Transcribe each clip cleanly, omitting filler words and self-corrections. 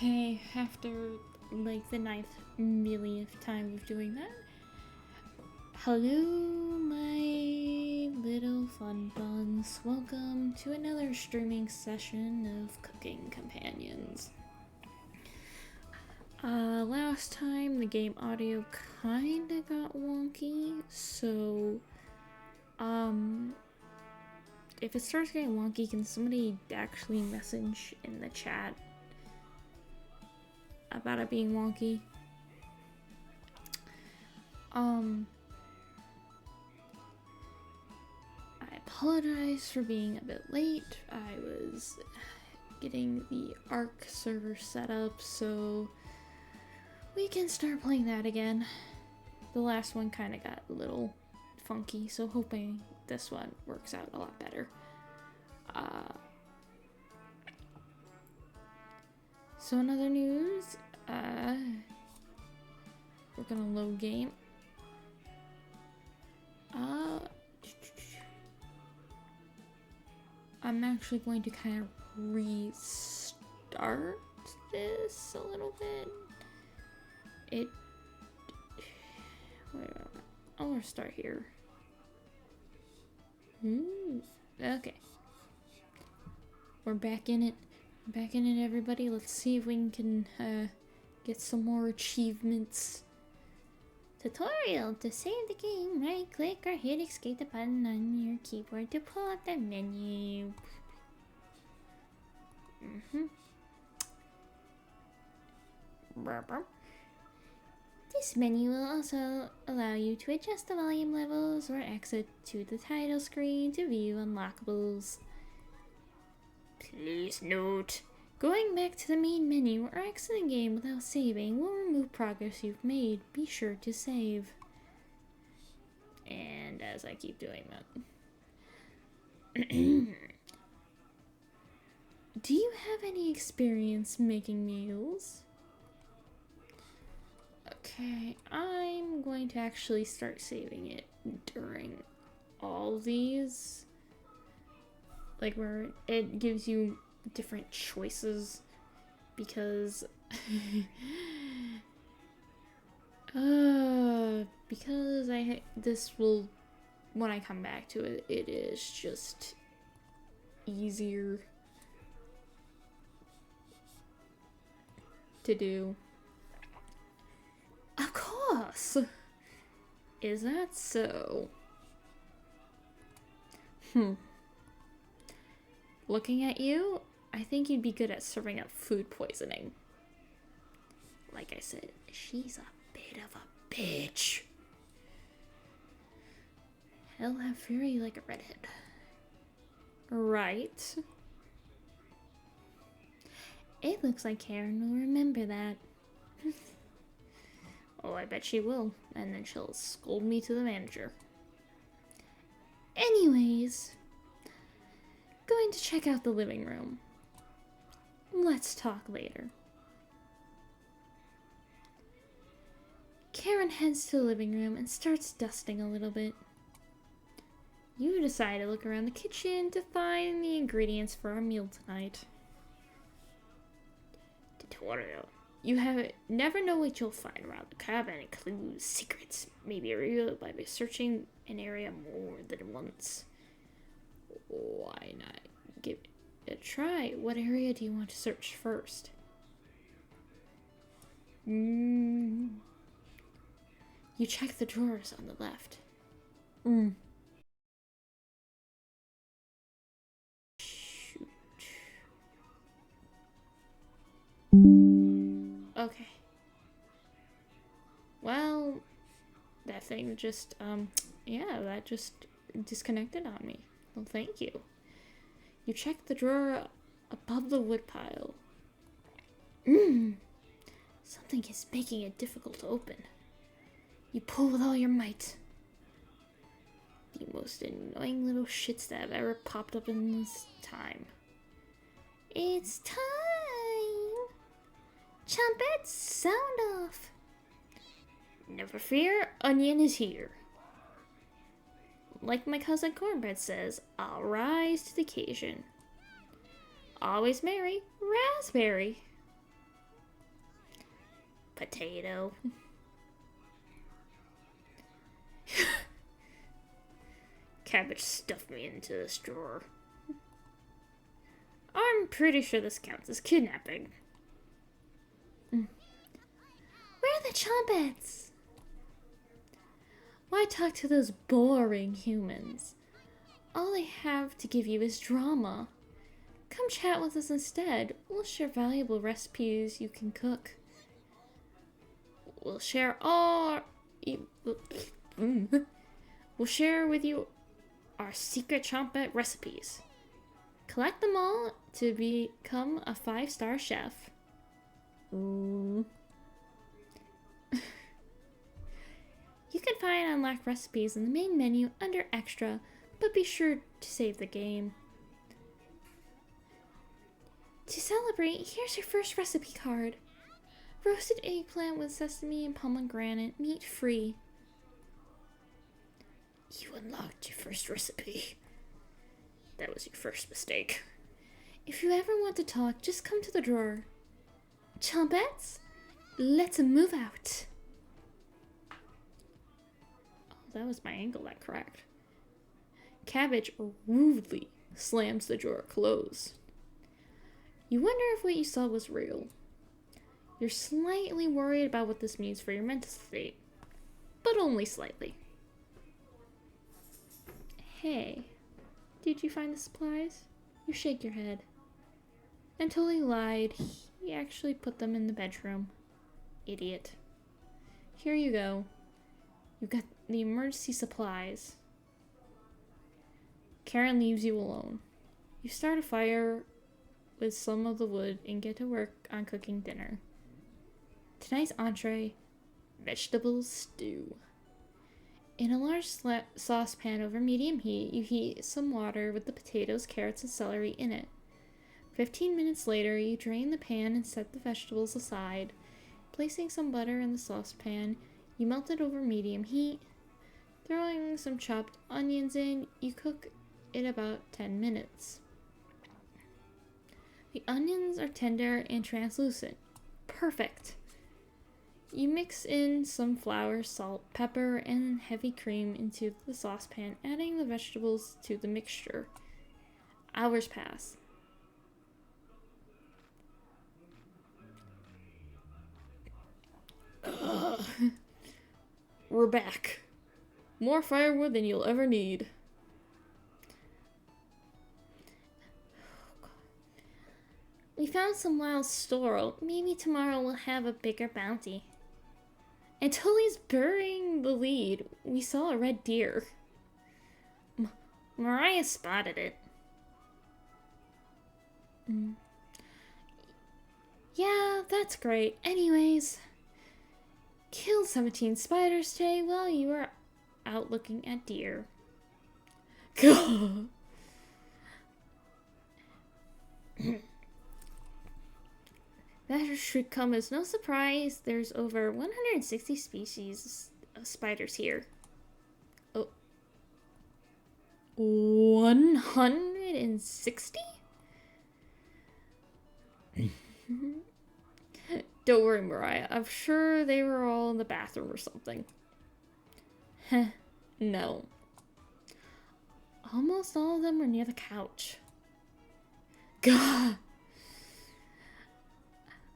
Okay, after like the ninth millionth time of doing that. Hello, my little fun buns. Welcome to another streaming session of Cooking Companions. Last time the game audio kinda got wonky, so, if it starts getting wonky, can somebody actually message in the chat about it being wonky? I apologize for being a bit late. I was getting the ARK server set up so we can start playing that again. The last one kind of got a little funky, so hoping this one works out a lot better. So in other news, we're gonna load game. I'm actually going to kind of restart this a little bit. I'll restart here. Okay. We're back in it. Back in it, everybody. Let's see if we can get some more achievements. Tutorial. To save the game, right click or hit escape the button on your keyboard to pull up the menu. This menu will also allow you to adjust the volume levels or exit to the title screen to view unlockables. Please note, going back to the main menu or exiting the game without saving will remove progress you've made. Be sure to save. And as I keep doing that. Do you have any experience making meals? Okay, I'm going to actually start saving it during all these. Like where it gives you different choices, because because this will, when I come back to it, it is just easier to do. Of course. Is that so? Looking at you, I think you'd be good at serving up food poisoning. Like I said, she's a bit of a bitch. Hell have fury like a redhead. Right. It looks like Karen will remember that. Oh, I bet she will. And then she'll scold me to the manager. Anyways, going to check out the living room. Let's talk later. Karen heads to the living room and starts dusting a little bit. You decide to look around the kitchen to find the ingredients for our meal tonight. Tutorial. You never know what you'll find around the cabin. Clues, secrets, maybe revealed by searching an area more than once. Why not give it a try? What area do you want to search first? You check the drawers on the left. Shoot. Okay. Well, that thing just, that just disconnected on me. Well, thank you. You check the drawer above the woodpile. Something is making it difficult to open. You pull with all your might. The most annoying little shits that have ever popped up in this time. It's time! Trumpet, sound off! Never fear, Onion is here. Like my cousin Cornbread says, I'll rise to the occasion. Always merry, Raspberry. potato. Cabbage stuffed me into this drawer. I'm pretty sure this counts as kidnapping. Where are the Chompets? Why talk to those boring humans? All they have to give you is drama. Come chat with us instead. We'll share valuable recipes you can cook. We'll share We'll share with you our secret Chompet recipes. Collect them all to become a 5-star chef. You can find unlocked recipes in the main menu under Extra, but be sure to save the game. To celebrate, here's your first recipe card. Roasted eggplant with sesame and pomegranate, meat-free. You unlocked your first recipe. That was your first mistake. If you ever want to talk, just come to the drawer. Chompets, let's move out. Oh, that was my angle that cracked. Cabbage rudely slams the drawer closed. You wonder if what you saw was real. You're slightly worried about what this means for your mental state, but only slightly. Hey, did you find the supplies? You shake your head. Until he lied, he actually put them in the bedroom. Idiot. Here you go. You've got the emergency supplies. Karen leaves you alone. You start a fire with some of the wood and get to work on cooking dinner. Tonight's entree, vegetable stew. In a large saucepan over medium heat, you heat some water with the potatoes, carrots, and celery in it. 15 minutes later, you drain the pan and set the vegetables aside. Placing some butter in the saucepan, you melt it over medium heat. Throwing some chopped onions in, you cook it about 10 minutes. The onions are tender and translucent. Perfect! You mix in some flour, salt, pepper, and heavy cream into the saucepan, adding the vegetables to the mixture. Hours pass. We're back. More firewood than you'll ever need. We found some wild sorrel. Maybe tomorrow we'll have a bigger bounty. Until he's burying the lead, we saw a red deer. Mariah spotted it. Yeah, that's great. Anyways, killed 17 spiders today while you were out looking at deer. That should come as no surprise. There's over 160 species of spiders here. Oh. 160? Don't worry, Mariah. I'm sure they were all in the bathroom or something. Heh. No. Almost all of them were near the couch. Gah!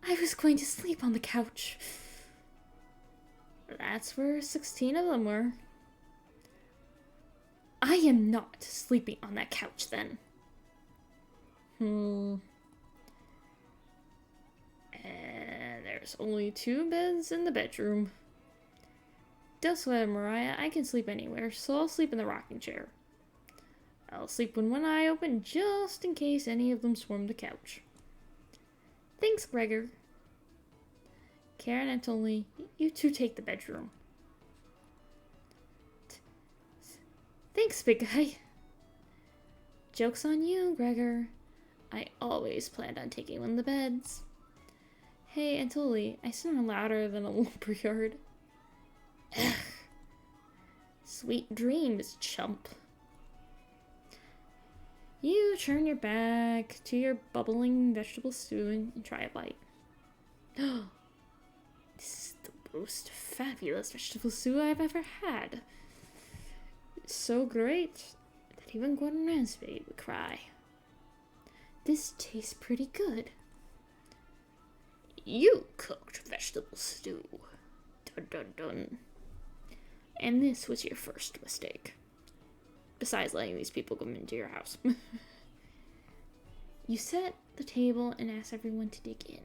I was going to sleep on the couch. That's where 16 of them were. I am not sleeping on that couch then. And there's only 2 beds in the bedroom. Don't sweat it, Mariah. I can sleep anywhere, so I'll sleep in the rocking chair. I'll sleep with one eye open just in case any of them swarm the couch. Thanks, Gregor. Karen and Tony, you two take the bedroom. Thanks, big guy. Joke's on you, Gregor. I always planned on taking one of the beds. Hey, Antoli, I snore louder than a lumberyard. Ugh. Sweet dreams, chump. You turn your back to your bubbling vegetable stew and try a bite. This is most fabulous vegetable stew I've ever had. It's so great that even Gordon Ramsay would cry. This tastes pretty good. You cooked vegetable stew. Dun dun dun. And this was your first mistake. Besides letting these people come into your house. You set the table and asked everyone to dig in.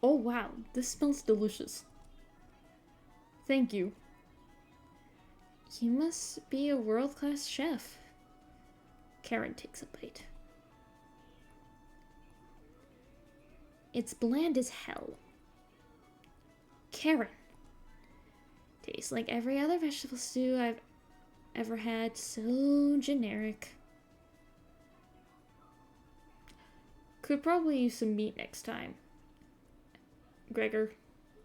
Oh wow, this smells delicious. Thank you. You must be a world-class chef. Karen takes a bite. It's bland as hell. Karen. Tastes like every other vegetable stew I've ever had. So generic. Could probably use some meat next time. Gregor,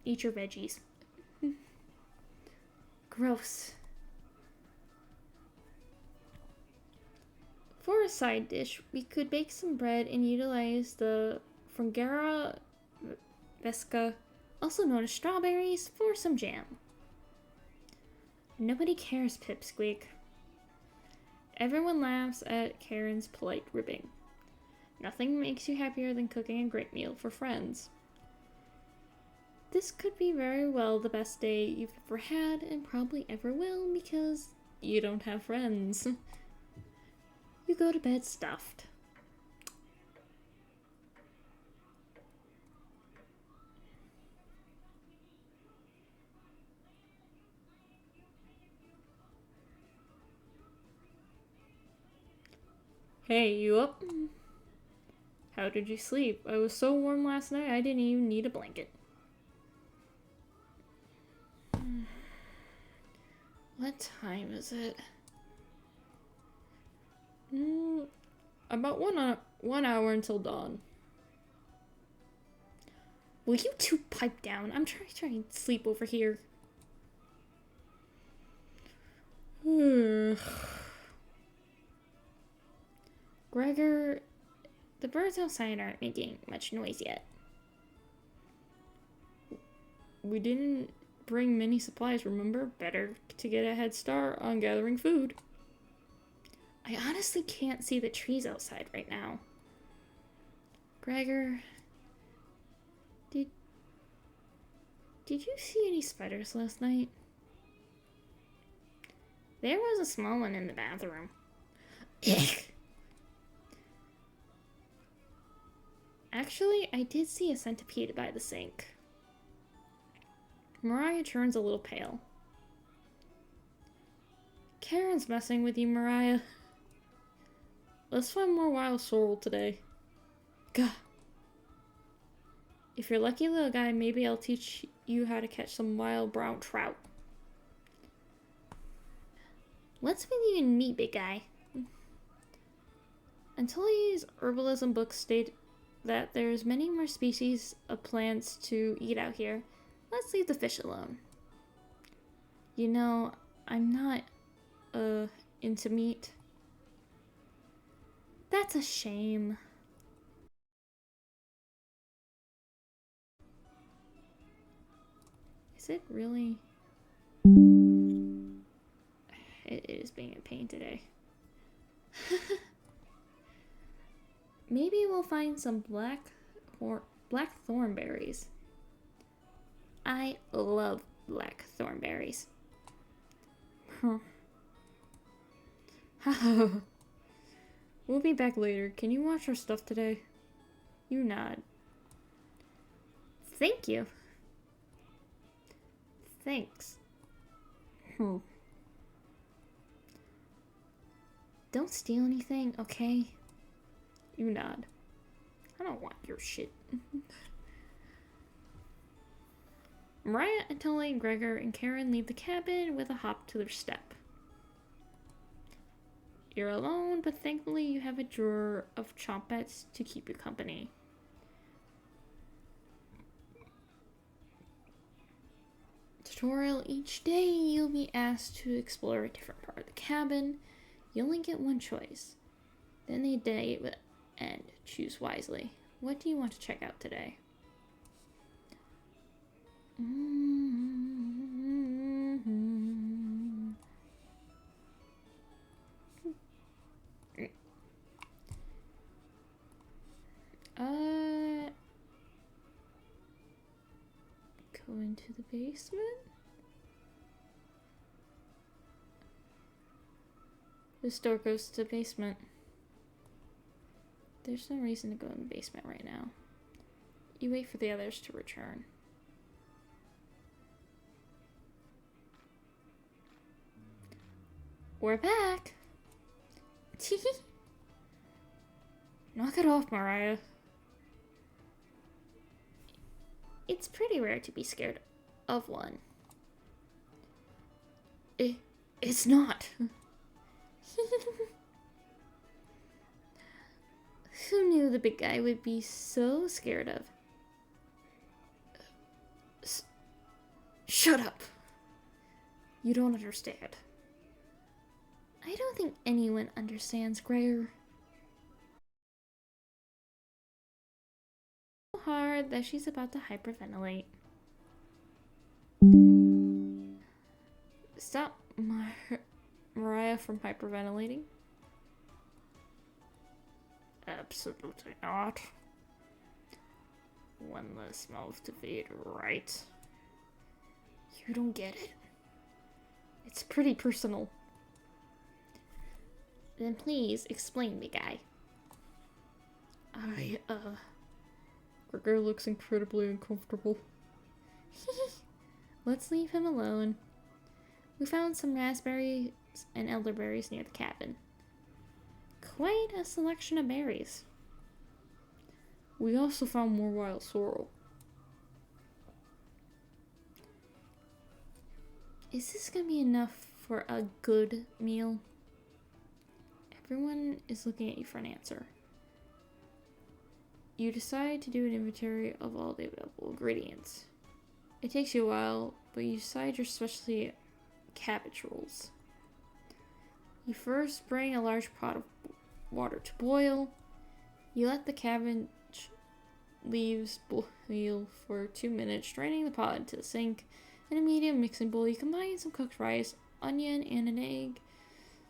eat your veggies. Gross. For a side dish, we could bake some bread and utilize the Frangera Vesca, also known as strawberries, for some jam. Nobody cares, Pipsqueak. Everyone laughs at Karen's polite ribbing. Nothing makes you happier than cooking a great meal for friends. This could be very well the best day you've ever had and probably ever will because you don't have friends. You go to bed stuffed. Hey, you up? How did you sleep? I was so warm last night I didn't even need a blanket. What time is it? About one hour until dawn. Will you two pipe down? I'm trying to sleep over here. Gregor, the birds outside aren't making much noise yet. We didn't bring many supplies, remember? Better to get a head start on gathering food. I honestly can't see the trees outside right now. Gregor, did you see any spiders last night? There was a small one in the bathroom. Actually, I did see a centipede by the sink. Mariah turns a little pale. Karen's messing with you, Mariah. Let's find more wild sorrel today. Gah. If you're lucky, little guy, maybe I'll teach you how to catch some wild brown trout. What's with you and me, big guy? Antoni's herbalism book state that there's many more species of plants to eat out here. Let's leave the fish alone. You know, I'm not, into meat. That's a shame. Is it really? It is being a pain today. Maybe we'll find some black thornberries. I love black thornberries. We'll be back later. Can you wash our stuff today? You nod. Thank you. Thanks. Don't steal anything, okay? You nod. I don't want your shit. Mariah, Antoni, Gregor, and Karen leave the cabin with a hop to their step. You're alone, but thankfully you have a drawer of chompets to keep you company. Tutorial: each day you'll be asked to explore a different part of the cabin. You only get one choice. Then and choose wisely. What do you want to check out today? Go into the basement? This door goes to the basement. There's no reason to go in the basement right now. You wait for the others to return. We're back! Knock it off, Mariah. It's pretty rare to be scared of one. It's not. Who knew the big guy would be so scared of? Shut up! You don't understand. I don't think anyone understands, Gregor. So hard that she's about to hyperventilate. Stop Mariah from hyperventilating. Absolutely not. One less mouth to feed, right? You don't get it. It's pretty personal. Then please explain, big guy. Gregor looks incredibly uncomfortable. Let's leave him alone. We found some raspberries and elderberries near the cabin. Quite a selection of berries. We also found more wild sorrel. Is this gonna be enough for a good meal? Everyone is looking at you for an answer. You decide to do an inventory of all the available ingredients. It takes you a while, but you decide your specialty cabbage rolls. You first bring a large pot of water to boil. You let the cabbage leaves boil for 2 minutes, straining the pot into the sink. In a medium mixing bowl, you combine some cooked rice, onion, and an egg,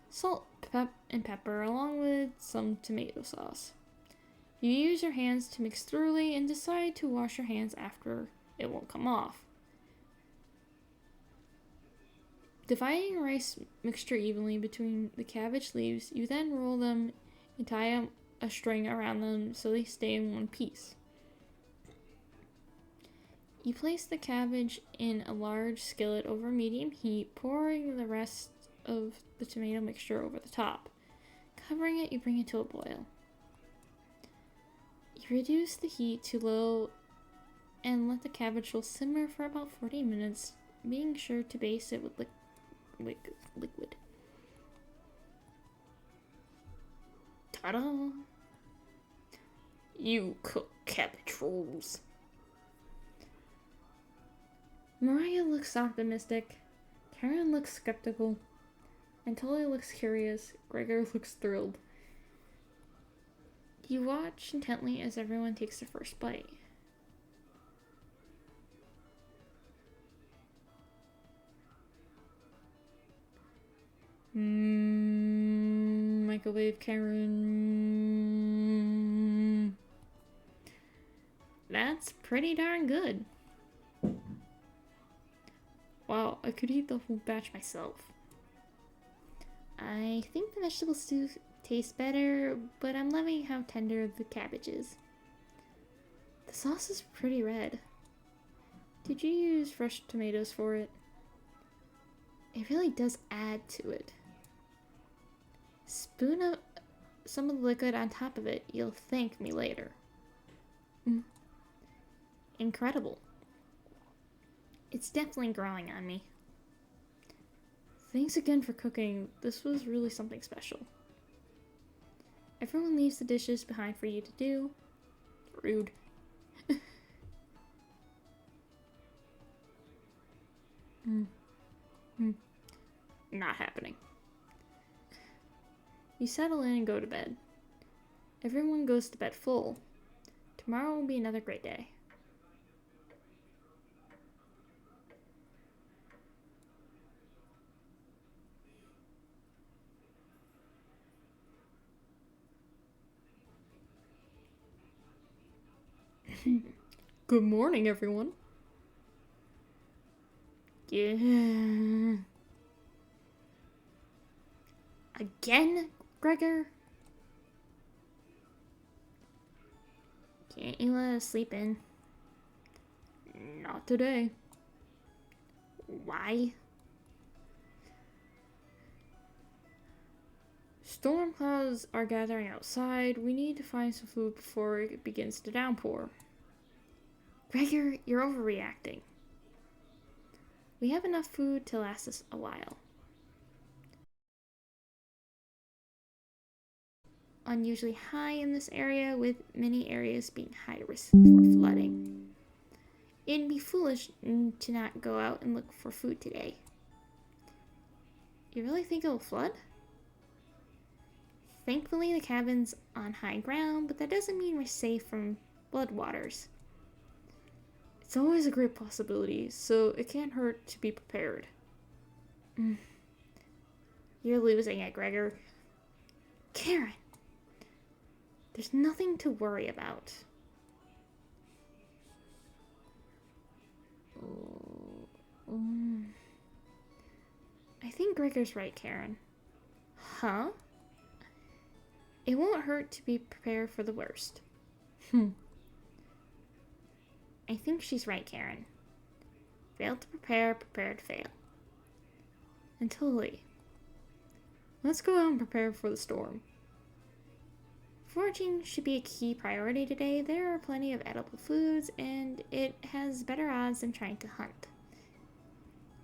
salt, and pepper, along with some tomato sauce. You use your hands to mix thoroughly and decide to wash your hands after it won't come off. Dividing rice mixture evenly between the cabbage leaves, you then roll them and tie a string around them so they stay in one piece. You place the cabbage in a large skillet over medium heat, pouring the rest of the tomato mixture over the top. Covering it, you bring it to a boil. You reduce the heat to low and let the cabbage roll simmer for about 40 minutes, being sure to baste it with liquid. Ta-da! You cook cabbage rolls. Mariah looks optimistic, Karen looks skeptical, and Tully looks curious. Gregor looks thrilled. You watch intently as everyone takes their first bite. Microwave Karen. That's pretty darn good. Wow, I could eat the whole batch myself. I think the vegetable stew tastes better, but I'm loving how tender the cabbage is. The sauce is pretty red. Did you use fresh tomatoes for it? It really does add to it. Spoon up some of the liquid on top of it. You'll thank me later. Incredible. It's definitely growing on me. Thanks again for cooking. This was really something special. Everyone leaves the dishes behind for you to do. Rude. Not happening. You settle in and go to bed. Everyone goes to bed full. Tomorrow will be another great day. Good morning, everyone. Yeah. Again, Gregor? Can't you let us sleep in? Not today. Why? Storm clouds are gathering outside. We need to find some food before it begins to downpour. Gregor, you're overreacting. We have enough food to last us a while. Unusually high in this area, with many areas being high risk for flooding. It'd be foolish to not go out and look for food today. You really think it'll flood? Thankfully, the cabin's on high ground, but that doesn't mean we're safe from floodwaters. It's always a great possibility, so it can't hurt to be prepared. You're losing it, Gregor. Karen! There's nothing to worry about. I think Gregor's right, Karen. Huh? It won't hurt to be prepared for the worst. I think she's right, Karen. Fail to prepare, prepare to fail. And Tully. Let's go out and prepare for the storm. Foraging should be a key priority today. There are plenty of edible foods, and it has better odds than trying to hunt.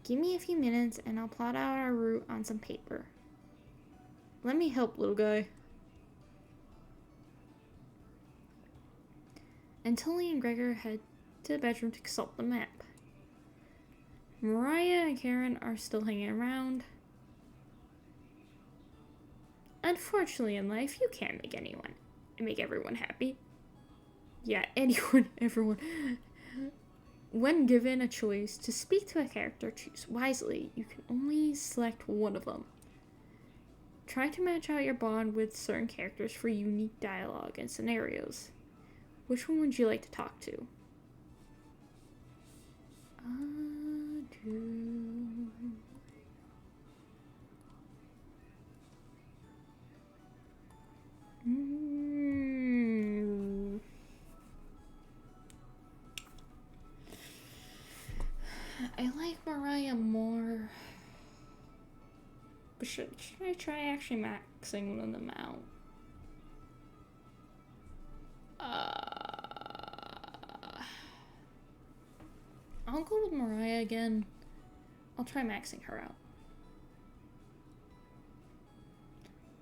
Give me a few minutes, and I'll plot out our route on some paper. Let me help, little guy. And Tully and Gregor head to the bedroom to consult the map. Mariah and Karen are still hanging around. Unfortunately, in life, you can't make anyone and make everyone happy. Yeah, anyone, everyone. When given a choice to speak to a character, choose wisely. You can only select one of them. Try to match out your bond with certain characters for unique dialogue and scenarios. Which one would you like to talk to? I like Mariah more. But should I try actually maxing one of them out? I'll go with Mariah again. I'll try maxing her out.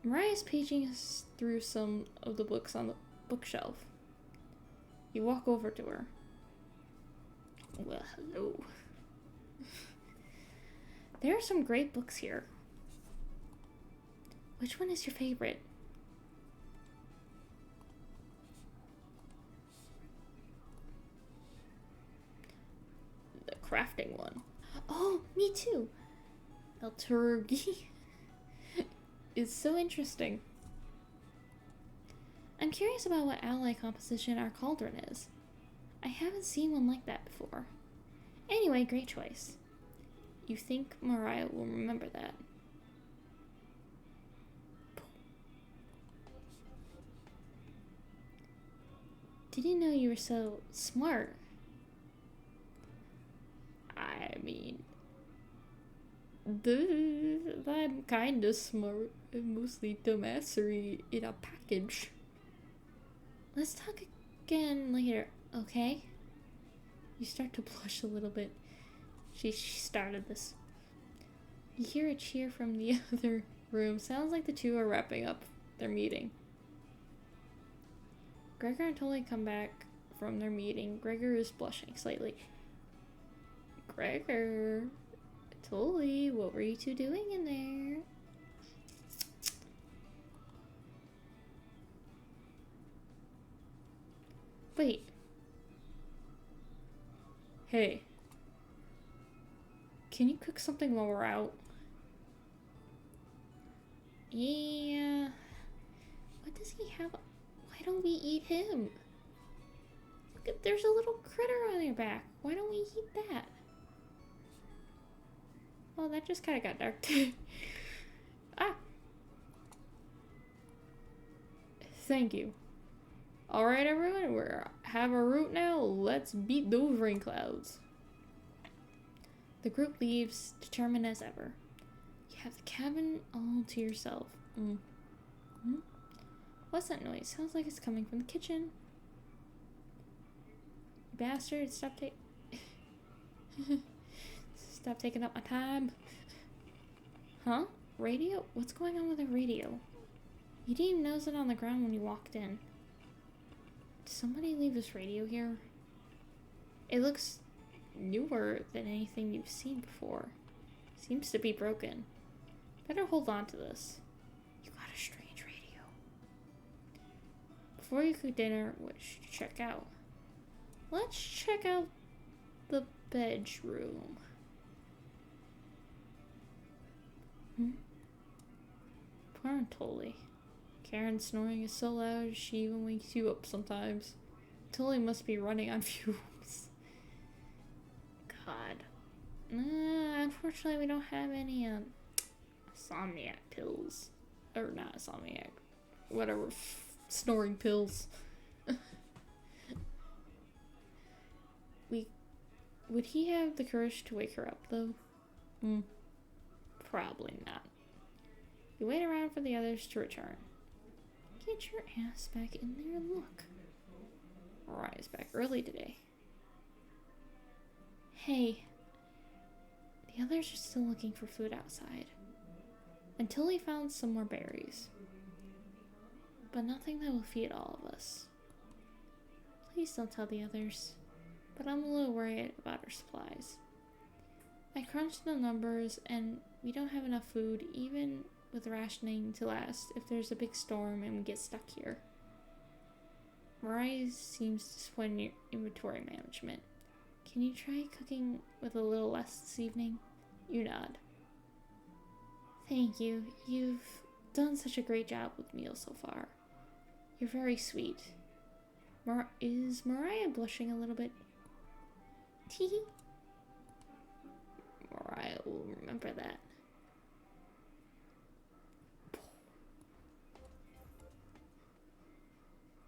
Mariah's paging us through some of the books on the bookshelf. You walk over to her. Well, hello. There are some great books here. Which one is your favorite? The crafting one. Oh, me too. Elturgi is so interesting. I'm curious about what ally composition our cauldron is. I haven't seen one like that before. Anyway, great choice. You think Mariah will remember that? Didn't know you were so smart. I mean, I'm kinda smart, and mostly dumbassery in a package. Let's talk again later, okay? You start to blush a little bit. She started this. You hear a cheer from the other room. Sounds like the two are wrapping up their meeting. Gregor and Tully come back from their meeting. Gregor is blushing slightly. Gregor, Tully, what were you two doing in there? Wait. Hey. Can you cook something while we're out? Yeah. What does he have? Why don't we eat him? Look at, there's a little critter on your back. Why don't we eat that? Oh, that just kind of got dark. Ah. Thank you. Alright, everyone, we have our route now. Let's beat those rain clouds. The group leaves, determined as ever. You have the cabin all to yourself. What's that noise? Sounds like it's coming from the kitchen. You bastard, stop taking up my time. Huh? Radio? What's going on with the radio? You didn't even notice it on the ground when you walked in. Did somebody leave this radio here? It looks newer than anything you've seen before. Seems to be broken. Better hold on to this. You got a strange radio. Before you cook dinner, what should you check out? Let's check out the bedroom. Poor Tully. Karen's snoring is so loud she even wakes you up sometimes. Tully must be running on fumes. God. Unfortunately, we don't have any insomniac pills. Or not insomniac. Whatever. Snoring pills. Would he have the courage to wake her up, though? Probably not. You wait around for the others to return. Get your ass back in there and look. Mariah's back early today. Hey. The others are still looking for food outside. Until he found some more berries. But nothing that will feed all of us. Please don't tell the others. But I'm a little worried about our supplies. I crunched the numbers and we don't have enough food even with rationing to last if there's a big storm and we get stuck here. Mariah seems disappointed in your inventory management. Can you try cooking with a little less this evening? You nod. Thank you. You've done such a great job with meals so far. You're very sweet. Is Mariah blushing a little bit? Teehee. Mariah will remember that.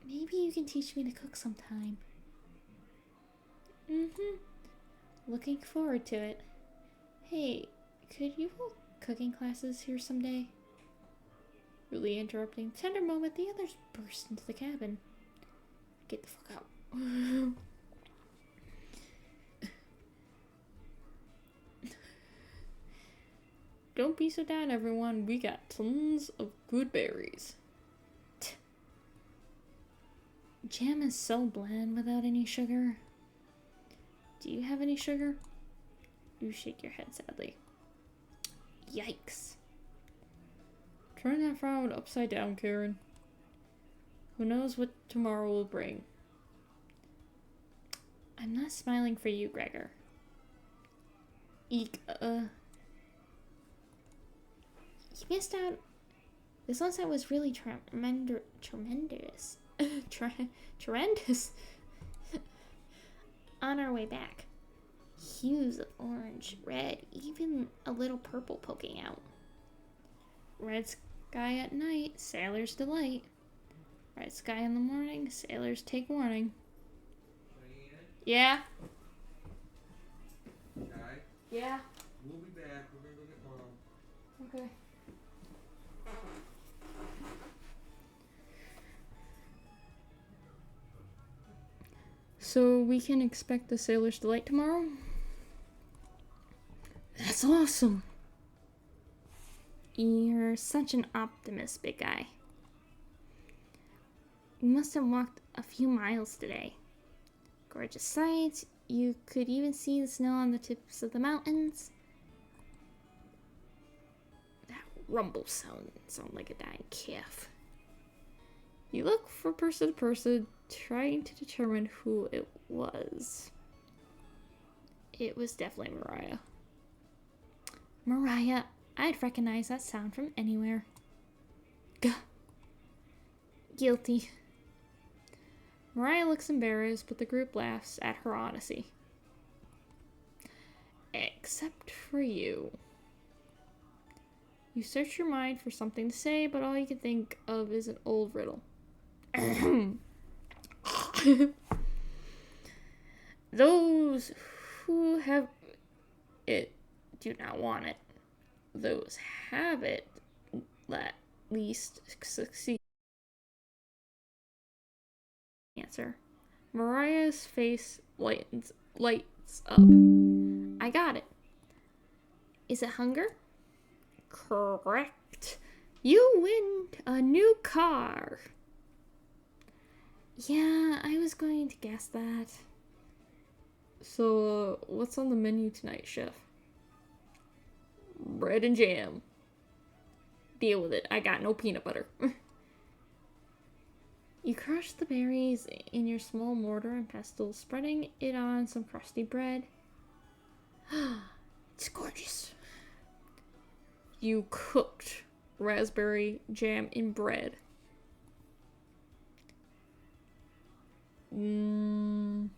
Maybe you can teach me to cook sometime. Looking forward to it. Hey, could you hold cooking classes here someday? Really interrupting. Tender moment, the others burst into the cabin. Get the fuck out. Don't be so down, everyone. We got tons of good berries. Jam is so bland without any sugar. Do you have any sugar? You shake your head sadly. Yikes. Turn that frown upside down, Karen. Who knows what tomorrow will bring? I'm not smiling for you, Gregor. Eek, You missed out. The sunset was really tremendous. Tremendous. On our way back. Hues of orange, red, even a little purple poking out. Red sky at night, sailor's delight. Red sky in the morning, sailors take warning. Yeah? Alright? Yeah? We'll be back. We're gonna go get Mom. Okay. So we can expect the Sailor's Delight tomorrow? That's awesome! You're such an optimist, big guy. You must have walked a few miles today. Gorgeous sights. You could even see the snow on the tips of the mountains. That rumble sound like a dying calf. You look from person to person. trying to determine who it was. It was definitely Mariah. Mariah, I'd recognize that sound from anywhere. Gah. Guilty. Mariah looks embarrassed, but the group laughs at her honesty. Except for you. You search your mind for something to say, but all you can think of is an old riddle. Those who have it do not want it. Those have it at least succeed. Answer. Mariah's face lights up. I got it. Is it hunger? Correct. You win a new car. Yeah, I was going to guess that. So, what's on the menu tonight, chef? Bread and jam. Deal with it. I got no peanut butter. You crush the berries in your small mortar and pestle, spreading it on some crusty bread. It's gorgeous. You cooked raspberry jam in bread. The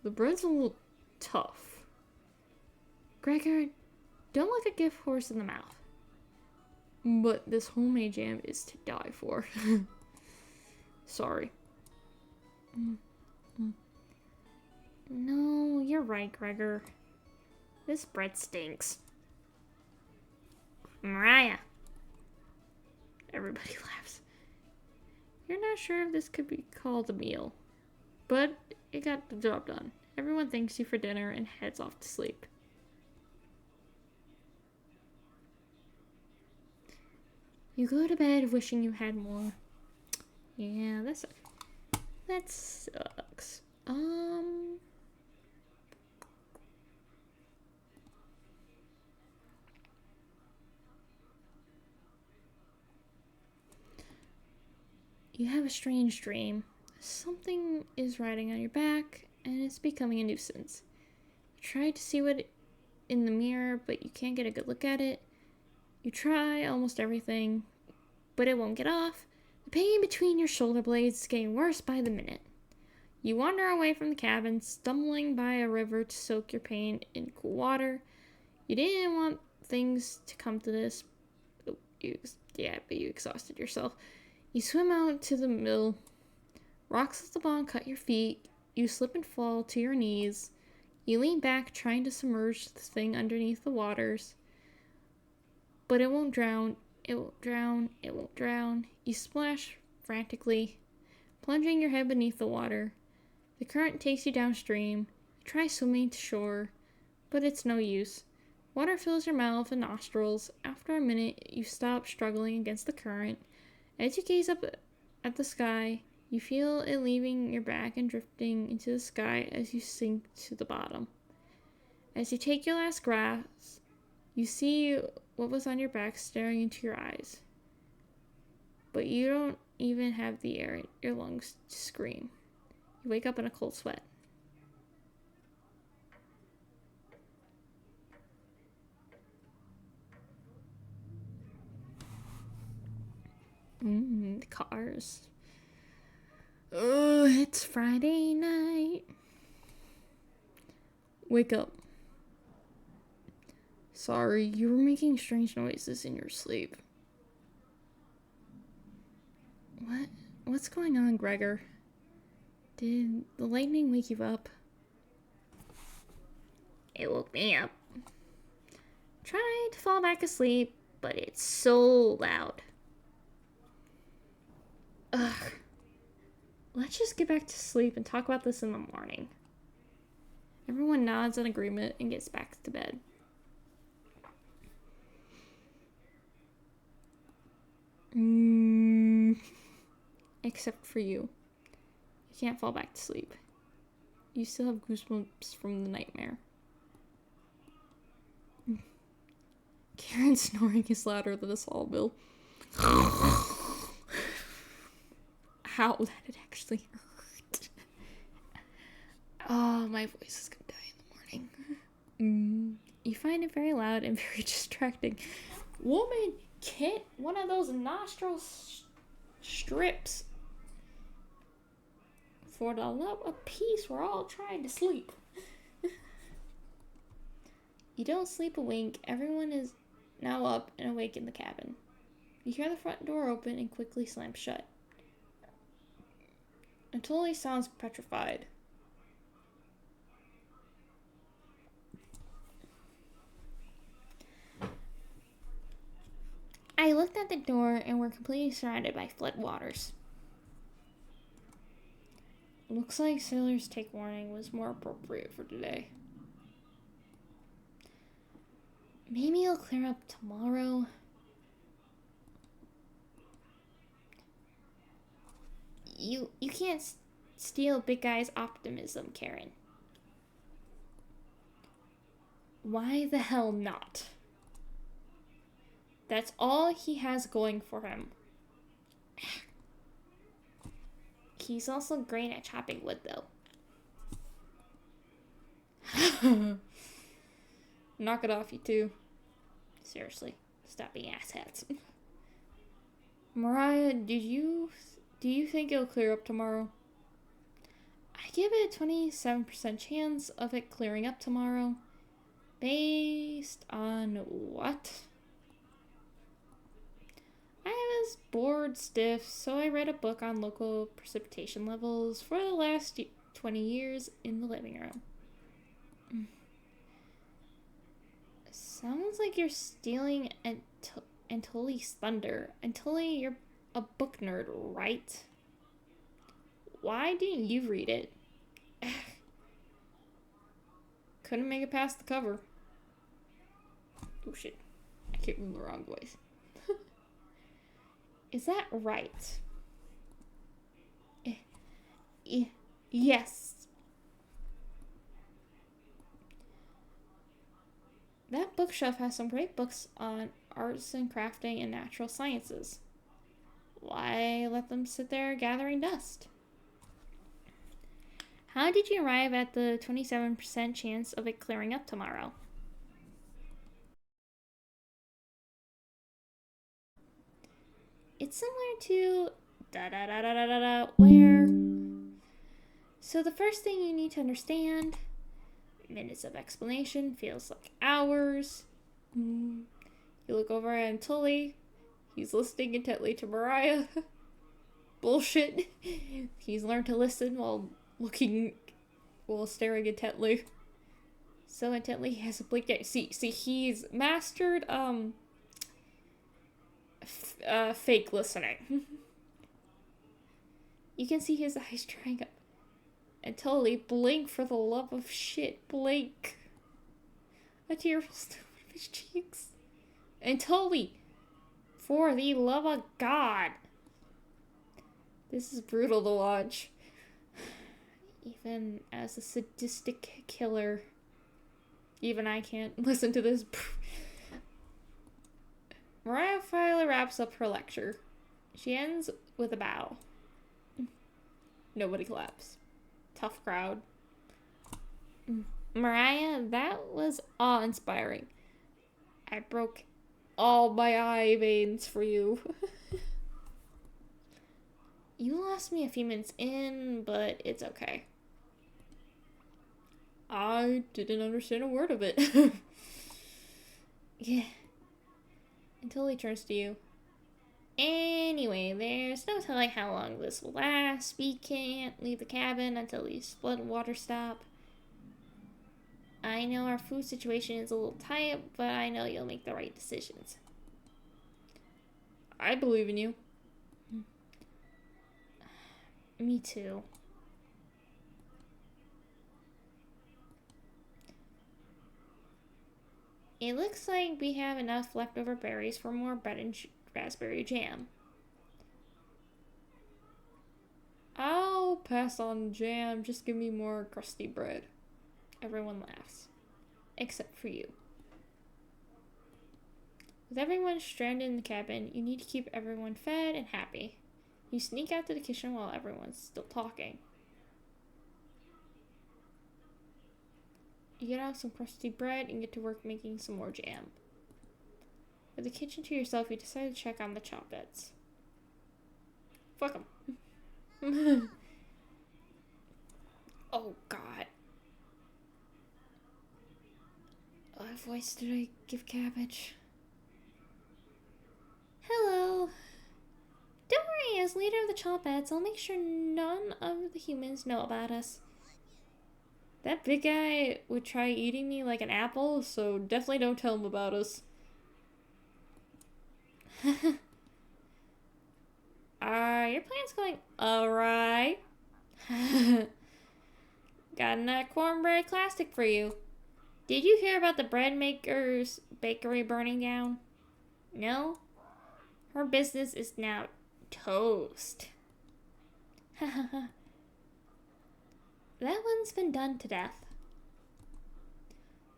bread's a little tough. Gregor, don't look a gift horse in the mouth. But this homemade jam is to die for. Sorry. No, you're right, Gregor. This bread stinks. Mariah. Everybody laughs. You're not sure if this could be called a meal, but it got the job done. Everyone thanks you for dinner and heads off to sleep. You go to bed wishing you had more. Yeah, that sucks. You have a strange dream. Something is riding on your back, and it's becoming a nuisance. You try to see what in the mirror, but you can't get a good look at it. You try almost everything, but it won't get off. The pain between your shoulder blades is getting worse by the minute. You wander away from the cabin, stumbling by a river to soak your pain in cool water. You didn't want things to come to this, but you exhausted yourself. You swim out to the mill. Rocks at the bottom cut your feet. You slip and fall to your knees. You lean back, trying to submerge the thing underneath the waters. But it won't drown. It won't drown. It won't drown. You splash frantically, plunging your head beneath the water. The current takes you downstream. You try swimming to shore, but it's no use. Water fills your mouth and nostrils. After a minute, you stop struggling against the current. As you gaze up at the sky, you feel it leaving your back and drifting into the sky as you sink to the bottom. As you take your last grasp, you see what was on your back staring into your eyes. But you don't even have the air in your lungs to scream. You wake up in a cold sweat. The cars. Oh, it's Friday night. Wake up. Sorry, you were making strange noises in your sleep. What's going on, Gregor? Did the lightning wake you up? It woke me up. Tried to fall back asleep, but it's so loud. Ugh. Let's just get back to sleep and talk about this in the morning. Everyone nods in agreement and gets back to bed. Except for you. You can't fall back to sleep. You still have goosebumps from the nightmare. Karen's snoring is louder than a saw bill. Ow, that it actually hurt. Oh, my voice is gonna die in the morning. You find it very loud and very distracting. Woman, get one of those nostril strips. For the love of peace, we're all trying to sleep. You don't sleep a wink. Everyone is now up and awake in the cabin. You hear the front door open and quickly slam shut. Antuli sounds petrified. I looked at the door and we're completely surrounded by flood waters. Looks like sailors take warning was more appropriate for today. Maybe it'll clear up tomorrow. You can't steal Big Guy's optimism, Karen. Why the hell not? That's all he has going for him. He's also great at chopping wood, though. Knock it off, you two. Seriously, stop being asshats. Mariah, do you think it'll clear up tomorrow? I give it a 27% chance of it clearing up tomorrow. Based on what? I was bored stiff, so I read a book on local precipitation levels for the last 20 years in the living room. Sounds like you're stealing Antuli's thunder. Antuli, you're a book nerd, right? Why didn't you read it? Couldn't make it past the cover. Oh shit. I can't move the wrong voice. Is that right? Yes. That bookshelf has some great books on arts and crafting and natural sciences. Why let them sit there gathering dust? How did you arrive at the 27% chance of it clearing up tomorrow? It's similar to where. So the first thing you need to understand, minutes of explanation feels like hours. You look over at Antuli. He's listening intently to Mariah. Bullshit. He's learned to listen while staring intently. So intently he has a blink eye. See, he's mastered fake listening. You can see his eyes drying up. Antuli, blink for the love of shit, blink. A tear rolls down his cheeks. Antuli, for the love of God. This is brutal to watch. Even as a sadistic killer, even I can't listen to this. Mariah finally wraps up her lecture. She ends with a bow. Nobody claps. Tough crowd. Mariah, that was awe-inspiring. I broke all my eye veins for you. You lost me a few minutes in, but it's okay. I didn't understand a word of it. Yeah. Until he turns to you. Anyway, there's no telling how long this will last. We can't leave the cabin until these flood water stop. I know our food situation is a little tight, but I know you'll make the right decisions. I believe in you. Me too. It looks like we have enough leftover berries for more bread and raspberry jam. I'll pass on jam. Just give me more crusty bread. Everyone laughs. Except for you. With everyone stranded in the cabin, you need to keep everyone fed and happy. You sneak out to the kitchen while everyone's still talking. You get out some crusty bread and get to work making some more jam. With the kitchen to yourself, you decide to check on the Choppets. Fuck them. Oh, God. What voice did I give Cabbage? Hello. Don't worry, as leader of the Choppets, I'll make sure none of the humans know about us. That big guy would try eating me like an apple, so definitely don't tell him about us. Are your plans going alright? Got a cornbread classic for you. Did you hear about the bread maker's bakery burning down? No? Her business is now toast. That one's been done to death.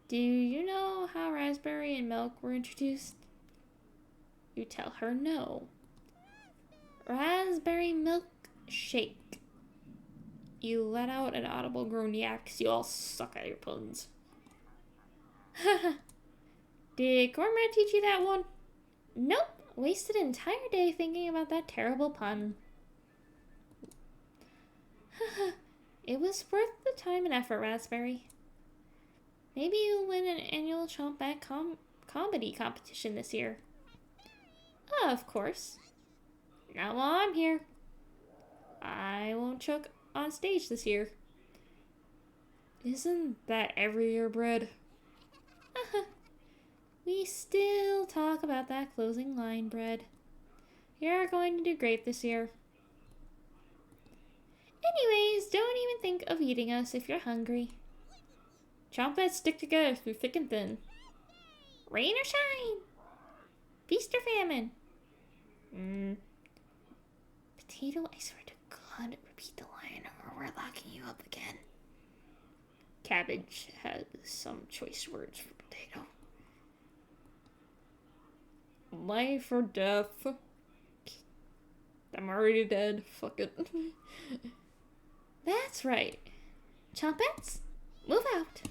Do you know how raspberry and milk were introduced? You tell her no. Raspberry milk shake. You let out an audible groan because you all suck at your puns. Did Cornbread teach you that one? Nope. Wasted an entire day thinking about that terrible pun. It was worth the time and effort, Raspberry. Maybe you'll win an annual Chompback comedy competition this year. Of course. Not while I'm here. I won't choke on stage this year. Isn't that every year, Bread? We still talk about that closing line, Bread. You're going to do great this year. Anyways, don't even think of eating us if you're hungry. Chompets stick together through thick and thin. Rain or shine. Feast or famine. Potato, I swear to God, repeat the line or we're locking you up again. Cabbage has some choice words for potato. Life or death. I'm already dead. Fuck it. That's right. Chompets, move out.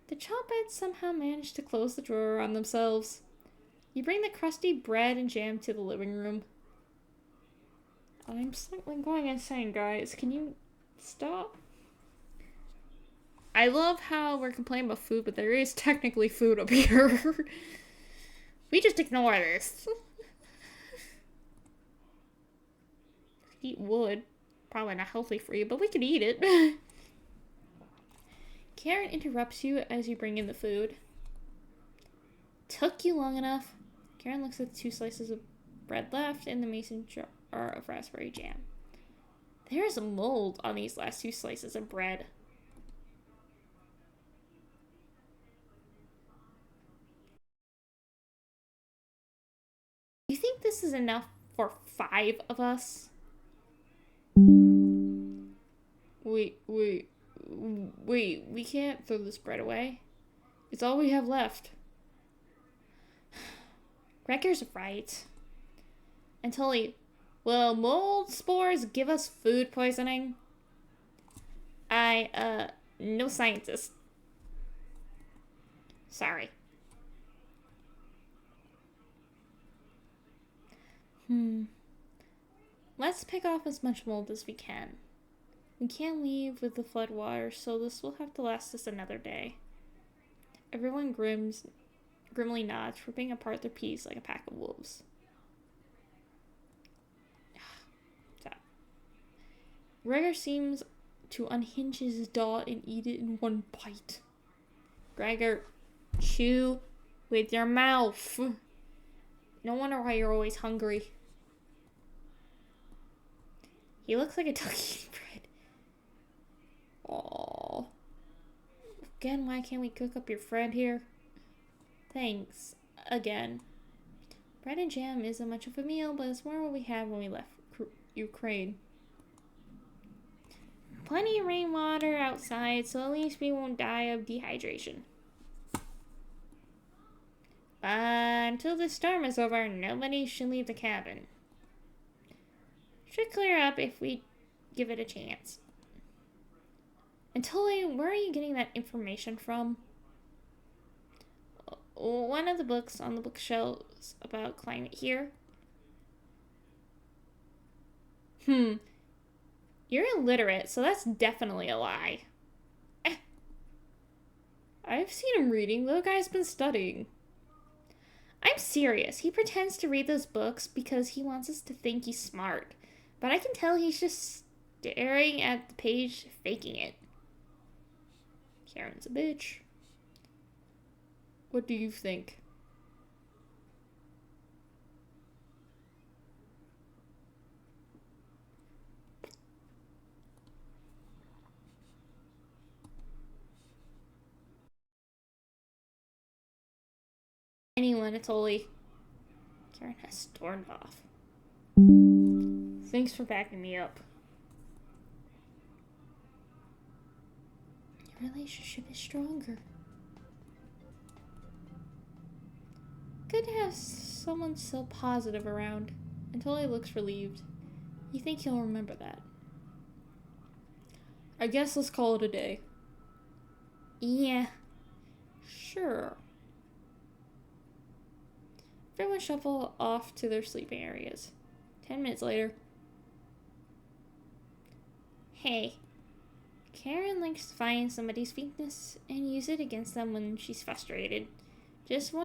The Chompets somehow managed to close the drawer on themselves. You bring the crusty bread and jam to the living room. I'm slightly going insane, guys. Can you stop? I love how we're complaining about food, but there is technically food up here. We just ignore this. Eat wood. Probably not healthy for you, but we could eat it. Karen interrupts you as you bring in the food. Took you long enough. Karen looks at the 2 slices of bread left in the mason jar of raspberry jam. There is a mold on these last 2 slices of bread. You think this is enough for 5 of us? Wait, we can't throw this bread away. It's all we have left. Gregor's right. And Tully, will mold spores give us food poisoning? No scientist. Sorry. Let's pick off as much mold as we can. We can't leave with the floodwater, so this will have to last us another day. Everyone grimly nods, ripping apart their peas like a pack of wolves. Stop. Gregor seems to unhinge his jaw and eat it in one bite. Gregor, chew with your mouth. No wonder why you're always hungry. He looks like a duck eating bread. Aww. Again, why can't we cook up your friend here? Thanks. Again. Bread and jam isn't much of a meal, but it's more what we had when we left Ukraine. Plenty of rainwater outside, so at least we won't die of dehydration. But until the storm is over, nobody should leave the cabin. Should clear up if we give it a chance. And Tully, where are you getting that information from? One of the books on the bookshelves about climate here. You're illiterate, so that's definitely a lie. I've seen him reading. The guy's been studying. I'm serious. He pretends to read those books because he wants us to think he's smart. But I can tell he's just staring at the page, faking it. Karen's a bitch. What do you think? Anyone, it's Oli. Karen has stormed off. Thanks for backing me up. Your relationship is stronger. Good to have someone so positive around. Until he looks relieved. You think he'll remember that? I guess let's call it a day. Yeah. Sure. Everyone shuffle off to their sleeping areas. 10 minutes later. Hey. Karen likes to find somebody's weakness and use it against them when she's frustrated. Just one.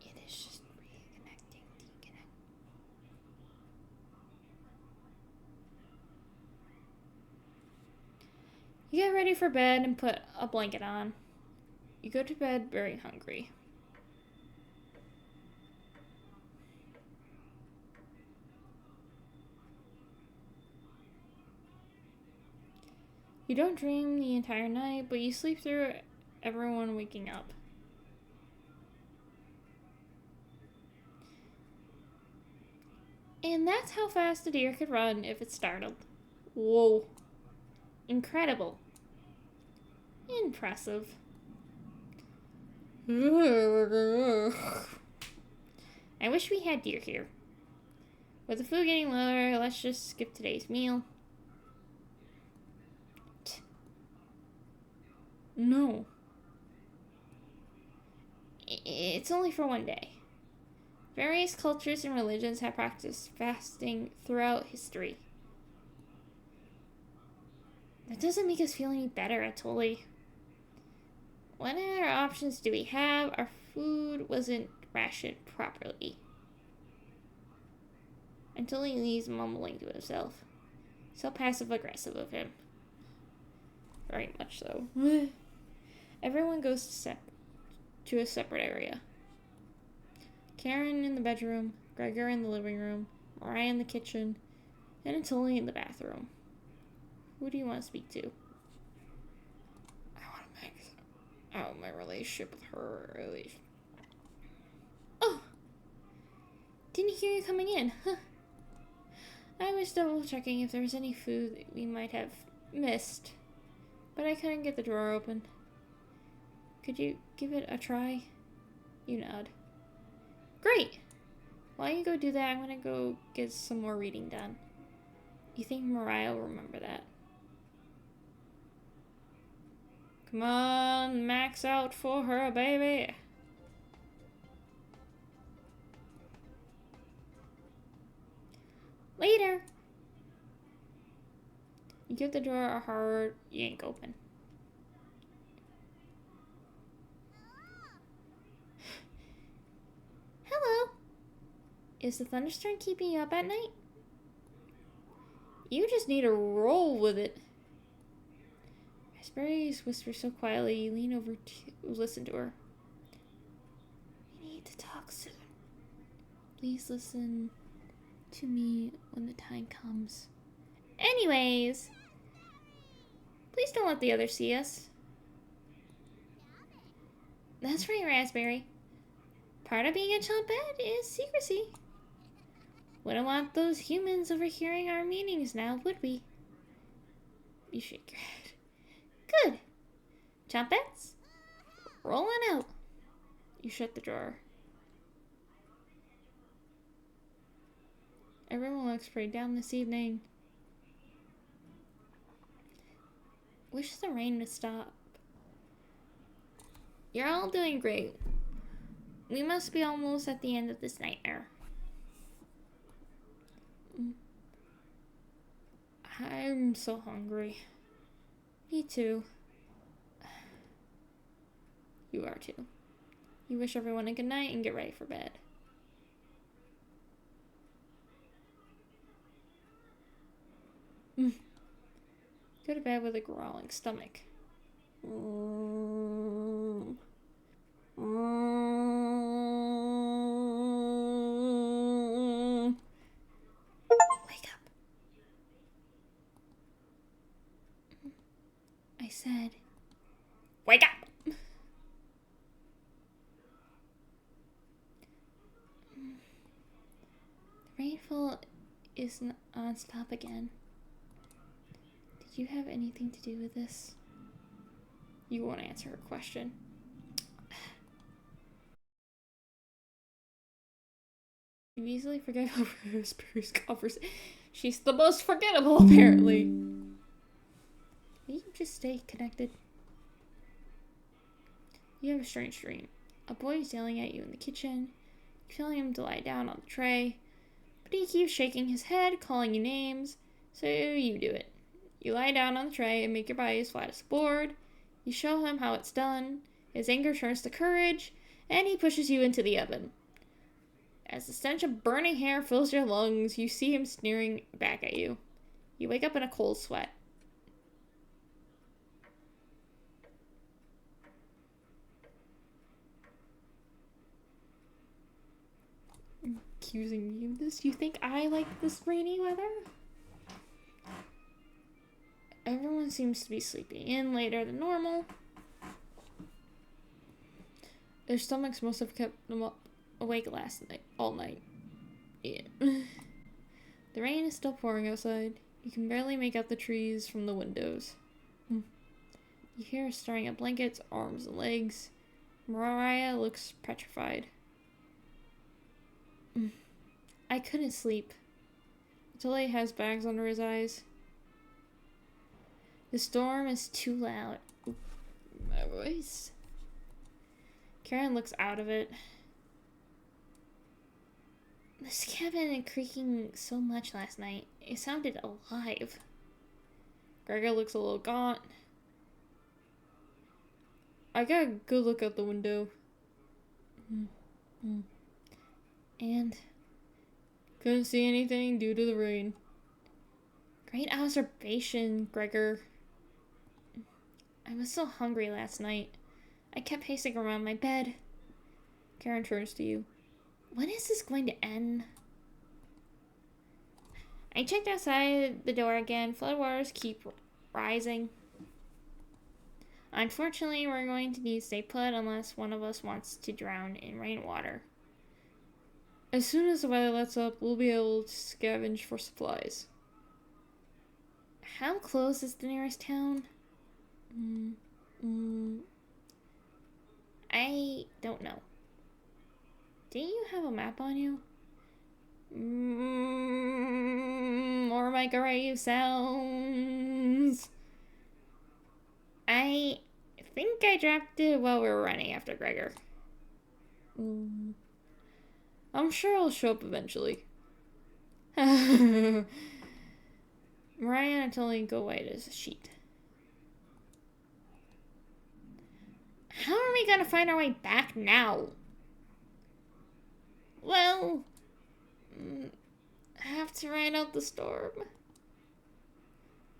It is just reconnecting, deconnecting. You get ready for bed and put a blanket on. You go to bed very hungry. You don't dream the entire night, but you sleep through everyone waking up. And that's how fast a deer could run if it's startled. Whoa. Incredible. Impressive. I wish we had deer here. With the food getting lower, let's just skip today's meal. No. It's only for one day. Various cultures and religions have practiced fasting throughout history. That doesn't make us feel any better, Atoli. What other options do we have? Our food wasn't rationed properly. Until he leaves mumbling to himself. So passive-aggressive of him. Very much so. Everyone goes to a separate area. Karen in the bedroom, Gregor in the living room, Mariah in the kitchen, and Atoli in the bathroom. Who do you want to speak to? I want to max out my relationship with her, really. Oh! Didn't hear you coming in, huh? I was double checking if there was any food that we might have missed, but I couldn't get the drawer open. Could you give it a try? You nod. Great! While you go do that, I'm gonna go get some more reading done. You think Mariah will remember that? Come on, max out for her, baby! Later! You give the door a hard yank open. Hello! Is the thunderstorm keeping you up at night? You just need to roll with it. Raspberries whisper so quietly, you lean over to listen to her. We need to talk soon. Please listen to me when the time comes. Anyways, please don't let the others see us. That's right, Raspberry. Part of being a chumpette is secrecy. Wouldn't want those humans overhearing our meetings now, would we? You shake your head. Good. Chompets? Rolling out. You shut the drawer. Everyone looks pretty down this evening. Wish the rain would stop. You're all doing great. We must be almost at the end of this nightmare. I'm so hungry. Me too. You are too. You wish everyone a good night and get ready for bed. Go to bed with a growling stomach. Wake up. I said, wake up! The rainfall is non-stop again. Did you have anything to do with this? You won't answer her question. You easily forget about Roseberry's conversation. She's the most forgettable, apparently. You just stay connected. You have a strange dream. A boy is yelling at you in the kitchen. You're telling him to lie down on the tray. But he keeps shaking his head, calling you names. So you do it. You lie down on the tray and make your body as flat as a board. You show him how it's done. His anger turns to courage, and he pushes you into the oven. As the stench of burning hair fills your lungs, you see him sneering back at you. You wake up in a cold sweat. Accusing me of this? You think I like this rainy weather? Everyone seems to be sleeping in later than normal. Their stomachs must have kept them awake all night. Yeah. The rain is still pouring outside. You can barely make out the trees from the windows. You hear her stirring up blankets, arms and legs. Mariah looks petrified. I couldn't sleep. Atelier has bags under his eyes. The storm is too loud. My voice. Karen looks out of it. This cabin had creaking so much last night. It sounded alive. Gregor looks a little gaunt. I got a good look out the window. And couldn't see anything due to the rain. Great observation, Gregor. I was so hungry last night. I kept pacing around my bed. Karen turns to you. When is this going to end? I checked outside the door again. Floodwaters keep rising. Unfortunately, we're going to need to stay put unless one of us wants to drown in rainwater. As soon as the weather lets up, we'll be able to scavenge for supplies. How close is the nearest town? I don't know. Do you have a map on you? More microwave sounds. I think I dropped it while we were running after Gregor. I'm sure it'll show up eventually. Mariah and Tony go white as a sheet. How are we gonna find our way back now? Well, I have to ride out the storm.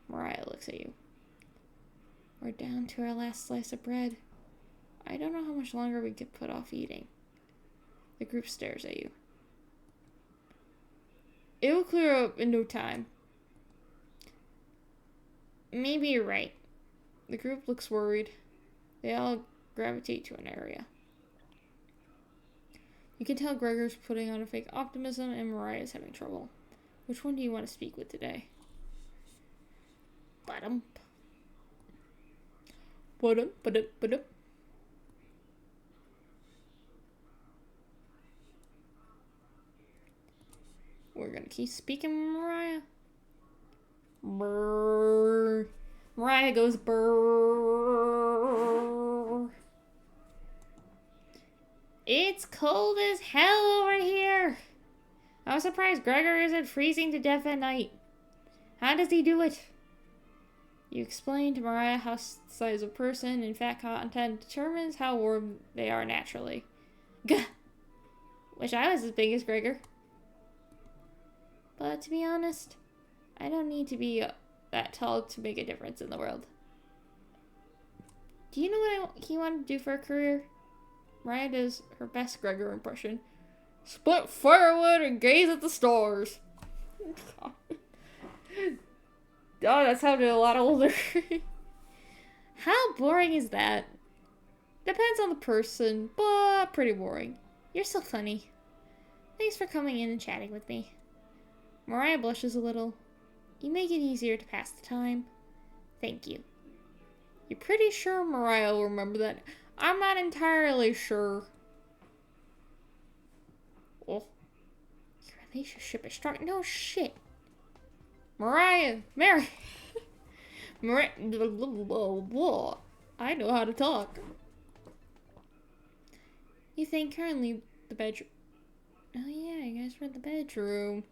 Mariah looks at you. We're down to our last slice of bread. I don't know how much longer we could put off eating. The group stares at you. It will clear up in no time. Maybe you're right. The group looks worried. They all gravitate to an area. You can tell Gregor's putting on a fake optimism and Mariah's having trouble. Which one do you want to speak with today? Ba-dum. Ba-dum, ba-dum, ba-dum. We're gonna keep speaking Mariah. Brrr. Mariah goes brrr. It's cold as hell over here. I'm surprised Gregor isn't freezing to death at night. How does he do it? You explain to Mariah how size of person and fat content determines how warm they are naturally. Gah! Wish I was as big as Gregor. But to be honest, I don't need to be that tall to make a difference in the world. Do you know what he wanted to do for a career? Mariah does her best Gregor impression. Split firewood and gaze at the stars. Oh, that sounded a lot older. How boring is that? Depends on the person, but pretty boring. You're so funny. Thanks for coming in and chatting with me. Mariah blushes a little. You make it easier to pass the time. Thank you. You're pretty sure Mariah will remember that? I'm not entirely sure. Oh. Your relationship is strong. No shit. Mariah. Mary. Mariah. I know how to talk. You think currently the bedroom. Oh yeah, you guys were in the bedroom.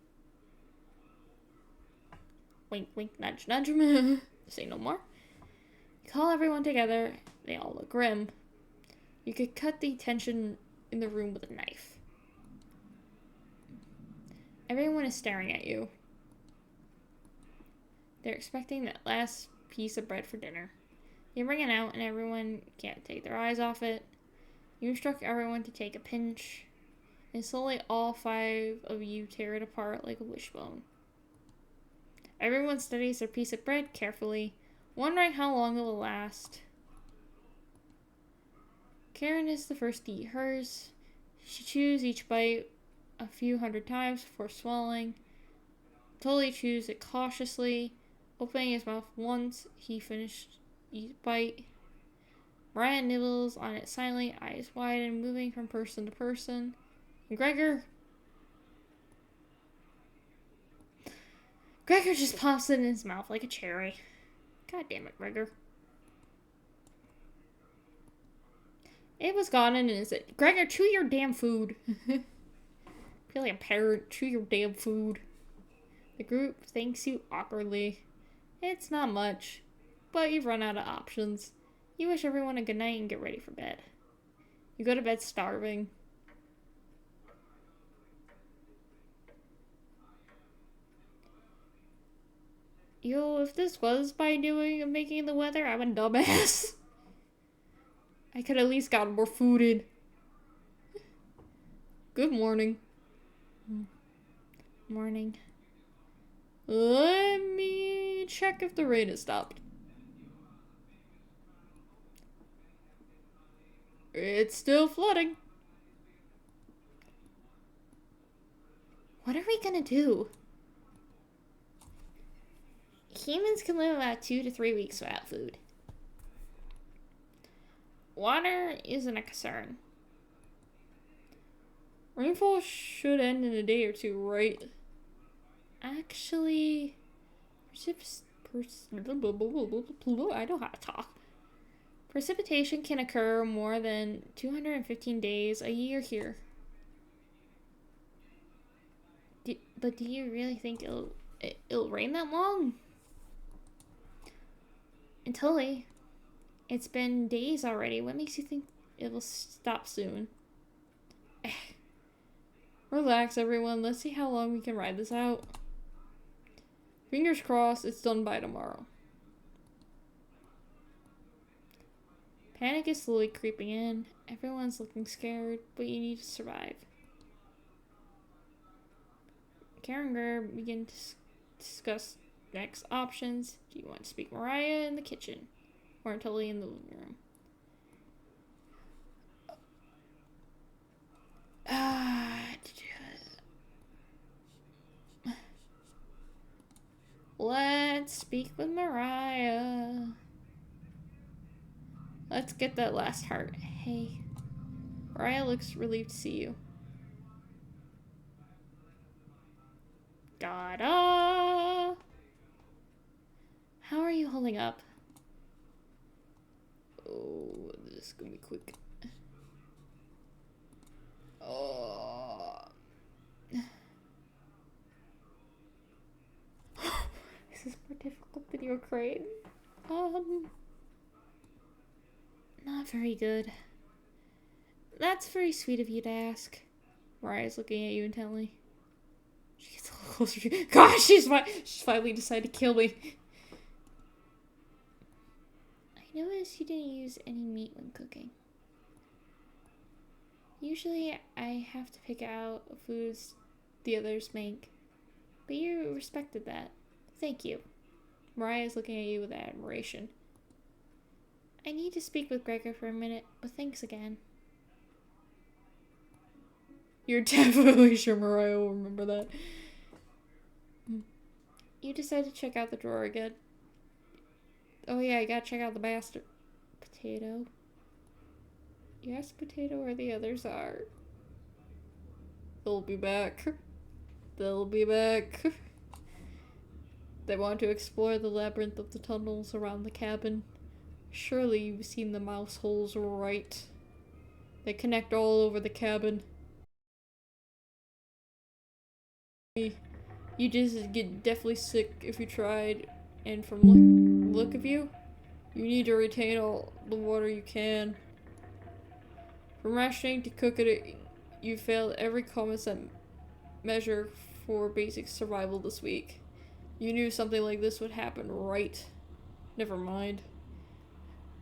Wink, wink, nudge, nudge. Say no more. You call everyone together. They all look grim. You could cut the tension in the room with a knife. Everyone is staring at you. They're expecting that last piece of bread for dinner. You bring it out and everyone can't take their eyes off it. You instruct everyone to take a pinch. And slowly all 5 of you tear it apart like a wishbone. Everyone studies their piece of bread carefully, wondering how long it will last. Karen is the first to eat hers. She chews each bite a few hundred times before swallowing. Tully chews it cautiously, opening his mouth once he finished each bite. Brian nibbles on it silently, eyes wide and moving from person to person. And Gregor just pops it in his mouth like a cherry. God damn it, Gregor. It was gone in an instant. Gregor, chew your damn food. Feel like a parrot. Chew your damn food. The group thanks you awkwardly. It's not much, but you've run out of options. You wish everyone a good night and get ready for bed. You go to bed starving. Yo, if this was by doing and making the weather, I'm a dumbass. I could at least got more food in. Good morning. Morning. Let me check if the rain has stopped. It's still flooding. What are we gonna do? Humans can live about 2 to 3 weeks without food. Water isn't a concern. Rainfall should end in a day or 2, right? Actually, I know how to talk. Precipitation can occur more than 215 days a year here. But do you really think it'll rain that long? Until it's been days already. What makes you think it will stop soon? Relax, everyone. Let's see how long we can ride this out. Fingers crossed it's done by tomorrow. Panic is slowly creeping in. Everyone's looking scared, but you need to survive. Karen and Greer begin to discuss next options. Do you want to speak Mariah in the kitchen? Or Tully in the living room? speak with Mariah. Let's get that last heart. Hey. Mariah looks relieved to see you. Gotta. How are you holding up? Oh, this is gonna be quick. Oh. This is more difficult than your crane. Not very good. That's very sweet of you to ask. Mariah's looking at you intently. She gets a little closer to you. Gosh, she's finally decided to kill me. I noticed you didn't use any meat when cooking. Usually I have to pick out foods the others make, but you respected that. Thank you. Mariah's looking at you with admiration. I need to speak with Gregor for a minute, but thanks again. You're definitely sure Mariah will remember that. You decided to check out the drawer again. Oh yeah, I gotta check out the bastard. Potato. You asked Potato where the others are. They'll be back. They'll be back. They want to explore the labyrinth of the tunnels around the cabin. Surely you've seen the mouse holes, right? They connect all over the cabin. You just get deathly sick if you tried, and from look of you, you need to retain all the water you can. From rationing to cooking, you failed every common sense measure for basic survival this week. You knew something like this would happen, right? Never mind.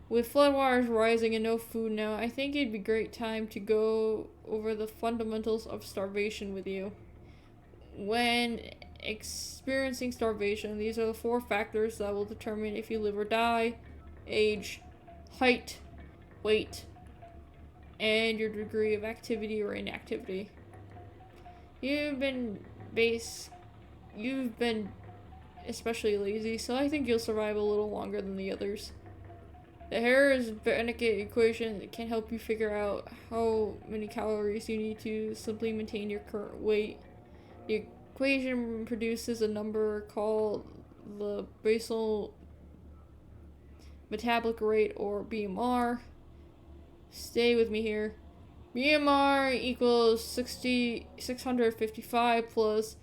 With floodwaters rising and no food now, I think it'd be a great time to go over the fundamentals of starvation with you. When experiencing starvation, these are the 4 factors that will determine if you live or die: age, height, weight, and your degree of activity or inactivity. You've been especially lazy, so I think you'll survive a little longer than the others. The Harris-Benedict equation can help you figure out how many calories you need to simply maintain your current weight. The equation produces a number called the basal metabolic rate, or BMR. Stay with me here. BMR equals 655 plus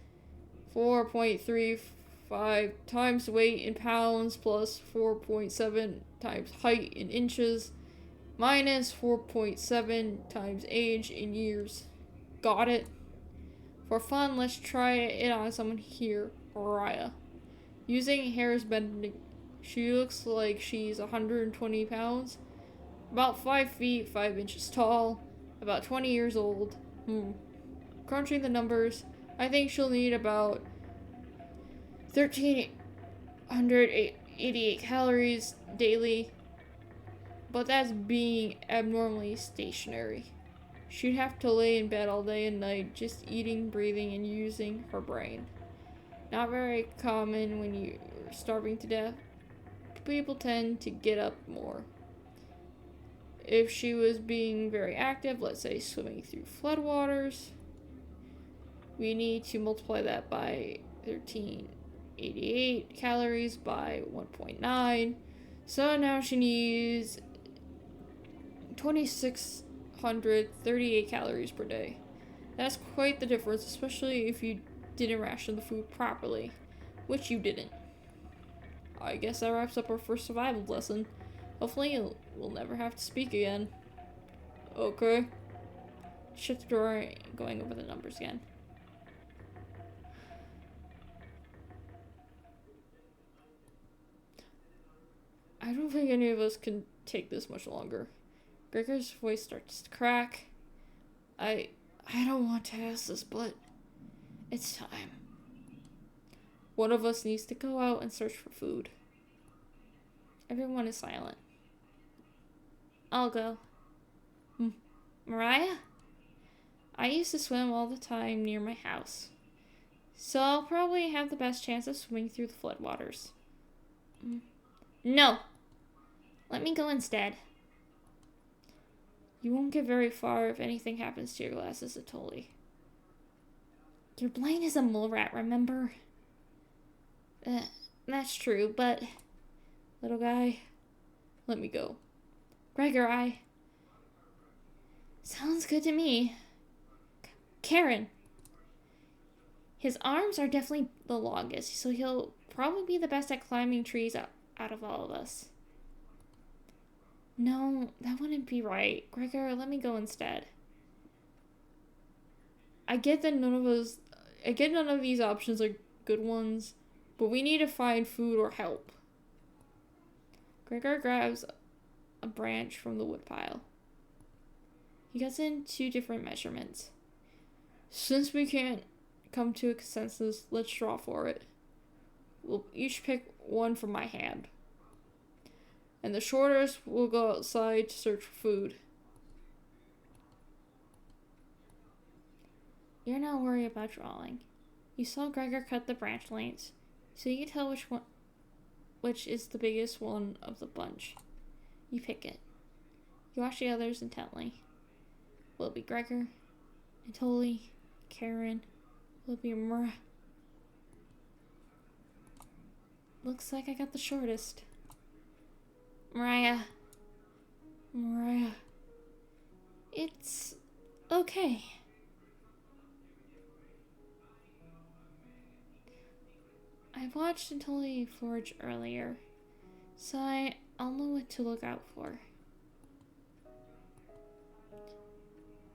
4.35 times weight in pounds plus 4.7 times height in inches minus 4.7 times age in years. Got it? For fun, let's try it on someone here, Mariah. Using Harris-Benedict, she looks like she's 120 pounds, about 5 feet 5 inches tall, about 20 years old. Crunching the numbers, I think she'll need about 1,388 calories daily, but that's being abnormally stationary. She'd have to lay in bed all day and night, just eating, breathing, and using her brain. Not very common when you're starving to death. People tend to get up more. If she was being very active, let's say swimming through floodwaters, we need to multiply that by 1,388 calories by 1.9. So now she needs 2,638 calories per day. That's quite the difference, especially if you didn't ration the food properly, which you didn't. I guess that wraps up our first survival lesson. Hopefully we'll never have to speak again. Okay. Shut the door, going over the numbers again. I don't think any of us can take this much longer. Gregor's voice starts to crack. I don't want to ask this, but it's time. One of us needs to go out and search for food. Everyone is silent. I'll go. Mariah? I used to swim all the time near my house, so I'll probably have the best chance of swimming through the floodwaters. No! Let me go instead. You won't get very far if anything happens to your glasses, Atoli. You're blind as a mole rat, remember? That's true, but... Little guy, let me go. Gregor, Sounds good to me. Karen. His arms are definitely the longest, so he'll probably be the best at climbing trees out of all of us. No, that wouldn't be right. Gregor, let me go instead. I get none of these options are good ones, but we need to find food or help. Gregor grabs a branch from the woodpile. He gets in 2 different measurements. Since we can't come to a consensus, let's draw for it. We'll each pick one from my hand. And the shortest will go outside to search for food. You're not worried about drawing. You saw Gregor cut the branch lengths, so you can tell which is the biggest one of the bunch. You pick it. You watch the others intently. Will it be Gregor, Anatoly, Karen? Will it be Mariah? Looks like I got the shortest. Mariah. It's okay. I watched Anatoly forage earlier, so I'll know what to look out for.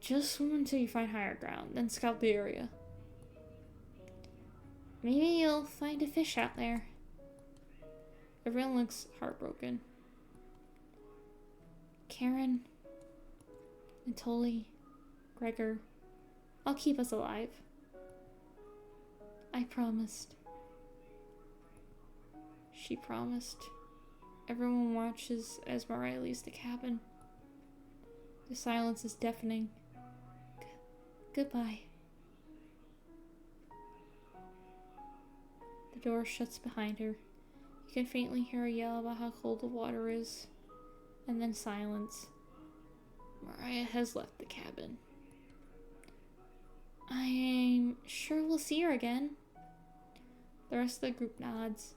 Just swim until you find higher ground, then scout the area. Maybe you'll find a fish out there. Everyone looks heartbroken. Karen, Anatoly, Gregor, I'll keep us alive. I promised. She promised. Everyone watches as Mariah leaves the cabin. The silence is deafening. Goodbye. The door shuts behind her. You can faintly hear her yell about how cold the water is, and then silence. Mariah has left the cabin. I'm sure we'll see her again. The rest of the group nods.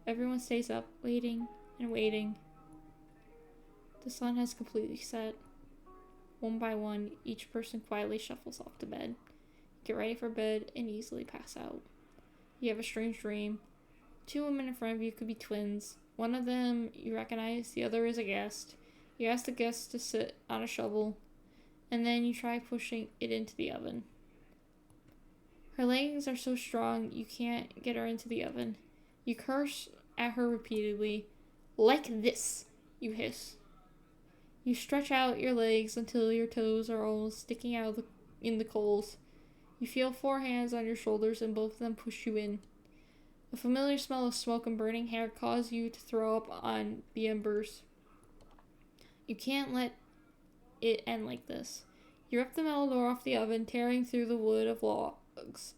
Everyone stays up, waiting and waiting. The sun has completely set. One by one, each person quietly shuffles off to bed. Get ready for bed and easily pass out. You have a strange dream. 2 women in front of you could be twins. One of them you recognize, the other is a guest. You ask the guest to sit on a shovel, and then you try pushing it into the oven. Her legs are so strong you can't get her into the oven. You curse at her repeatedly. Like this, you hiss. You stretch out your legs until your toes are almost sticking out in the coals. You feel 4 hands on your shoulders and both of them push you in. A familiar smell of smoke and burning hair causes you to throw up on the embers. You can't let it end like this. You rip the metal door off the oven, tearing through the wood of logs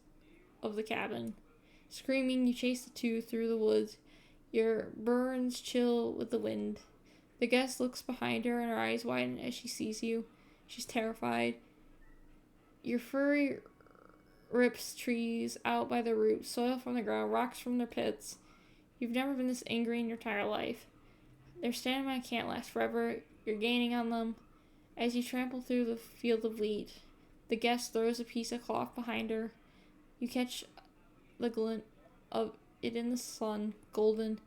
of the cabin. Screaming, you chase the 2 through the woods. Your burns chill with the wind. The guest looks behind her and her eyes widen as she sees you. She's terrified. Your fury rips trees out by the roots, soil from the ground, rocks from their pits. You've never been this angry in your entire life. Their stamina can't last forever. You're gaining on them. As you trample through the field of wheat, the guest throws a piece of cloth behind her. You catch the glint of it in the sun, golden.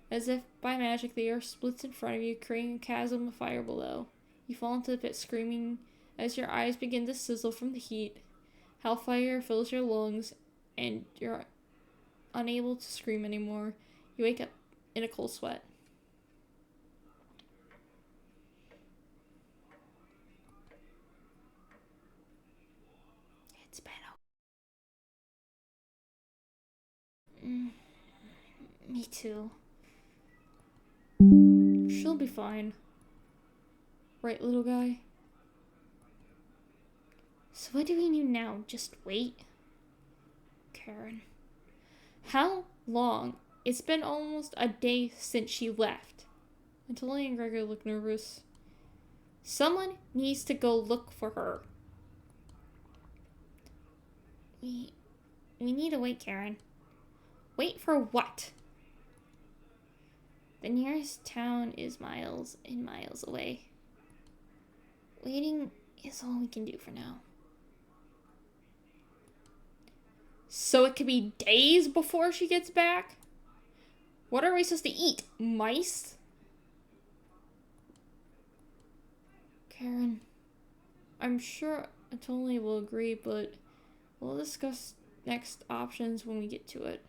As if by magic, the earth splits in front of you, creating a chasm of fire below. You fall into the pit, screaming as your eyes begin to sizzle from the heat. Hellfire fills your lungs, and you're unable to scream anymore. You wake up in a cold sweat. It's been me too. She'll be fine. Right, little guy? So what do we do now? Just wait? Karen. How long It's been almost a day since she left. Tully and Gregor look nervous. Someone needs to go look for her. We need to wait, Karen. Wait for what? The nearest town is miles and miles away. Waiting is all we can do for now. So it could be days before she gets back? What are we supposed to eat? Mice? Karen, I'm sure Atoli will agree, but we'll discuss next options when we get to it.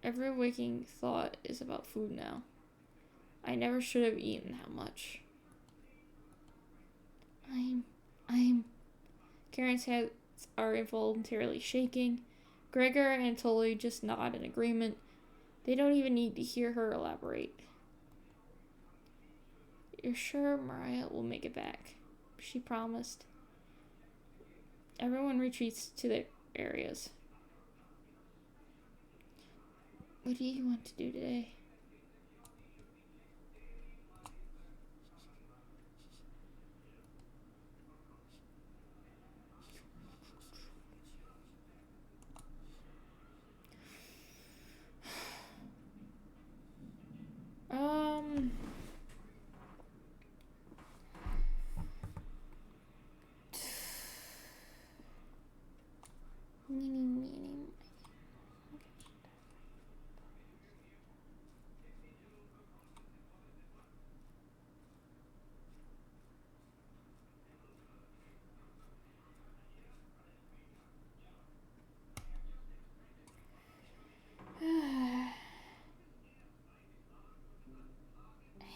Every waking thought is about food now. I never should have eaten that much. Karen's hands are involuntarily shaking. Gregor and Tully just nod in agreement. They don't even need to hear her elaborate. You're sure Mariah will make it back? She promised. Everyone retreats to their areas. What do you want to do today?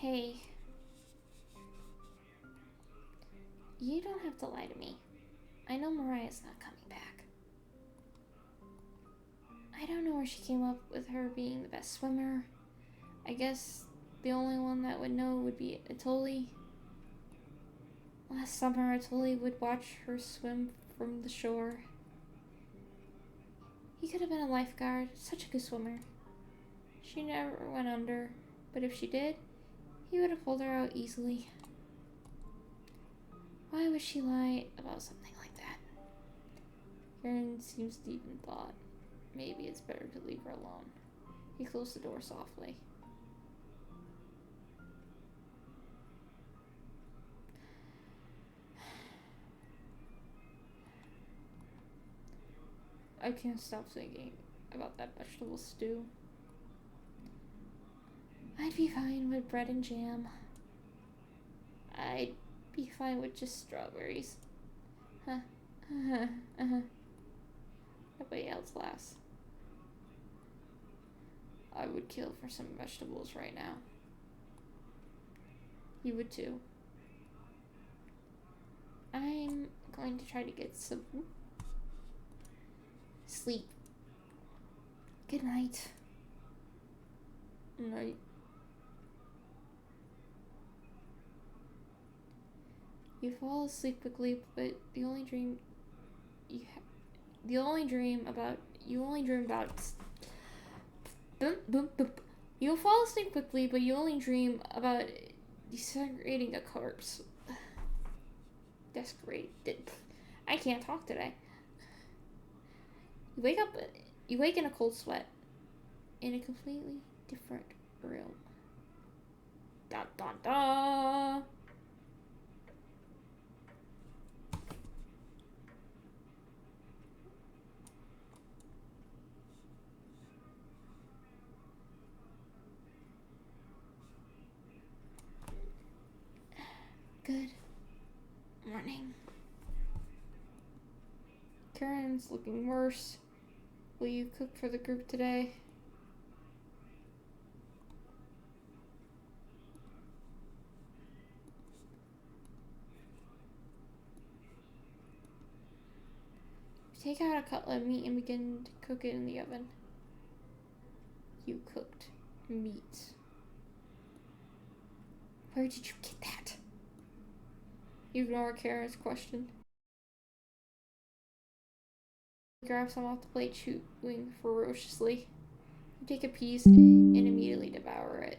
Hey. You don't have to lie to me. I know Mariah's not coming back. I don't know where she came up with her being the best swimmer. I guess the only one that would know would be Atoli. Last summer, Atoli would watch her swim from the shore. He could have been a lifeguard, such a good swimmer. She never went under, but if she did, he would have pulled her out easily. Why would she lie about something like that? Karen seems deep in thought. Maybe it's better to leave her alone. He closed the door softly. I can't stop thinking about that vegetable stew. I'd be fine with bread and jam. I'd be fine with just strawberries. Nobody else laughs. I would kill for some vegetables right now. You would too. I'm going to try to get some sleep. Good night. Night. You fall asleep quickly, but you only dream about. You'll fall asleep quickly, but you only dream about disintegrating a corpse. That's great. I can't talk today. You wake in a cold sweat. In a completely different room. Da da da! Good morning. Karen's looking worse. Will you cook for the group today? Take out a cutlet of meat and begin to cook it in the oven. You cooked meat. Where did you get that? You ignore Karen's question. grab some off the plate, chewing ferociously. You take a piece and immediately devour it.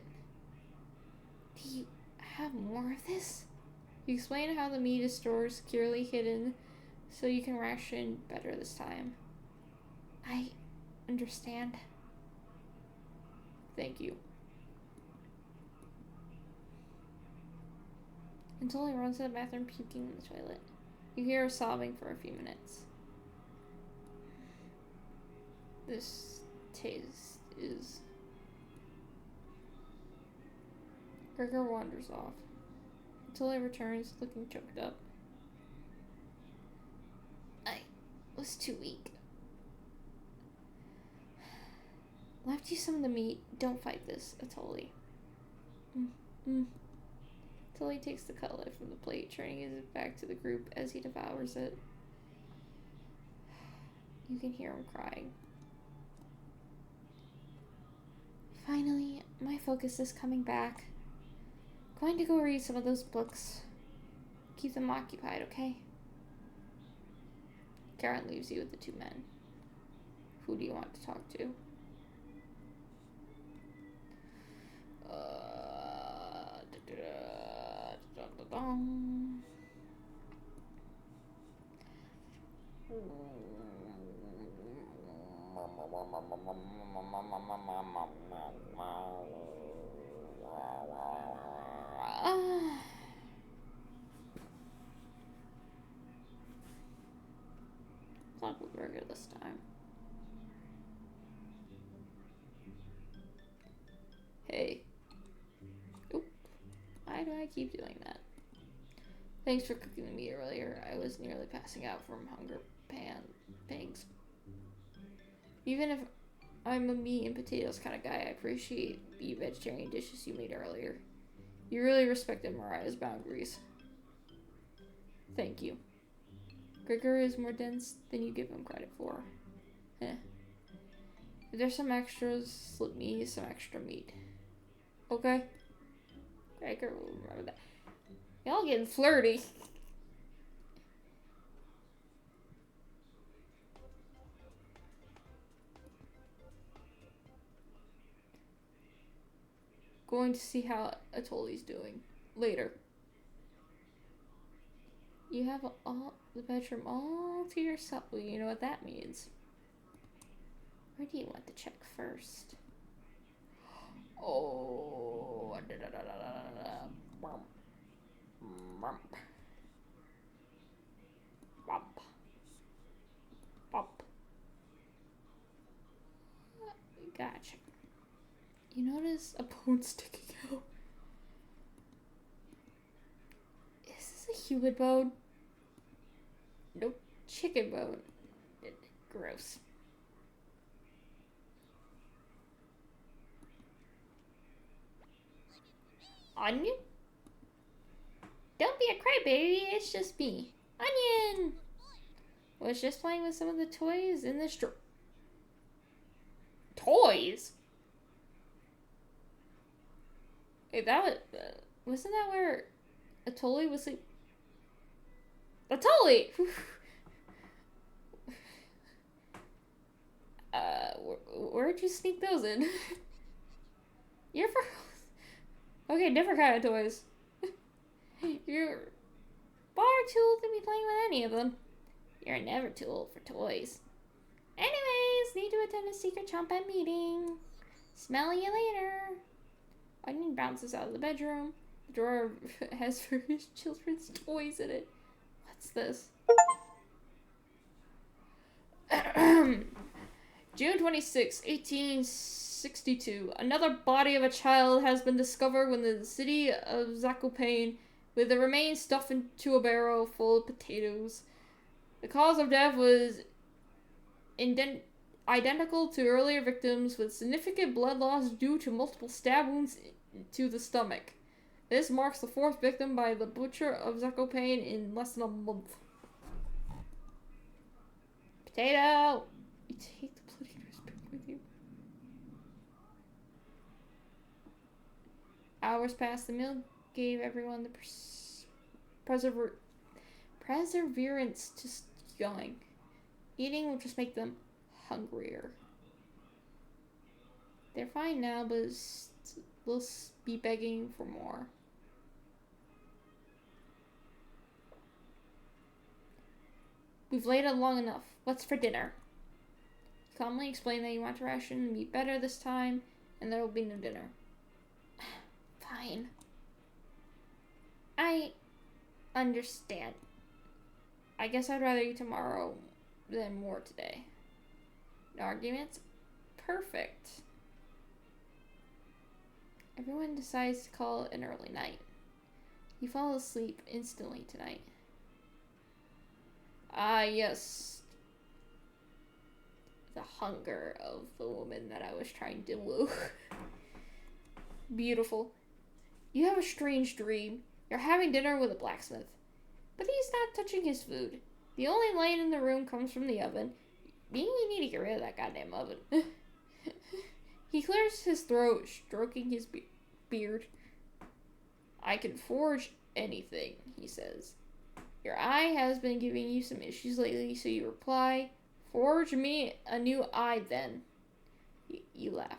Do you have more of this? You explain how the meat is stored securely hidden so you can ration better this time. I understand. Thank you. Until he runs to the bathroom, puking in the toilet. You hear her sobbing for a few minutes. This taste is... Gregor wanders off. Until he returns, looking choked up. I was too weak. Left you some of the meat. Don't fight this, Atoli. Atoli takes the cutlet from the plate, turning it back to the group as he devours it. You can hear him crying. Finally, my focus is coming back. Going to go read some of those books. Keep them occupied, okay? Karen leaves you with the two men. Who do you want to talk to? Clockwork burger this time. Hey. Oop. Why do I keep doing that? Thanks for cooking the meat earlier. I was nearly passing out from hunger pangs. Even if I'm a meat and potatoes kind of guy, I appreciate the vegetarian dishes you made earlier. You really respected Mariah's boundaries. Thank you. Gregor is more dense than you give him credit for. If there's some extras, slip me some extra meat. Okay? Gregor will remember that. Y'all getting flirty. Going to see how Atoli's doing later. You have all the bedroom all to yourself. Well, you know what that means. Where do you want to check first? Oh, bump, bump, bump, bump. Gotcha. You notice a bone sticking out. Is this a human bone? Nope, chicken bone. Gross. Onion? Don't be a crybaby, it's just me. Onion! Was just playing with some of the toys in the store. Toys? Hey, that was... wasn't that where Atoli was sleep? Atoli! Where'd you sneak those in? You're for... Okay, different kind of toys. You're far too old to be playing with any of them. You're never too old for toys. Anyways, need to attend a secret Chompa meeting. Smell you later. Onion bounces out of the bedroom. The drawer has various children's toys in it. What's this? June 26, 1862. Another body of a child has been discovered in the city of Zakopane, with the remains stuffed into a barrel full of potatoes. The cause of death was identical to earlier victims, with significant blood loss due to multiple stab wounds to the stomach. This marks the fourth victim by the butcher of Zakopane in less than a month. Potato! You take the bloody newspaper with you. Hours passed. The meal gave everyone the perseverance to going. Eating will just make them hungrier. They're fine now, but they'll be begging for more. We've waited long enough. What's for dinner? You calmly explain that you want to ration and be better this time, and there will be no dinner. Fine. I understand. I guess I'd rather eat tomorrow than more today. No arguments? Perfect. Everyone decides to call it an early night. You fall asleep instantly tonight. Ah, yes. The hunger of the woman that I was trying to woo. Beautiful. You have a strange dream. You're having dinner with a blacksmith. But he's not touching his food. The only light in the room comes from the oven. You need to get rid of that goddamn oven. He clears his throat, stroking his beard. I can forge anything, he says. Your eye has been giving you some issues lately, so you reply, forge me a new eye then. You laugh.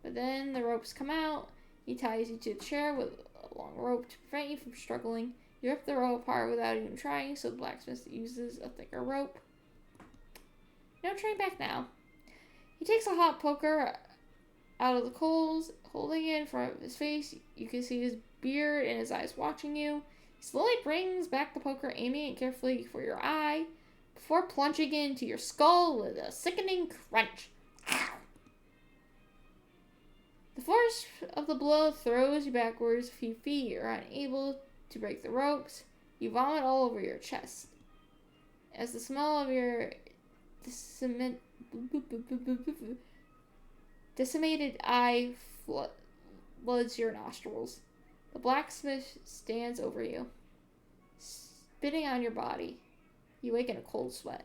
But then the ropes come out. He ties you to a chair with a long rope to prevent you from struggling. You rip the rope apart without even trying, so the blacksmith uses a thicker rope. No turning back now. He takes a hot poker out of the coals, holding it in front of his face. You can see his beard and his eyes watching you. He slowly brings back the poker, aiming it carefully for your eye, before plunging it into your skull with a sickening crunch. Ow! The force of the blow throws you backwards a few feet. You're unable to break the ropes. You vomit all over your chest. As the smell of your decimated eye floods your nostrils. The blacksmith stands over you, spitting on your body. You wake in a cold sweat.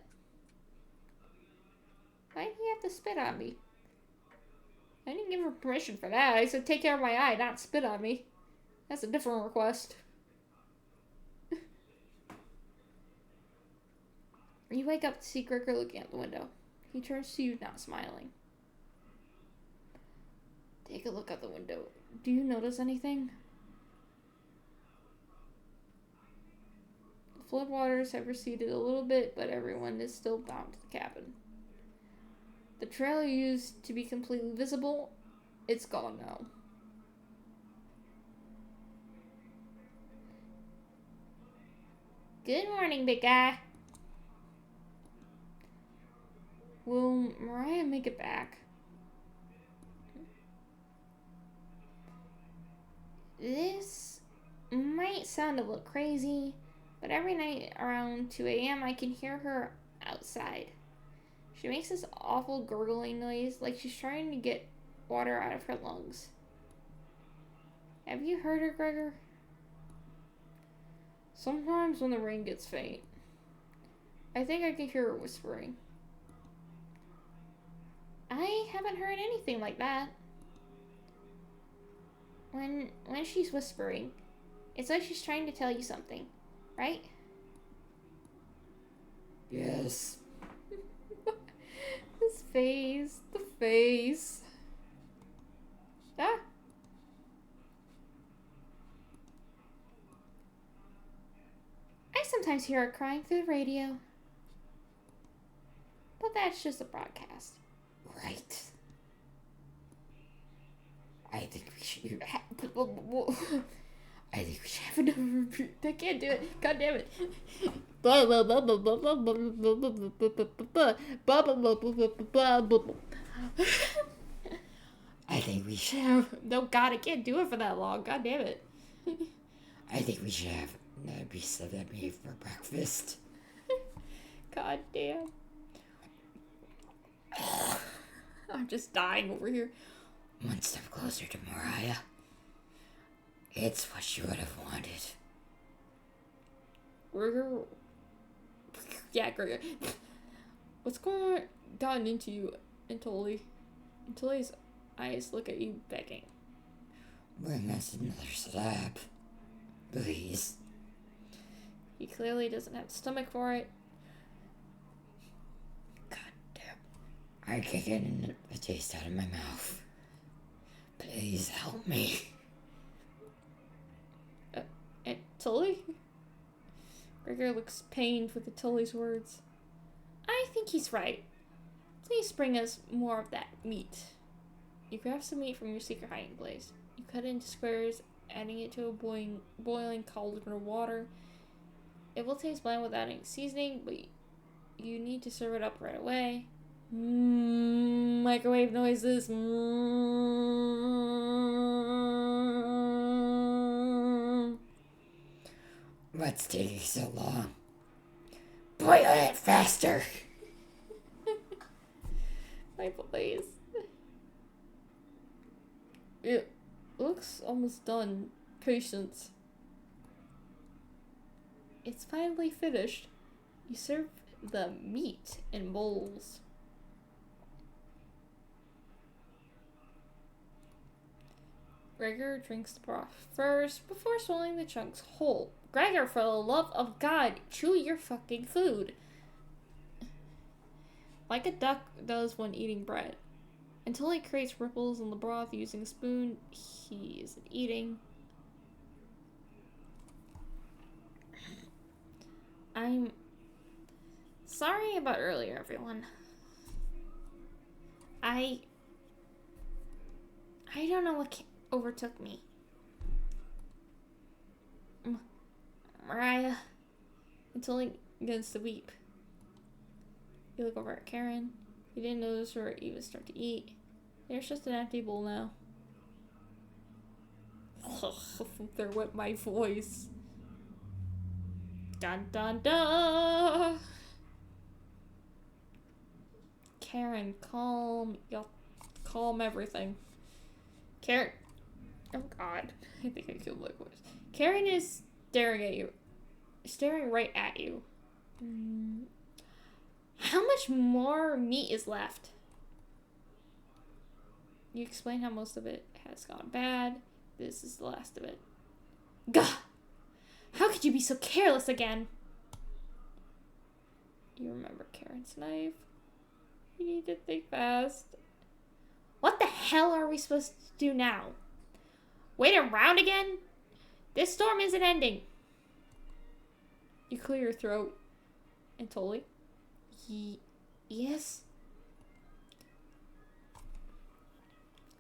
Why did he have to spit on me? I didn't give her permission for that. I said take care of my eye, not spit on me. That's a different request. You wake up to see Gregor looking out the window. He turns to you, not smiling. Take a look out the window. Do you notice anything? The floodwaters have receded a little bit, but everyone is still bound to the cabin. The trail used to be completely visible. It's gone now. Good morning, big guy. Will Mariah make it back? This might sound a little crazy, but every night around 2 a.m. I can hear her outside. She makes this awful gurgling noise like she's trying to get water out of her lungs. Have you heard her, Gregor? Sometimes when the rain gets faint. I think I can hear her whispering. I haven't heard anything like that. When she's whispering, it's like she's trying to tell you something, right? Yes. His face, the face. Ah. I sometimes hear her crying through the radio. But that's just a broadcast. Right. I think we should. I think we should have another repeat. I can't do it. God damn it. I think we should have. No, God, I can't do it for that long. God damn it. I think we should have another piece of that meat for breakfast. God damn. I'm just dying over here. One step closer to Mariah. It's what you would have wanted. Gregor. Yeah, Gregor. What's gotten into you, Antoli? Antoli's eyes look at you begging. Bring us another slab. Please. He clearly doesn't have the stomach for it. I can't get the taste out of my mouth. Please help me. Tully? Gregor looks pained with the Tully's words. I think he's right. Please bring us more of that meat. You grab some meat from your secret hiding place. You cut it into squares, adding it to a boiling cauldron of water. It will taste bland without any seasoning, but you need to serve it up right away. Microwave noises. What's taking so long? Boil it faster! My boys. It looks almost done. Patience. It's finally finished. You serve the meat in bowls. Gregor drinks the broth first before swallowing the chunks whole. Gregor, for the love of God, chew your fucking food. Like a duck does when eating bread. Until he creates ripples in the broth using a spoon, he isn't eating. I'm sorry about earlier, everyone. I don't know what overtook me. Mariah, until he begins to weep. You look over at Karen. You didn't notice her even start to eat. There's just an empty bowl now. There went my voice. Dun dun dun! Karen, calm. Y'all calm everything. Karen. Oh God. I think I killed my voice. Karen is staring at you. Staring right at you. How much more meat is left? You explain how most of it has gone bad. This is the last of it. Gah! How could you be so careless again? You remember Karen's knife. You need to think fast. What the hell are we supposed to do now? Wait around again? This storm isn't ending. You clear your throat. And Tully? Yes?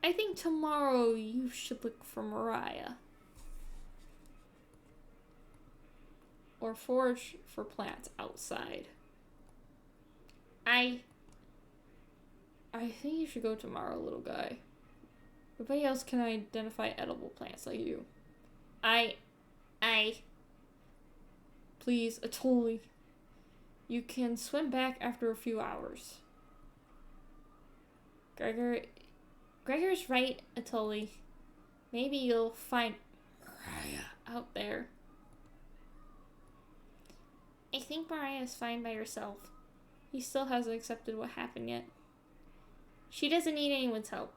I think tomorrow you should look for Mariah. Or forage for plants outside. I think you should go tomorrow, little guy. Nobody else can identify edible plants like you. Please, Atoli. You can swim back after a few hours. Gregor's right, Atoli. Maybe you'll find Mariah out there. I think Mariah's fine by herself. He still hasn't accepted what happened yet. She doesn't need anyone's help.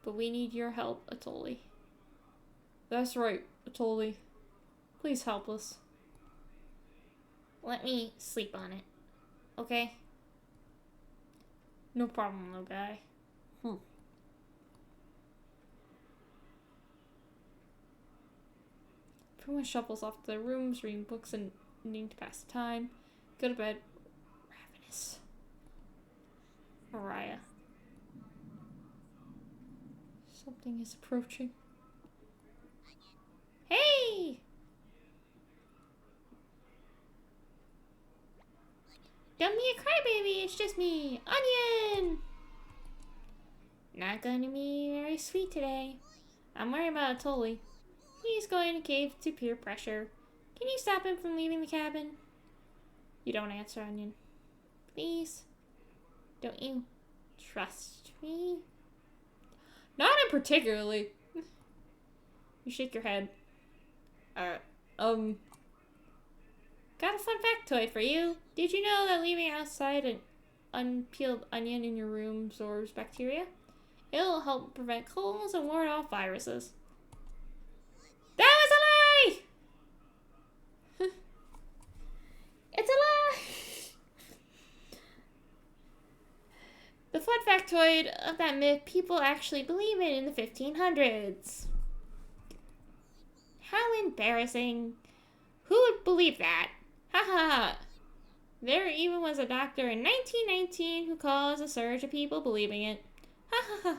But we need your help, Atoli. That's right, Atoli. Please help us. Let me sleep on it. Okay? No problem, little guy. Everyone shuffles off to their rooms, reading books and needing to pass the time. Go to bed. Ravenous. Mariah. Something is approaching. Hey! Don't be a crybaby, it's just me, Onion! Not going to be very sweet today. I'm worried about Atoli. He's going to cave to peer pressure. Can you stop him from leaving the cabin? You don't answer, Onion. Please? Don't you trust me? Not in particularly. You shake your head. Got a fun factoid for you. Did you know that leaving outside an unpeeled onion in your room absorbs bacteria? It'll help prevent colds and ward off viruses. That was a lie! It's a lie! The fun factoid of that myth people actually believe in the 1500s. How embarrassing. Who would believe that? Ha ha ha. There even was a doctor in 1919 who caused a surge of people believing it. Ha ha ha.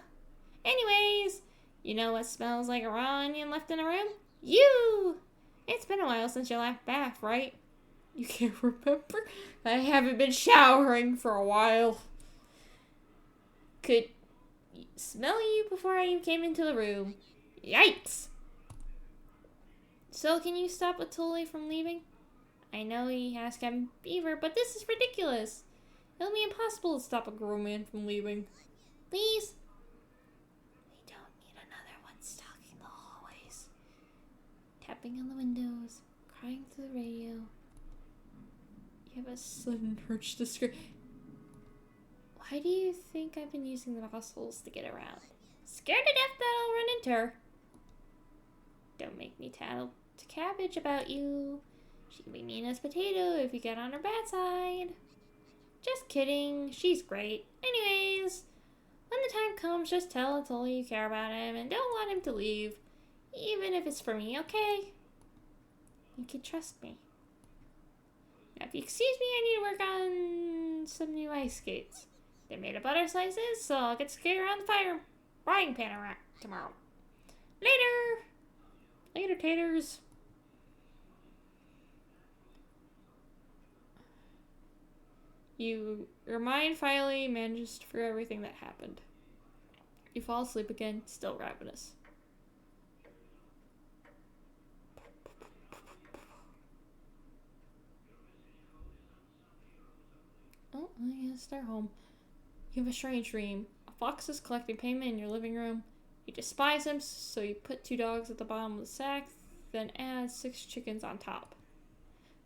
Anyways, you know what smells like a raw onion left in a room? You! It's been a while since your last bath, right? You can't remember? I haven't been showering for a while. Could smell you before I even came into the room. Yikes! So, can you stop Atole from leaving? I know he has cabin fever, but this is ridiculous. It'll be impossible to stop a grown man from leaving. Please? We don't need another one stalking the hallways. Tapping on the windows, crying through the radio. You have a sudden urge to scream. Why do you think I've been using the muscles to get around? Scared to death that I'll run into her. Don't make me tattle to Cabbage about you. She can be mean as potato if you get on her bad side. Just kidding, she's great. Anyways, when the time comes, just tell Atole you care about him and don't want him to leave. Even if it's for me, okay? You can trust me. Now, if you excuse me, I need to work on some new ice skates. They're made of butter slices, so I'll get to skate around the frying pan rack tomorrow. Later! Later, taters. Your mind finally manages to forget everything that happened. You fall asleep again, still ravenous. Oh, I gotta start home. You have a strange dream. A fox is collecting payment in your living room. You despise him, so you put 2 dogs at the bottom of the sack, then add 6 chickens on top.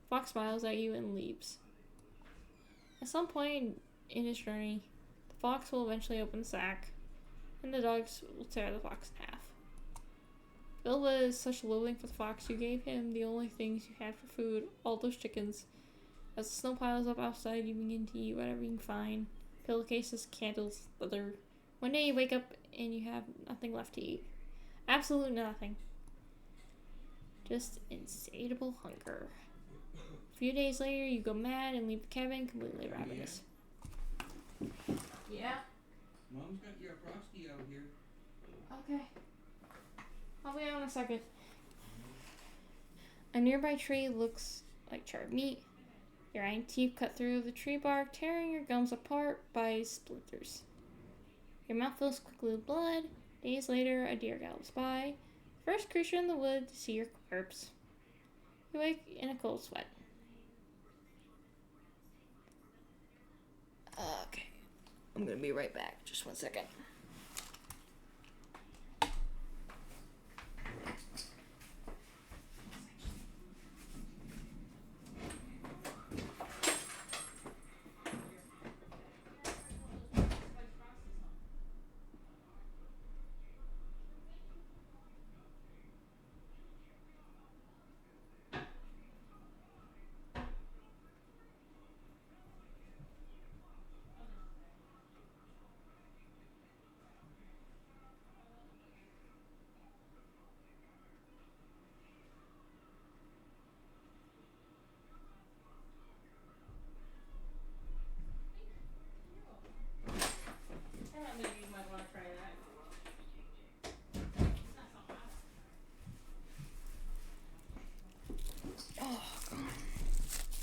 The fox smiles at you and leaves. At some point in his journey, the fox will eventually open the sack, and the dogs will tear the fox in half. Filled with such loathing for the fox, you gave him the only things you had for food, all those chickens. As the snow piles up outside, you begin to eat whatever you can find. Pillowcases, candles, leather. One day you wake up and you have nothing left to eat. Absolutely nothing. Just insatiable hunger. A few days later, you go mad and leave the cabin completely ravenous. Yeah? Mom's got your Frosty out here. Okay. I'll be out in a second. A nearby tree looks like charred meat. Your iron teeth cut through the tree bark, tearing your gums apart by splinters. Your mouth fills quickly with blood. Days later, a deer gallops by. First creature in the wood to see your corpse. You wake in a cold sweat. Okay. I'm gonna be right back. Just 1 second.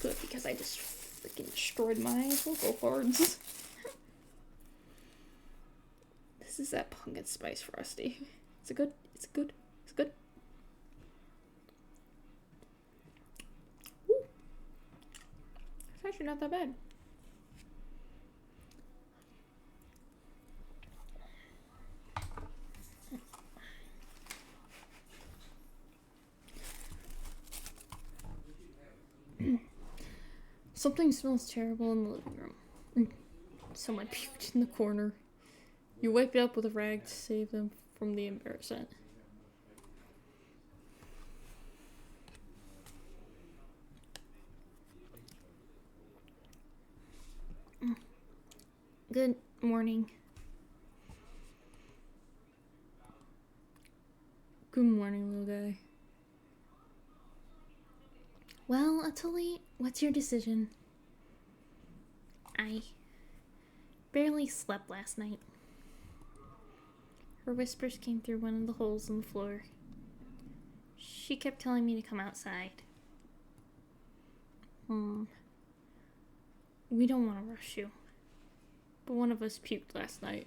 Good, because I just freaking destroyed my vocal cords. This is that pumpkin spice Frosty. It's good. It's good. It's good. Woo. It's actually not that bad. Something smells terrible in the living room. Someone puked in the corner. You wiped it up with a rag to save them from the embarrassment. Good morning. Good morning, little guy. Well, Atuli, what's your decision? I barely slept last night. Her whispers came through one of the holes in the floor. She kept telling me to come outside. We don't want to rush you, but one of us puked last night.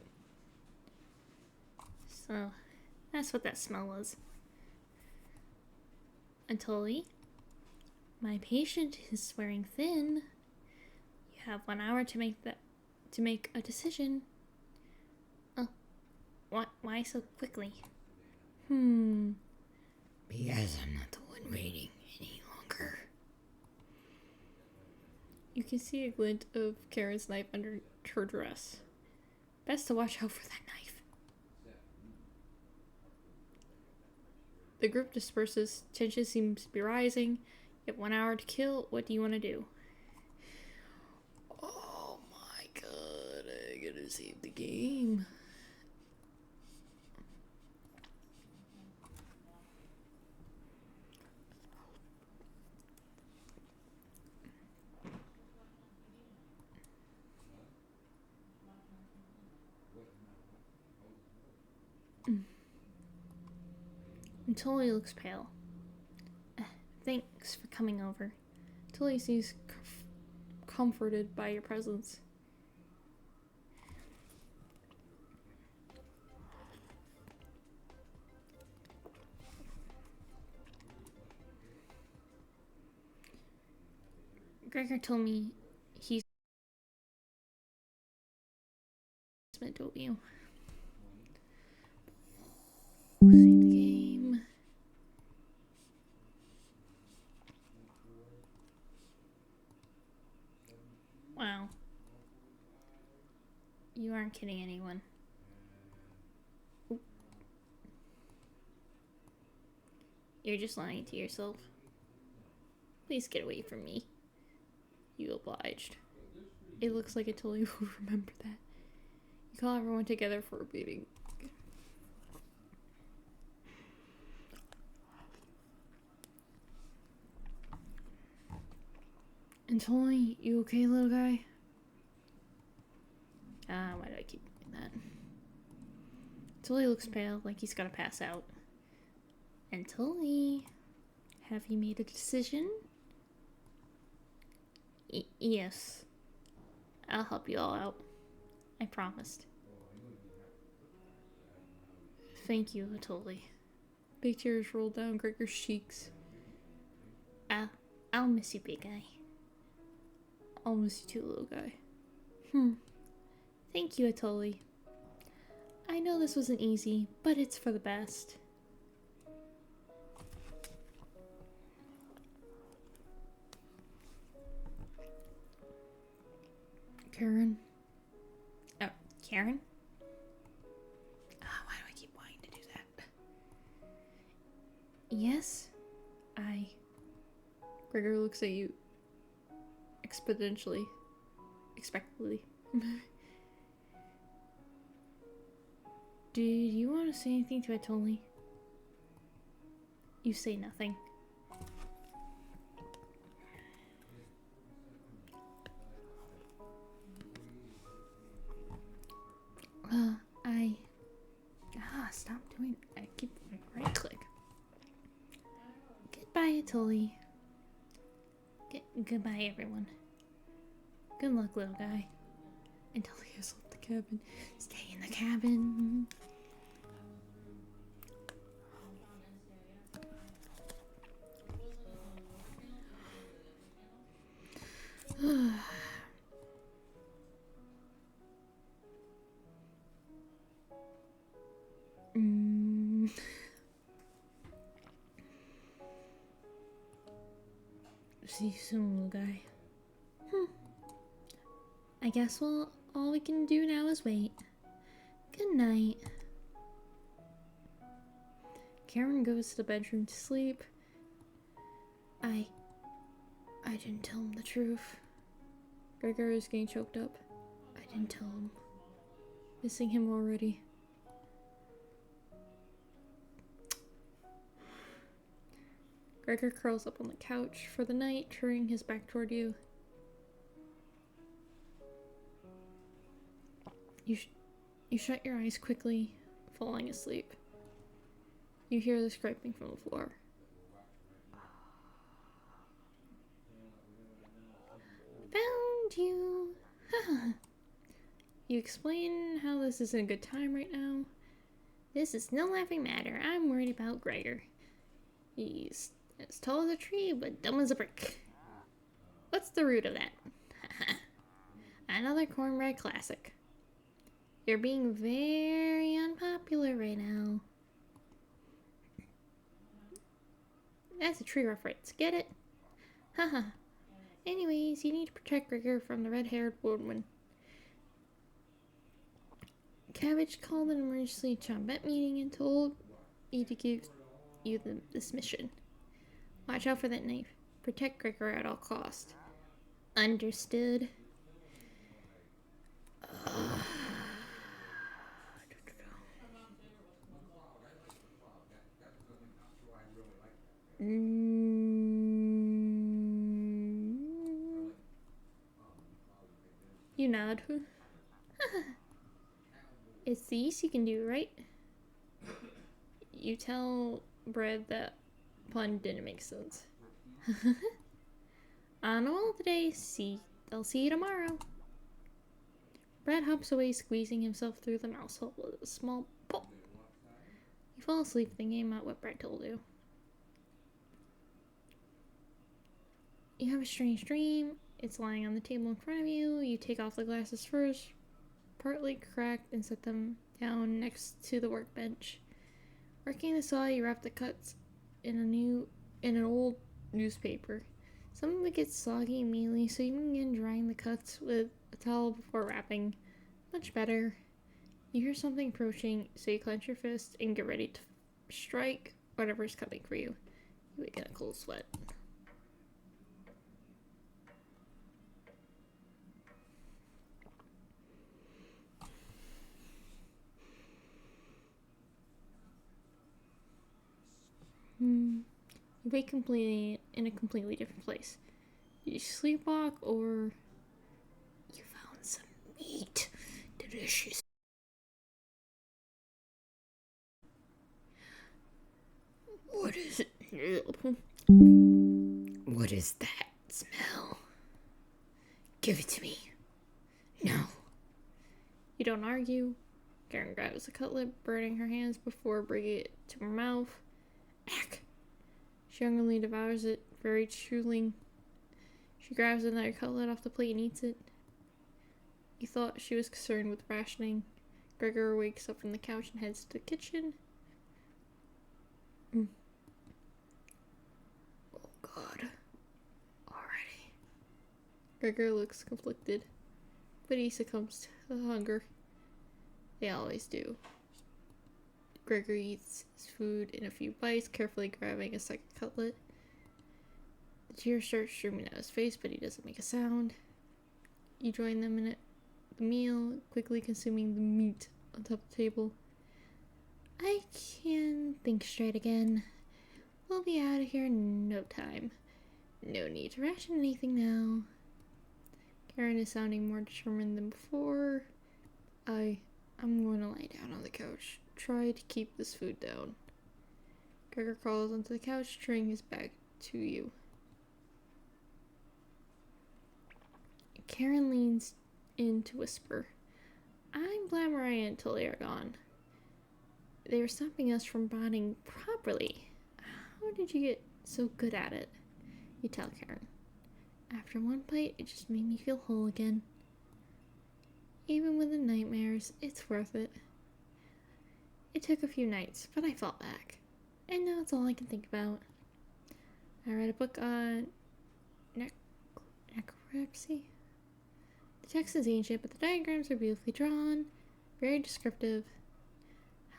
So, that's what that smell was. Atuli, my patient is wearing thin. You have 1 hour to make a decision. Oh, why so quickly? Because I'm not the one waiting any longer. You can see a glint of Karen's knife under her dress. Best to watch out for that knife. The group disperses. Tension seems to be rising. You have 1 hour to kill. What do you want to do? Oh my god, I gotta save the game. Tully looks pale. Thanks for coming over. Tully seems comforted by your presence. Gregor told me he's meant to you. Save the game. Wow. You aren't kidding anyone. Oop. You're just lying to yourself. Please get away from me. You obliged. It looks like Atuli will remember that. You call everyone together for a meeting. Atuli, you okay, little guy? Why do I keep doing that? Tully looks pale, like he's gonna pass out. And Tully, have you made a decision? Yes. I'll help you all out. I promised. Thank you, Tully. Big tears rolled down Gregor's cheeks. I'll miss you, big guy. I'll miss you too, little guy. Thank you, Atoli. I know this wasn't easy, but it's for the best. Karen? Oh, Karen? Why do I keep wanting to do that? Yes? Gregor looks at you expectantly. Did you want to say anything to Atoli? You say nothing. Stop doing. I keep right click. Goodbye, Atoli. Goodbye, everyone. Good luck, little guy. Until he has left the cabin. Stay in the cabin. See you soon, little guy. I guess all we can do now is wait. Good night. Karen goes to the bedroom to sleep. I didn't tell him the truth. Gregor is getting choked up. I didn't tell him. Missing him already. Gregor curls up on the couch for the night, turning his back toward you. You shut your eyes quickly, falling asleep. You hear the scraping from the floor. Found you! You explain how this isn't a good time right now. This is no laughing matter. I'm worried about Gregor. He's as tall as a tree, but dumb as a brick. What's the root of that? Another cornbread classic. You're being very unpopular right now. That's a tree reference. Get it? Haha. Anyways, you need to protect Gregor from the red-haired woodman. Cabbage called an emergency Chombette meeting and told me to give you this mission. Watch out for that knife. Protect Gregor at all costs. Understood. You nod. It's the least you can do, right? You tell Brad that pun didn't make sense. On a roll today, I'll see you tomorrow. Brad hops away, squeezing himself through the mouse hole with a small pop. You fall asleep thinking about what Brad told you. You have a strange dream. It's lying on the table in front of you. You take off the glasses first, partly cracked, and set them down next to the workbench. Working the saw, you wrap the cuts in an old newspaper. Some of it gets soggy immediately, so you begin drying the cuts with a towel before wrapping. Much better. You hear something approaching, so you clench your fist and get ready to strike whatever's coming for you. You wake in a cold sweat. You wake completely in a completely different place. Did you sleepwalk or you found some meat? Delicious. What is it? What is that smell? Give it to me. No. You don't argue. Karen grabs a cutlet, burning her hands before bringing it to her mouth. Ack. She hungrily devours it, very chewing. She grabs another cutlet off the plate and eats it. You thought she was concerned with rationing. Gregor wakes up from the couch and heads to the kitchen. Oh God. Already. Gregor looks conflicted, but he succumbs to the hunger. They always do. Gregor eats his food in a few bites, carefully grabbing a second cutlet. The tears start streaming down his face, but he doesn't make a sound. You join them in the meal, quickly consuming the meat on top of the table. I can think straight again. We'll be out of here in no time. No need to ration anything now. Karen is sounding more determined than before. I'm going to lie down on the couch. Try to keep this food down. Gregor crawls onto the couch, turning his back to you. Karen leans in to whisper, I'm glad Mariah and Tully are gone. They were stopping us from bonding properly. How did you get so good at it? You tell Karen. After one bite, it just made me feel whole again. Even with the nightmares, it's worth it. It took a few nights, but I fought back. And now it's all I can think about. I read a book on necropsy. The text is ancient, but the diagrams are beautifully drawn. Very descriptive.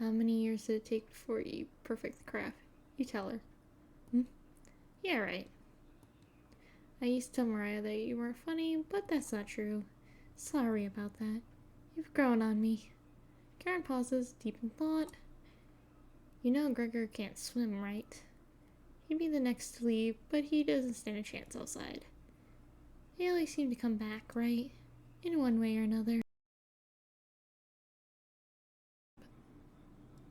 How many years did it take before you perfect the craft? You tell her. Yeah, right. I used to tell Mariah that you weren't funny, but that's not true. Sorry about that. You've grown on me. Karen pauses, deep in thought. You know Gregor can't swim, right? He'd be the next to leave, but he doesn't stand a chance outside. They always seem to come back, right? In one way or another.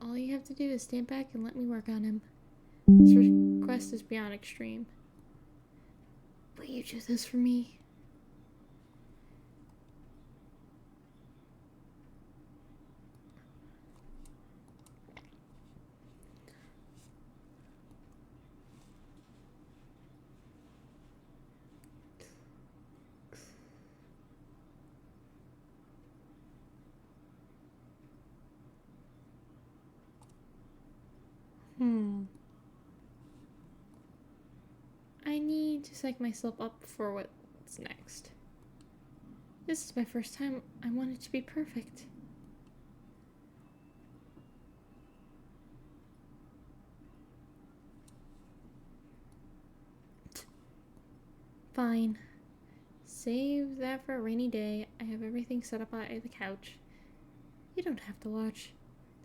All you have to do is stand back and let me work on him. This request is beyond extreme. Will you do this for me? I need to psych myself up for what's next. This is my first time. I want it to be perfect. Fine. Save that for a rainy day. I have everything set up at the couch. You don't have to watch.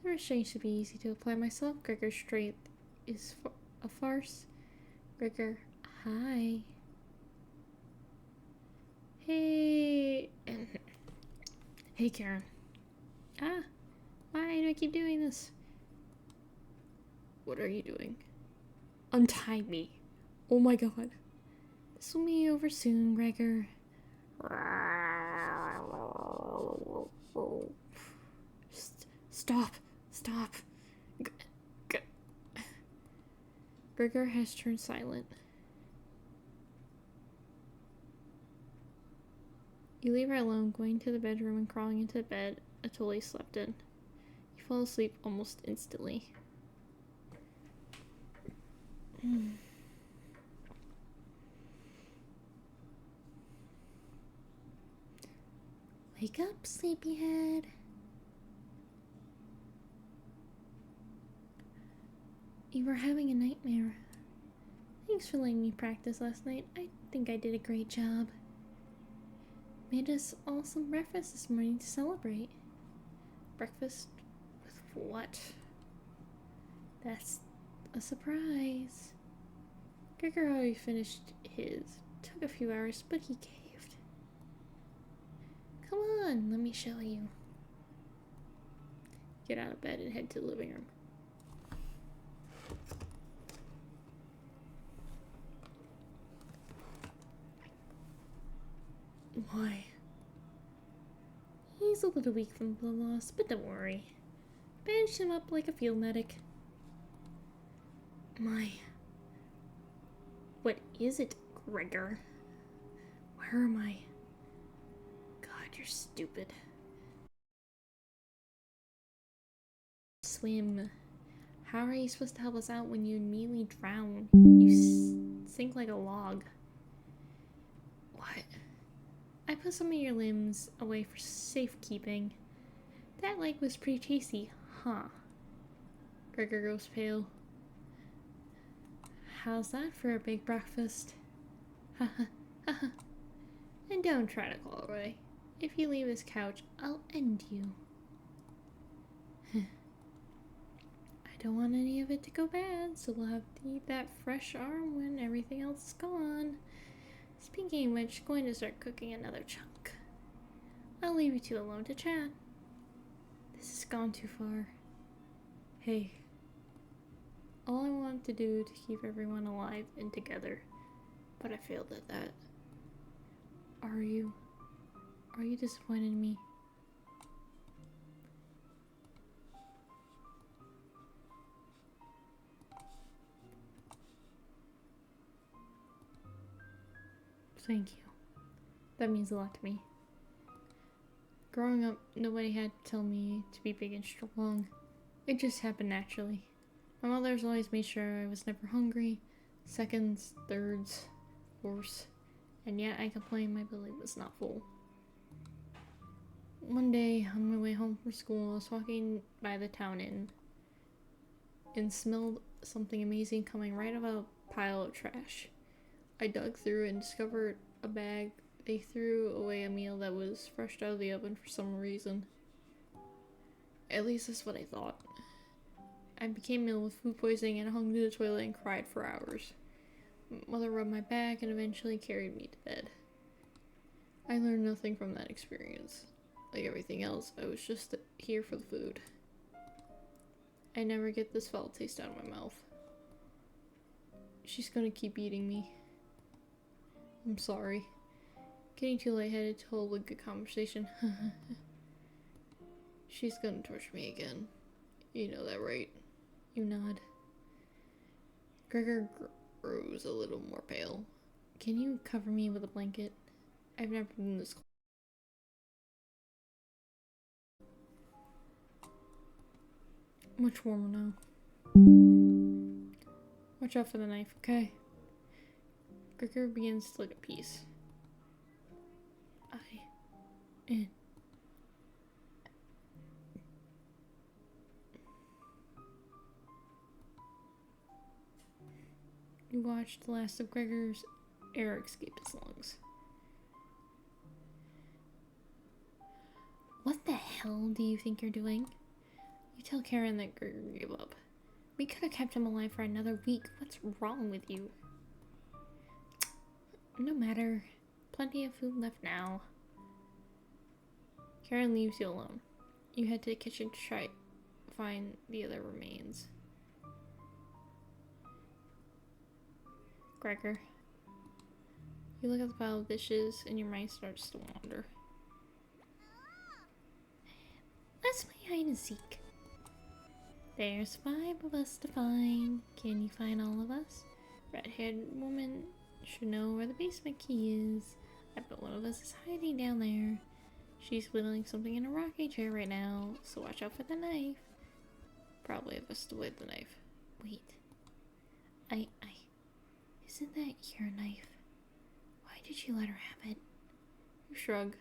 The restraint should be easy to apply myself. Gregor's strength is a farce. Gregor, hi. Hey. Hey, Karen. Ah, why do I keep doing this? What are you doing? Untie me. Oh my god. This will be over soon, Gregor. Stop. Stop. Gregor has turned silent. You leave her alone, going to the bedroom and crawling into the bed Atoli slept in. You fall asleep almost instantly. Wake up, sleepyhead. You were having a nightmare. Thanks for letting me practice last night. I think I did a great job. Made us all some breakfast this morning to celebrate. Breakfast with what? That's a surprise. Gregor already finished his. Took a few hours, but he caved. Come on, let me show you. Get out of bed and head to the living room. Why? He's a little weak from blood loss, but don't worry. Bandaged him up like a field medic. What is it, Gregor? Where am I? God, you're stupid. Swim. How are you supposed to help us out when you immediately drown? You sink like a log. What? I put some of your limbs away for safekeeping. That leg was pretty tasty, huh? Gregor goes pale. How's that for a big breakfast? Haha, haha. And don't try to call away. If you leave this couch, I'll end you. I don't want any of it to go bad, so we'll have to eat that fresh arm when everything else is gone. Speaking of which, going to start cooking another chunk. I'll leave you two alone to chat. This has gone too far. Hey. All I want to do to keep everyone alive and together, but I failed at that. Are you disappointed in me? Thank you. That means a lot to me. Growing up, nobody had to tell me to be big and strong. It just happened naturally. My mother's always made sure I was never hungry, seconds, thirds, fourths, and yet I complained my belly was not full. One day, on my way home from school, I was walking by the town inn and smelled something amazing coming right out of a pile of trash. I dug through and discovered a bag They threw away a meal that was fresh out of the oven for some reason. At least that's what I thought. I became ill with food poisoning and hung to the toilet and cried for hours. Mother rubbed my back and eventually carried me to bed. I learned nothing from that experience. Like everything else, I was just here for the food. I never get this foul taste out of my mouth. She's gonna keep eating me. I'm sorry. Getting too lightheaded to hold a good conversation. She's gonna torture me again. You know that, right? You nod. Gregor grows a little more pale. Can you cover me with a blanket? I've never been this cold. Much warmer now. Watch out for the knife, okay? Gregor begins to look at peace. You watched the last of Gregor's air escape his lungs. What the hell do you think you're doing? You tell Karen that Gregor gave up. We could have kept him alive for another week. What's wrong with you? No matter. Plenty of food left now. Karen leaves you alone. You head to the kitchen to try to find the other remains. Gregor. You look at the pile of dishes and your mind starts to wander. Let's play hide and seek. There's 5 of us to find. Can you find all of us? Red-haired woman should know where the basement key is. I bet one of us is hiding down there. She's whittling something in a rocking chair right now, so watch out for the knife. Probably have us to avoid the knife. Wait. Isn't that your knife? Why did you let her have it? You shrug.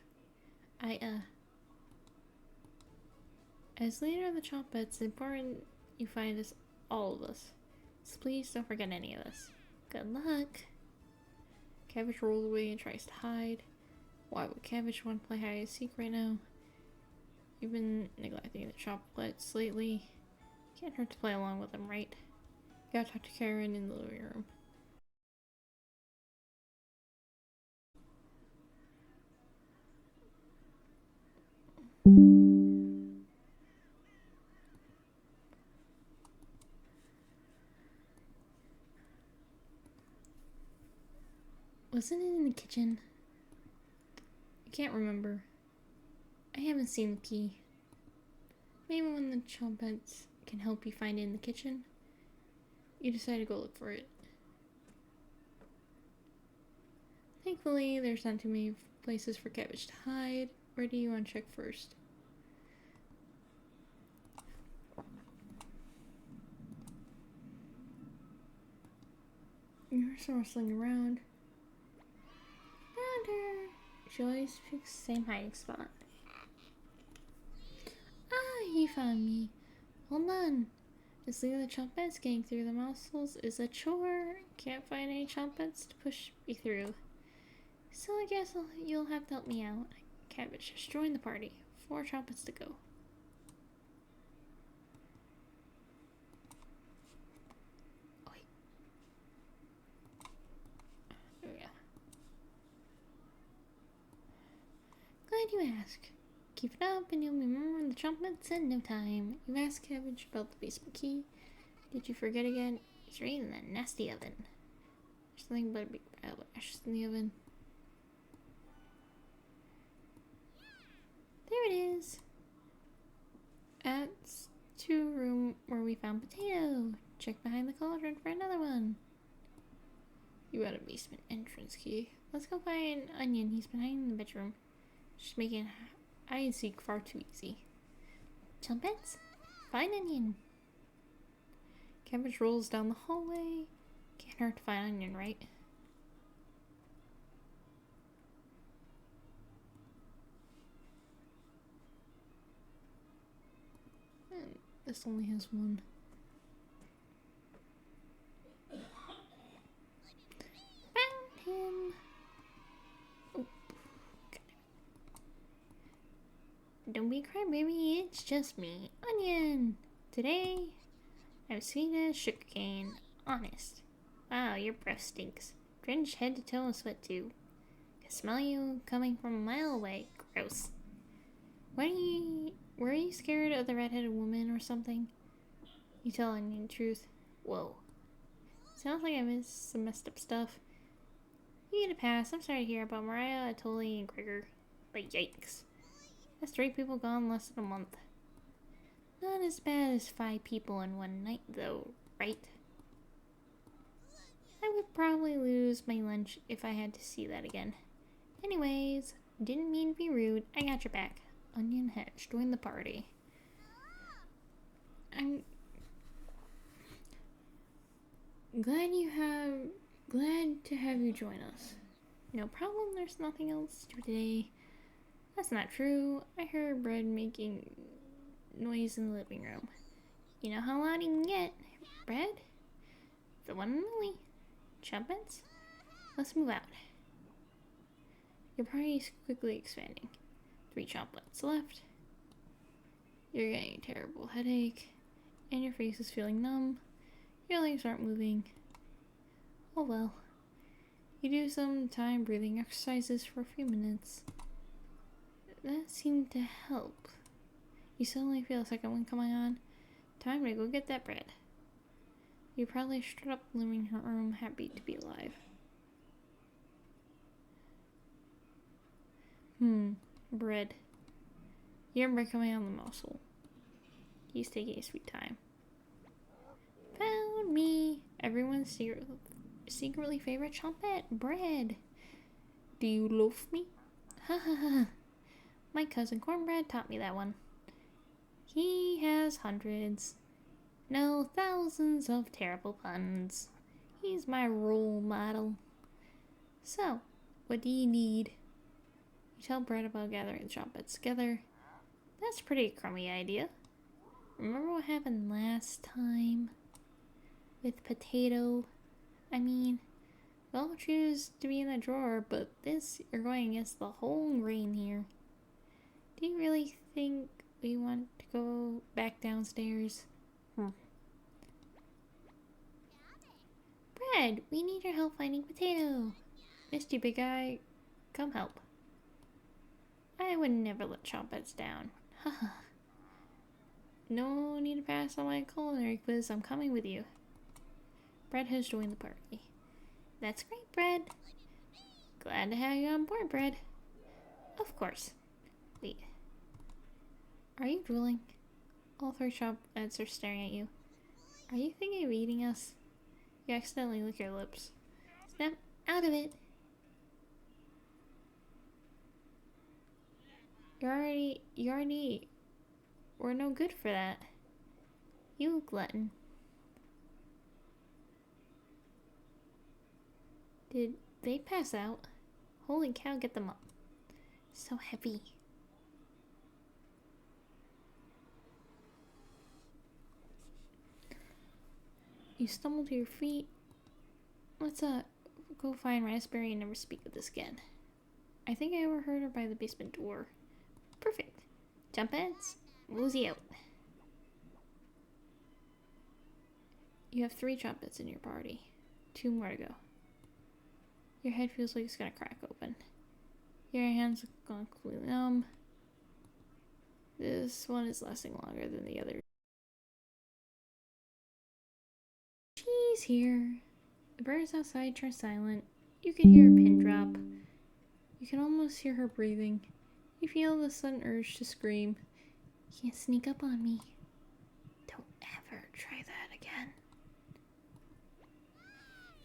As leader of the Chompets, it's important you find us, all of us. So please don't forget any of us. Good luck. Cabbage rolls away and tries to hide. Why would Cabbage want to play hide and seek right now? You've been neglecting the Chompets lately. Can't hurt to play along with them, right? You gotta talk to Karen in the living room. Wasn't it in the kitchen? I can't remember. I haven't seen the key. Maybe when the Chompets can help you find it in the kitchen. You decide to go look for it. Thankfully, there's not too many places for Cabbage to hide. Where do you want to check first? You're rustling around. Found her! She always picks the same hiding spot. Ah, you found me. Hold on. Just leaving the Chompets, getting through the muscles is a chore. Can't find any Chompets to push me through. So I guess you'll have to help me out. Cabbage has joined the party. 4 Chompets to go. Oh, wait. There we go. Glad you asked. Keep it up and you'll be remembering the Chompets in no time. You asked Cabbage about the basement key. Did you forget again? It's right in that nasty oven. There's nothing but a big pile of ashes in the oven. There it is. That's to room where we found Potato. Check behind the cauldron for another one. You got a basement entrance key. Let's go find Onion. He's behind the bedroom. Just making hide and seek far too easy. Chompets, find Onion. Cabbage rolls down the hallway. Can't hurt to find Onion, right? And this only has one. Found him. Oh, baby, it's just me, Onion. Today, I'm sweet as sugarcane. Honest. Wow, your breath stinks. Drenched head to toe in sweat too. Can smell you coming from a mile away. Gross. Were you scared of the redheaded woman or something? You tell Onion the truth. Whoa. Sounds like I missed some messed up stuff. You get a pass. I'm sorry to hear about Mariah, Atoli, and Gregor. But yikes. That's 3 people gone in less than a month. Not as bad as 5 people in one night, though, right? I would probably lose my lunch if I had to see that again. Anyways, didn't mean to be rude. I got your back. Onion Hedge, join the party. I'm glad to have you join us. No problem, there's nothing else to do today. That's not true. I heard Bread making noise in the living room. You know how loud he can get. Bread? The one and only. Chumpets? Let's move out. Your party is quickly expanding. 3 chomplets left. You're getting a terrible headache. And your face is feeling numb. Your legs aren't moving. Oh well. You do some time breathing exercises for a few minutes. That seemed to help. You suddenly feel a second one coming on. Time to go get that bread. You probably strut up the living room happy to be alive. Bread. You hear bread coming out of the morsel. He's taking a sweet time. Found me! Everyone's secretly favorite chompet, Bread. Do you loaf me? Ha ha ha. My cousin Cornbread taught me that one. He has hundreds, no thousands of terrible puns. He's my role model. So, what do you need? You tell Bread about gathering the chompets together. That's a pretty crummy idea. Remember what happened last time? With Potato? I mean, we all choose to be in the drawer, but this, you're going against the whole grain here. Do you really think we want to go back downstairs? Bread, we need your help finding Potato. Missed you, big guy. Come help. I would never let chompets down. Haha. No need to pass on my culinary quiz. I'm coming with you. Bread has joined the party. That's great, Bread. Glad to have you on board, Bread. Of course. Wait. Are you drooling? All 3 chompets are staring at you. Are you thinking of eating us? You accidentally lick your lips. Snap out of it. We're no good for that. You glutton. Did they pass out? Holy cow, get them up. So heavy. You stumble to your feet. Let's go find Raspberry and never speak of this again. I think I overheard her by the basement door. Perfect. Chompets, woozy out. You have 3 chompets in your party. 2 more to go. Your head feels like it's gonna crack open. Your hands are gone completely numb. This one is lasting longer than the other. She's here. The birds outside turn silent. You can hear a pin drop. You can almost hear her breathing. You feel the sudden urge to scream. You can't sneak up on me. Don't ever try that again.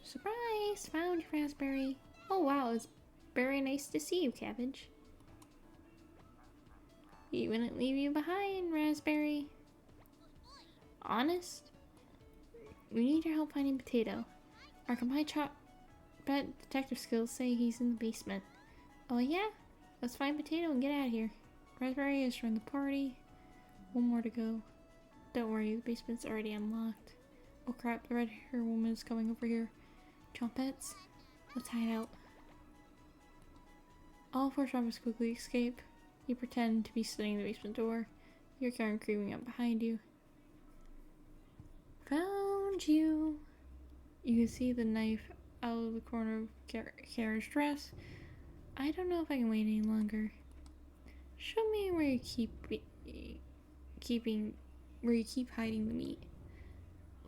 Surprise! Found your Raspberry. Oh wow, it's very nice to see you, Cabbage. We wouldn't leave you behind, Raspberry. Honest? We need your help finding Potato. Our combined detective skills say he's in the basement. Oh yeah? Let's find Potato and get out of here. Raspberry has joined the party. 1 more to go. Don't worry, the basement's already unlocked. Oh crap, the red-haired woman is coming over here. Chompets, let's hide out. All 4 chompets quickly escape. You pretend to be studying the basement door. Your Karen creeping up behind you. Found you. You can see the knife out of the corner of Karen's dress. I don't know if I can wait any longer. Show me where you keep hiding the meat.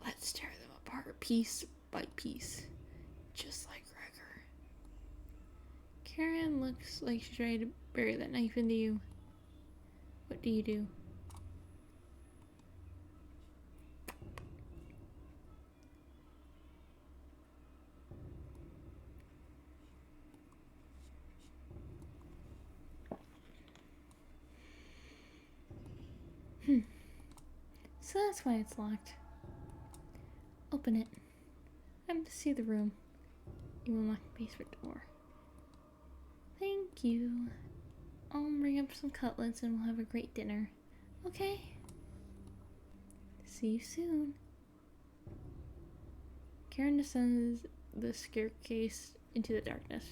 Let's tear them apart piece by piece, just like Gregor. Karen looks like she's ready to bury that knife into you. What do you do? So that's why it's locked. Open it. I'm to see the room. You unlock the basement door. Thank you. I'll bring up some cutlets and we'll have a great dinner. Okay? See you soon. Karen descends the staircase into the darkness.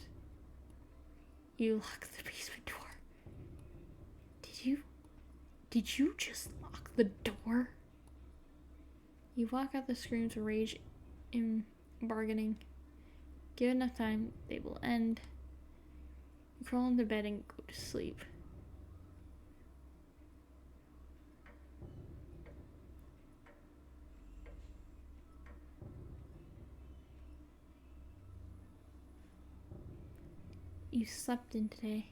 You lock the basement door. Did you just lock the door? You walk out the screams of rage and bargaining. Give enough time, they will end. You crawl into bed and go to sleep. You slept in today.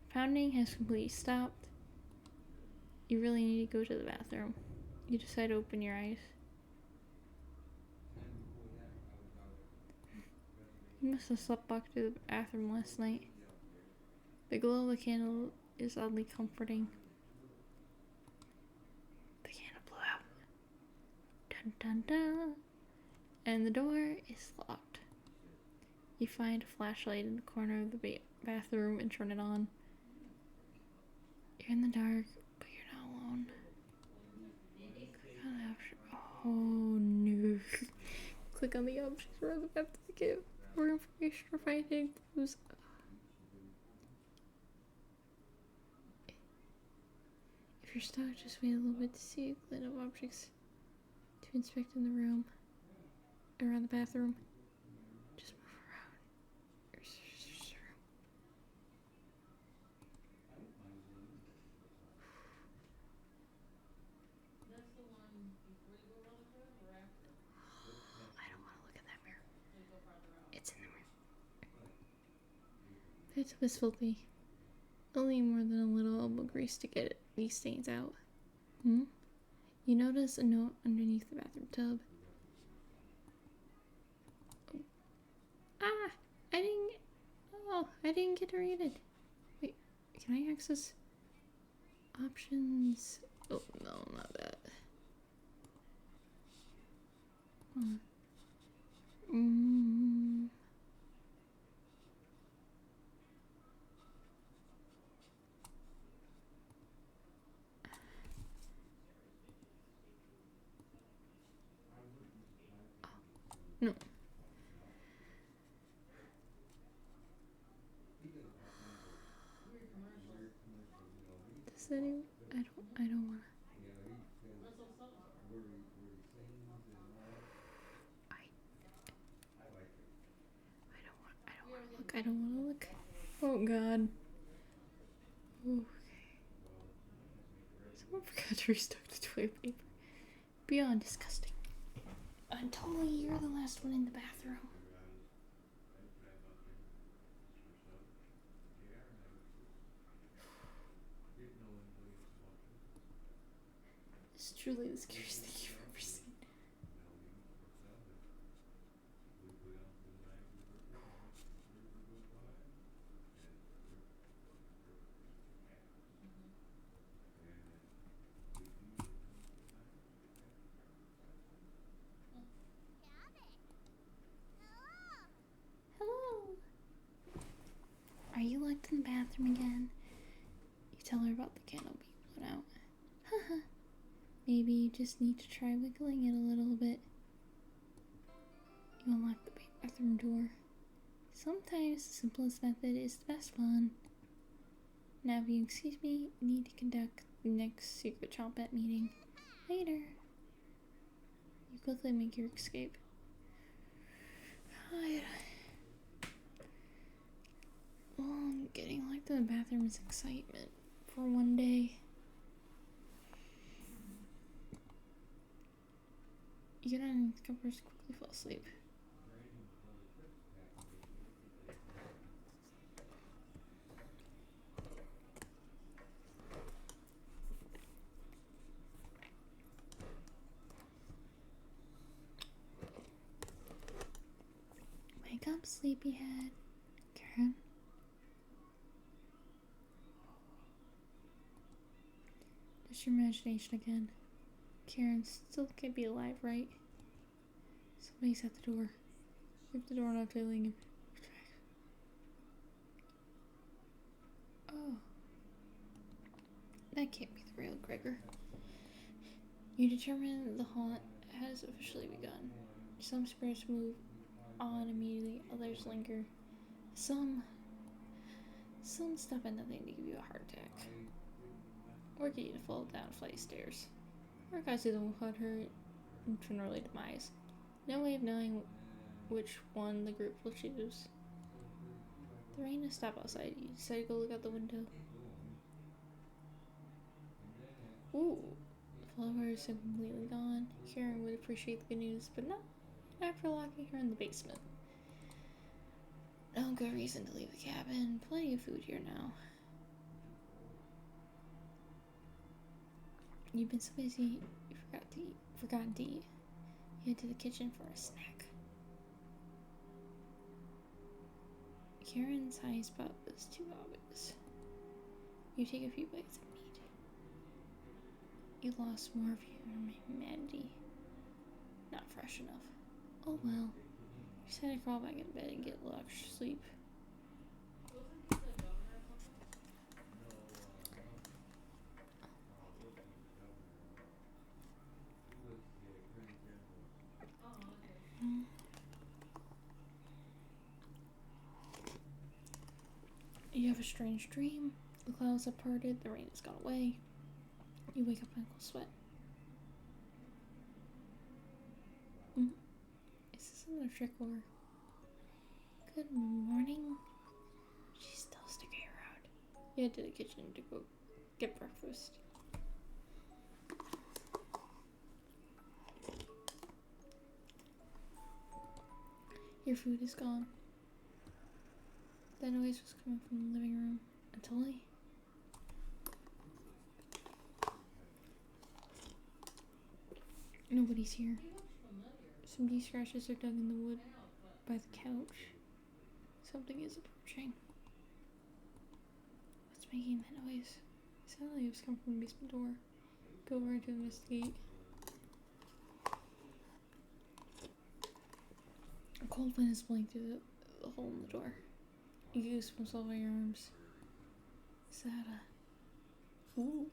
Pounding has completely stopped. You really need to go to the bathroom. You decide to open your eyes. You must have slept back to the bathroom last night. The glow of the candle is oddly comforting. The candle blew out. Dun dun dun. And the door is locked. You find a flashlight in the corner of the bathroom and turn it on. You're in the dark, but you're not alone. Click on the option. Oh no. Click on the options for the map to give more information or finding clues. If you're stuck, just wait a little bit to see a glint of objects to inspect in the room. Around the bathroom. Just move around. I don't want to look in that mirror. It's in the mirror. It's filthy. Only more than a little elbow grease to get these stains out. You notice a note underneath the bathroom tub. Ah! I didn't get to read it. Wait, can I access options? Oh, no, not that. No. Does that even, I don't wanna. I don't wanna look. Oh god. Okay. Someone forgot to restock the toilet paper. Beyond disgusting. Until you're the last one in the bathroom. This is truly the scariest thing you've ever seen. Hello. Are you locked in the bathroom again? You tell her about the candle being blown out. Haha. Maybe you just need to try wiggling it a little bit. You unlock the bathroom door. Sometimes the simplest method is the best one. Now, if you excuse me, need to conduct the next secret Chompette meeting. Later. You quickly make your escape. Well, getting locked in the bathroom is excitement for one day. You get on the covers, quickly fall asleep. Wake up, sleepyhead. Karen. Just your imagination again. Karen still can't be alive, right? Somebody's at the door. Leave the door not failing him. Oh. That can't be the real Gregor. You determine the haunt has officially begun. Some spirits move on immediately, others linger. Some stop at nothing to give you a heart attack. Or get you to fall down a flight of stairs. Or cause you to cut her generally demise. No way of knowing which one the group will choose. The rain has stopped outside. You decide to go look out the window. Ooh, the flowers have completely gone. Karen would appreciate the good news, but not after locking her in the basement. No good reason to leave the cabin. Plenty of food here now. You've been so busy, you forgotten to eat. You head to the kitchen for a snack. Karen's high spot was too obvious. You take a few bites of meat. You lost more of your humanity. Not fresh enough. Oh well. You decide to crawl back in bed and get lush sleep. You have a strange dream. The clouds have parted, the rain has gone away. You wake up in a cold sweat. Is this another trick or... Good morning? She's still sticking around. You head to the kitchen to go get breakfast. Your food is gone. That noise was coming from the living room. Tully? Nobody's here. Some deep scratches are dug in the wood by the couch. Something is approaching. What's making that noise? It sounded like it was coming from the basement door. Go over to investigate. A cold wind is blowing through the hole in the door. You use from all your arms. Is that a... Ooh.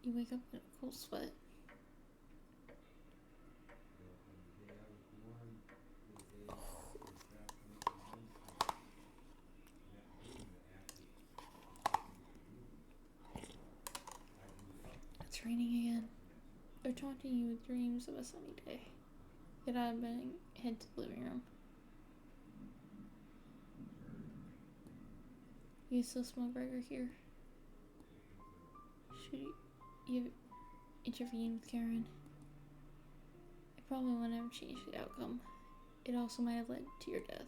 You wake up in a cold sweat. It's raining again. They're taunting you with dreams of a sunny day. Get out of bed and head to the living room. You still smell Gregor here? Should you intervene with Karen? It probably wouldn't have changed the outcome. It also might have led to your death.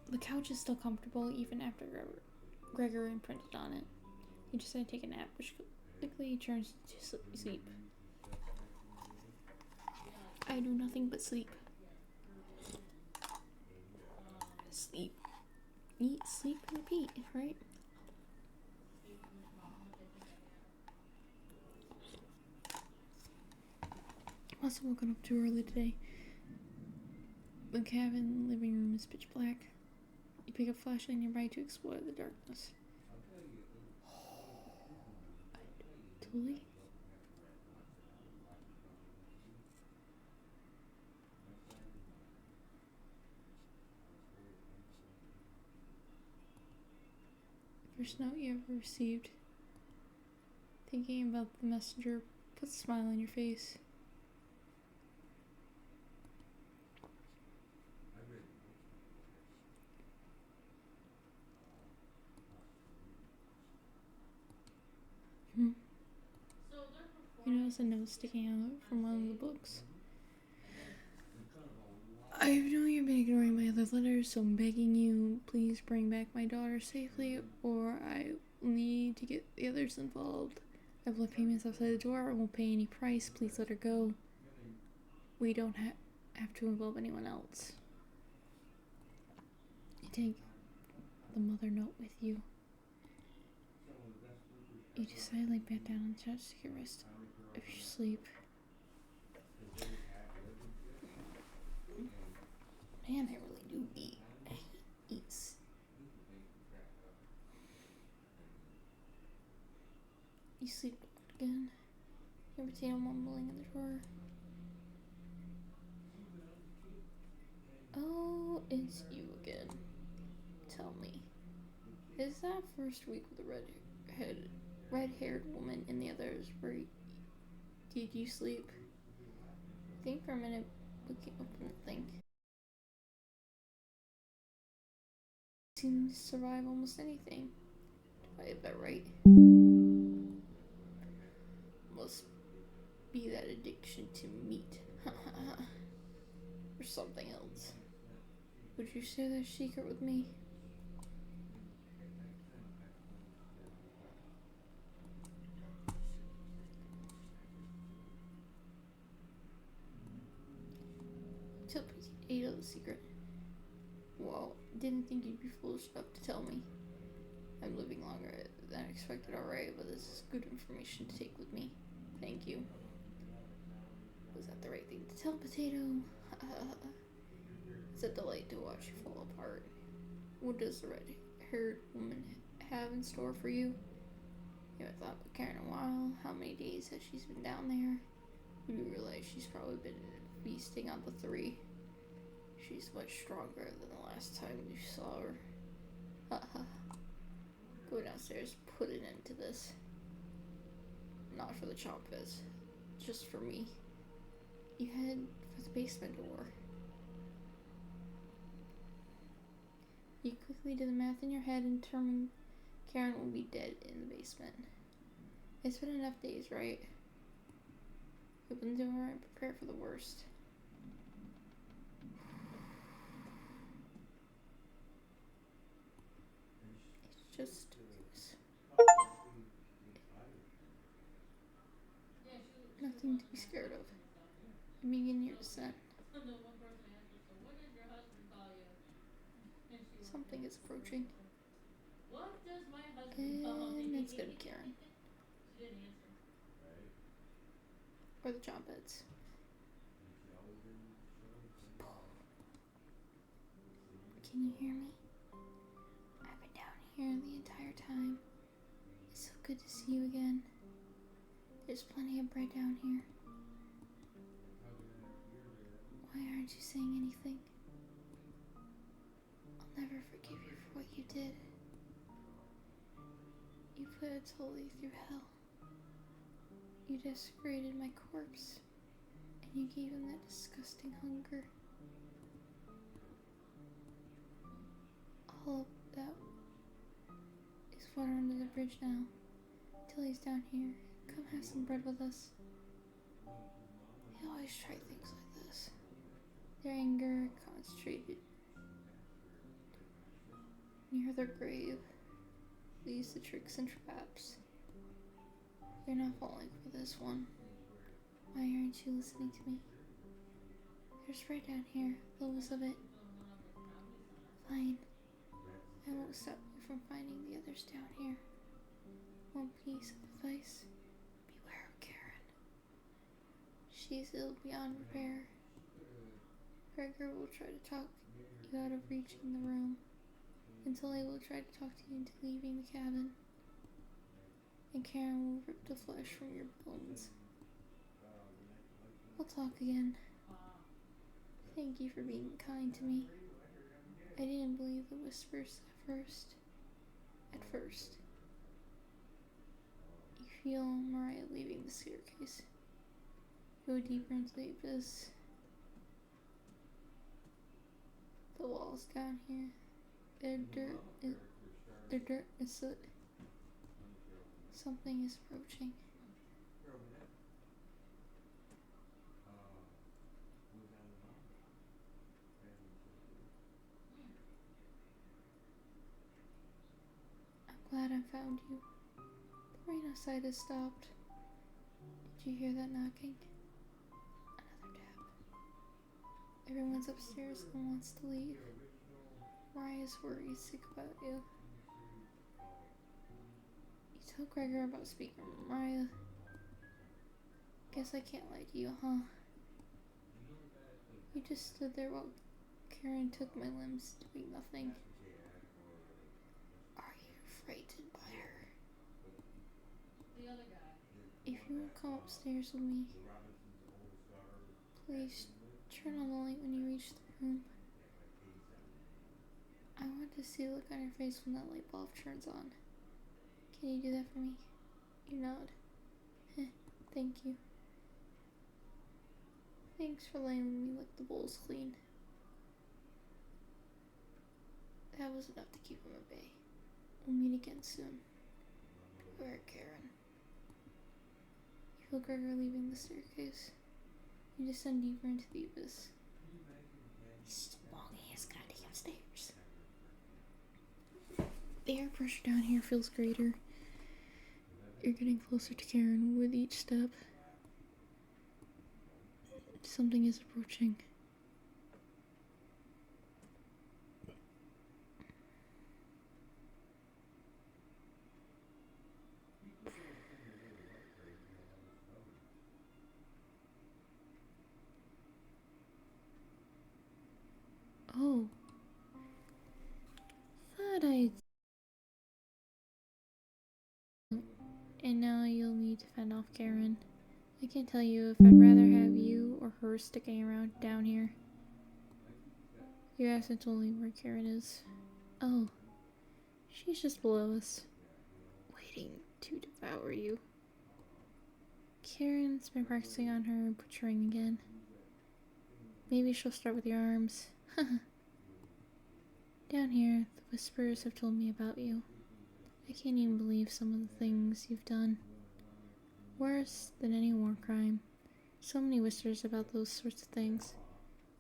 The couch is still comfortable even after Gregor imprinted on it. You decide to take a nap, which quickly turns to sleep. I do nothing but sleep. Sleep. Eat, sleep, and repeat, right? I must have woken up too early today. The cabin living room is pitch black. You pick up a flashlight nearby to explore the darkness. Tully? First note you ever received. Thinking about the messenger puts a smile on your face. You notice a note sticking out from one of the books. I know you've been ignoring my other letters, so I'm begging you, please bring back my daughter safely, or I will need to get the others involved. I've left payments outside the door. I won't pay any price. Please let her go. We don't have to involve anyone else. You take the mother note with you. You just silently back down on the couch to get rest of your sleep. Man, I really do eat. I eat. You sleep again. Your potato mumbling in the drawer. Oh, it's you again. Tell me, is that first week with the red-haired woman and the others where did you sleep? I think for a minute, looking up and think. Seems to survive almost anything. If I have that right. Must be that addiction to meat. Or something else. Would you share that secret with me? Tell Potato the secret. Well, didn't think you'd be foolish enough to tell me. I'm living longer than expected already, but this is good information to take with me. Thank you. Was that the right thing to tell, Potato? It's a delight to watch you fall apart. What does the red-haired woman have in store for you? You haven't thought about Karen in a while. How many days has she been down there? You realize she's probably been feasting on the three. She's much stronger than the last time you saw her. Go downstairs, put an end to this. Not for the Chompets, just for me. You head for the basement door. You quickly do the math in your head and determine Karen will be dead in the basement. It's been enough days, right? Open the door and prepare for the worst. It's just nothing to be scared of. You begin your descent. Something is approaching. And it's gonna be Karen. Or the Chompets. Can you hear me? I've been down here the entire time. It's so good to see you again. There's plenty of bread down here. Why aren't you saying anything? I'll never forgive you for what you did. You put a Tully through hell. You desecrated my corpse, and you gave him that disgusting hunger. All of that is water under the bridge now. Tilly's down here. Come have some bread with us. They always try things like this. Their anger concentrated near their grave leads to tricks and traps. They're not falling for this one. Why aren't you listening to me? There's bread down here, loaves of it. Fine. I won't stop you from finding the others down here. One piece of advice. Beware of Karen. She's ill beyond repair. Gregor will try to talk you out of reaching the room, and Tully will try to talk to you into leaving the cabin. and Karen will rip the flesh from your bones. We'll talk again. Thank you for being kind to me. I didn't believe the whispers at first. You feel Mariah leaving the staircase. Go deeper into the abyss. The walls down here, they're dirt and soot. Something is approaching. I'm glad I found you. The rain outside has stopped. Did you hear that knocking? Another tap. Everyone's upstairs and wants to leave. Mariah's worried sick about you. You told Gregor about speaking with Mariah. Guess I can't lie to you, huh? You just stood there while Karen took my limbs, doing nothing. Are you frightened by her? If you will come upstairs with me, please turn on the light when you reach the room. I want to see the look on your face when that light bulb turns on. Can you do that for me? You nod. Thank you. Thanks for letting me lick the bowls clean. That was enough to keep him at bay. We'll meet again soon. Beware, Karen. You feel Gregor leaving the staircase. You descend deeper into the abyss. He's walking his goddamn stairs. The air pressure down here feels greater. You're getting closer to Karen with each step. Something is approaching. Oh. Thought I... And now you'll need to fend off Karen. I can't tell you if I'd rather have you or her sticking around down here. You asked only where Karen is. Oh. She's just below us. Waiting to devour you. Karen's been practicing on her butchering again. Maybe she'll start with your arms. Down here, the whispers have told me about you. I can't even believe some of the things you've done. Worse than any war crime. So many whispers about those sorts of things.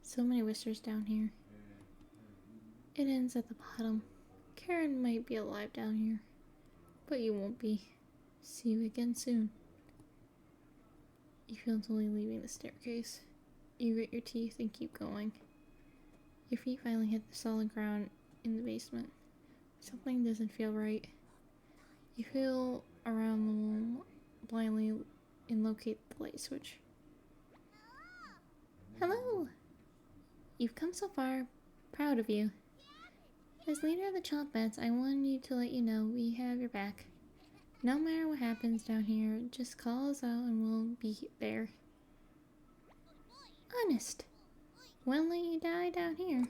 So many whispers down here. It ends at the bottom. Karen might be alive down here, but you won't be. See you again soon. You feel totally leaving the staircase. You grit your teeth and keep going. Your feet finally hit the solid ground in the basement. Something doesn't feel right. You feel around the wall blindly and locate the light switch. Hello! You've come so far. Proud of you. As leader of the Chompets, I wanted you to let you know we have your back. No matter what happens down here, just call us out and we'll be there. Honest. Won't let you die down here.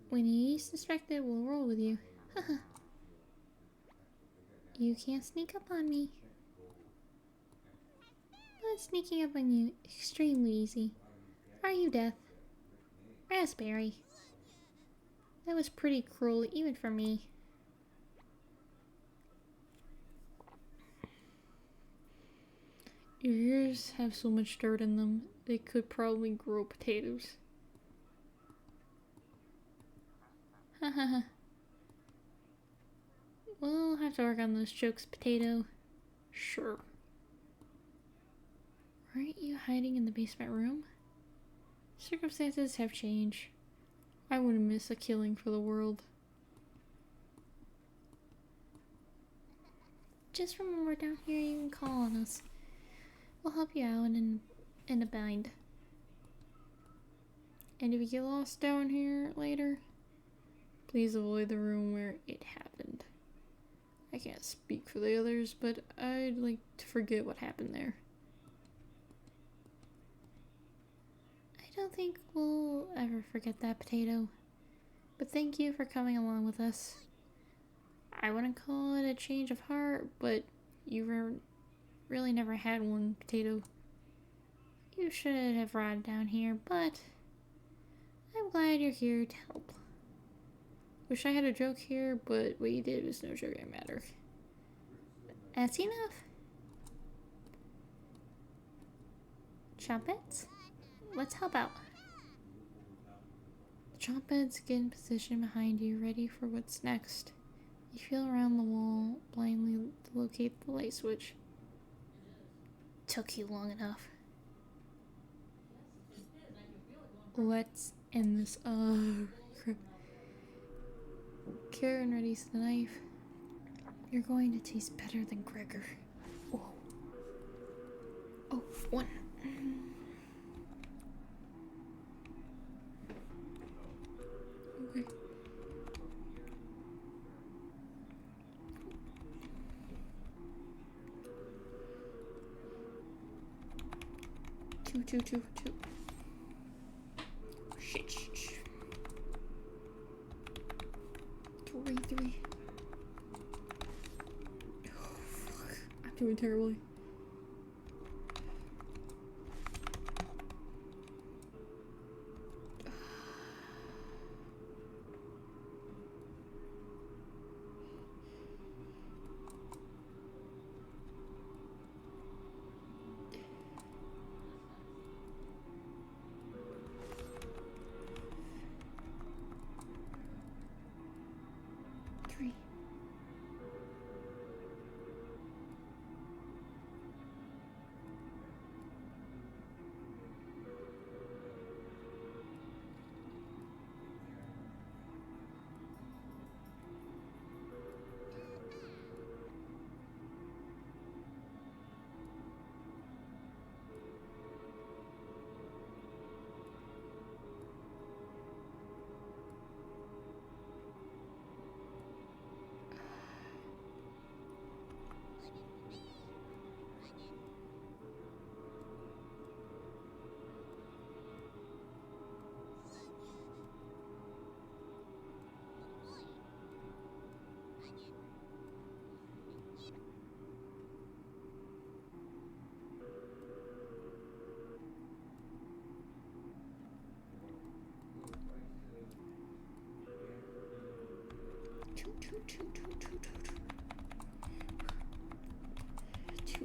When you least suspect it, we'll roll with you. Haha. You can't sneak up on me. But sneaking up on you extremely easy. Are you Death? Raspberry. That was pretty cruel, even for me. Your ears have so much dirt in them, they could probably grow potatoes. Hahaha. We'll have to work on those jokes, Potato. Sure. Aren't you hiding in the basement room? Circumstances have changed. I wouldn't miss a killing for the world. Just remember down here you can call on us. We'll help you out in a bind. And if you get lost down here later, please avoid the room where it happened. I can't speak for the others, but I'd like to forget what happened there. I don't think we'll ever forget that, Potato. But thank you for coming along with us. I wouldn't call it a change of heart, but you really never had one, Potato. You should have rotted down here, but I'm glad you're here to help. Wish I had a joke here, but what you did was no sugar matter. That's enough. Chompets, let's help out. The Chompets get in position behind you, ready for what's next. You feel around the wall blindly to locate the light switch. Took you long enough. Let's end this. Crap. Karen readies the knife. You're going to taste better than Gregor. Oh. Oh, one. Okay. Two. Shit. Three. Oh, fuck. I'm doing terribly. Three.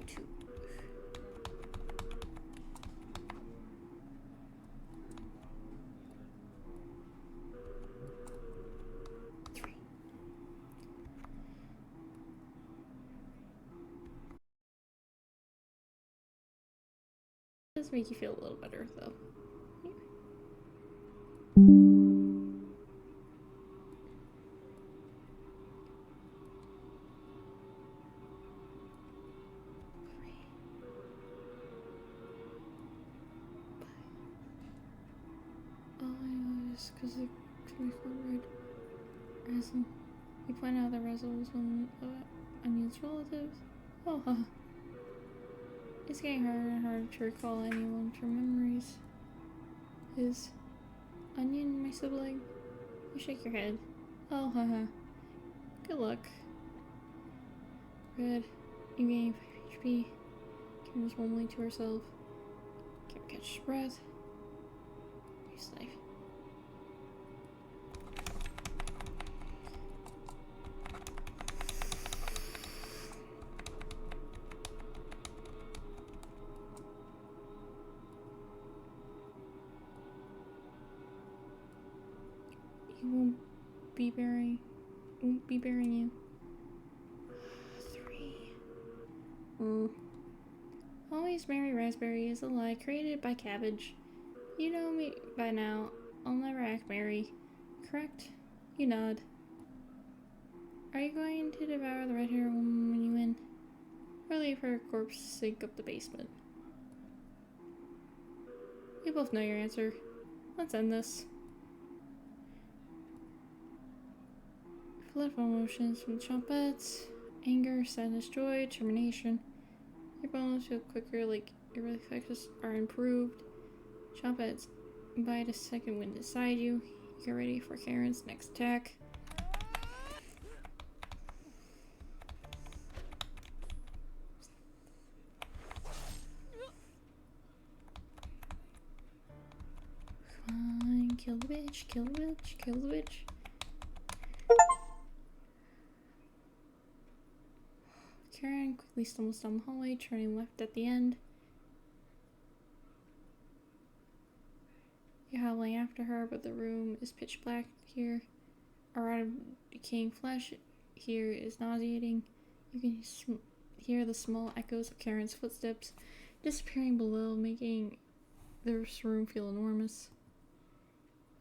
Two. Three. Does make you feel a little better though. Because the 24 red Razzle. You find out that Razzle was one of Onion's relatives. Oh, huh. It's getting harder and harder to recall anyone from memories. Is Onion my sibling? You shake your head. Oh, haha. Good luck. Red, you gain 5 HP. Kim was mumbling to herself. Can't catch his breath. Use the knife. Won't be bearing you. 3. Always Mary Raspberry is a lie created by Cabbage. You know me by now. I'll never act Mary. Correct? You nod. Are you going to devour the red-haired woman when you win? Or leave her corpse sink up the basement? We both know your answer. Let's end this. Political emotions from Chompets Anger, sadness, joy, determination. Your bones feel quicker, like your reflexes are improved. Chomp at bite a second wind inside you. Get ready for Karen's next attack. Come on, kill the witch, kill the witch, kill the witch. Karen quickly stumbles down the hallway, turning left at the end. You're howling after her, but the room is pitch black here. A rot of decaying flesh here is nauseating. You can hear the small echoes of Karen's footsteps disappearing below, making this room feel enormous.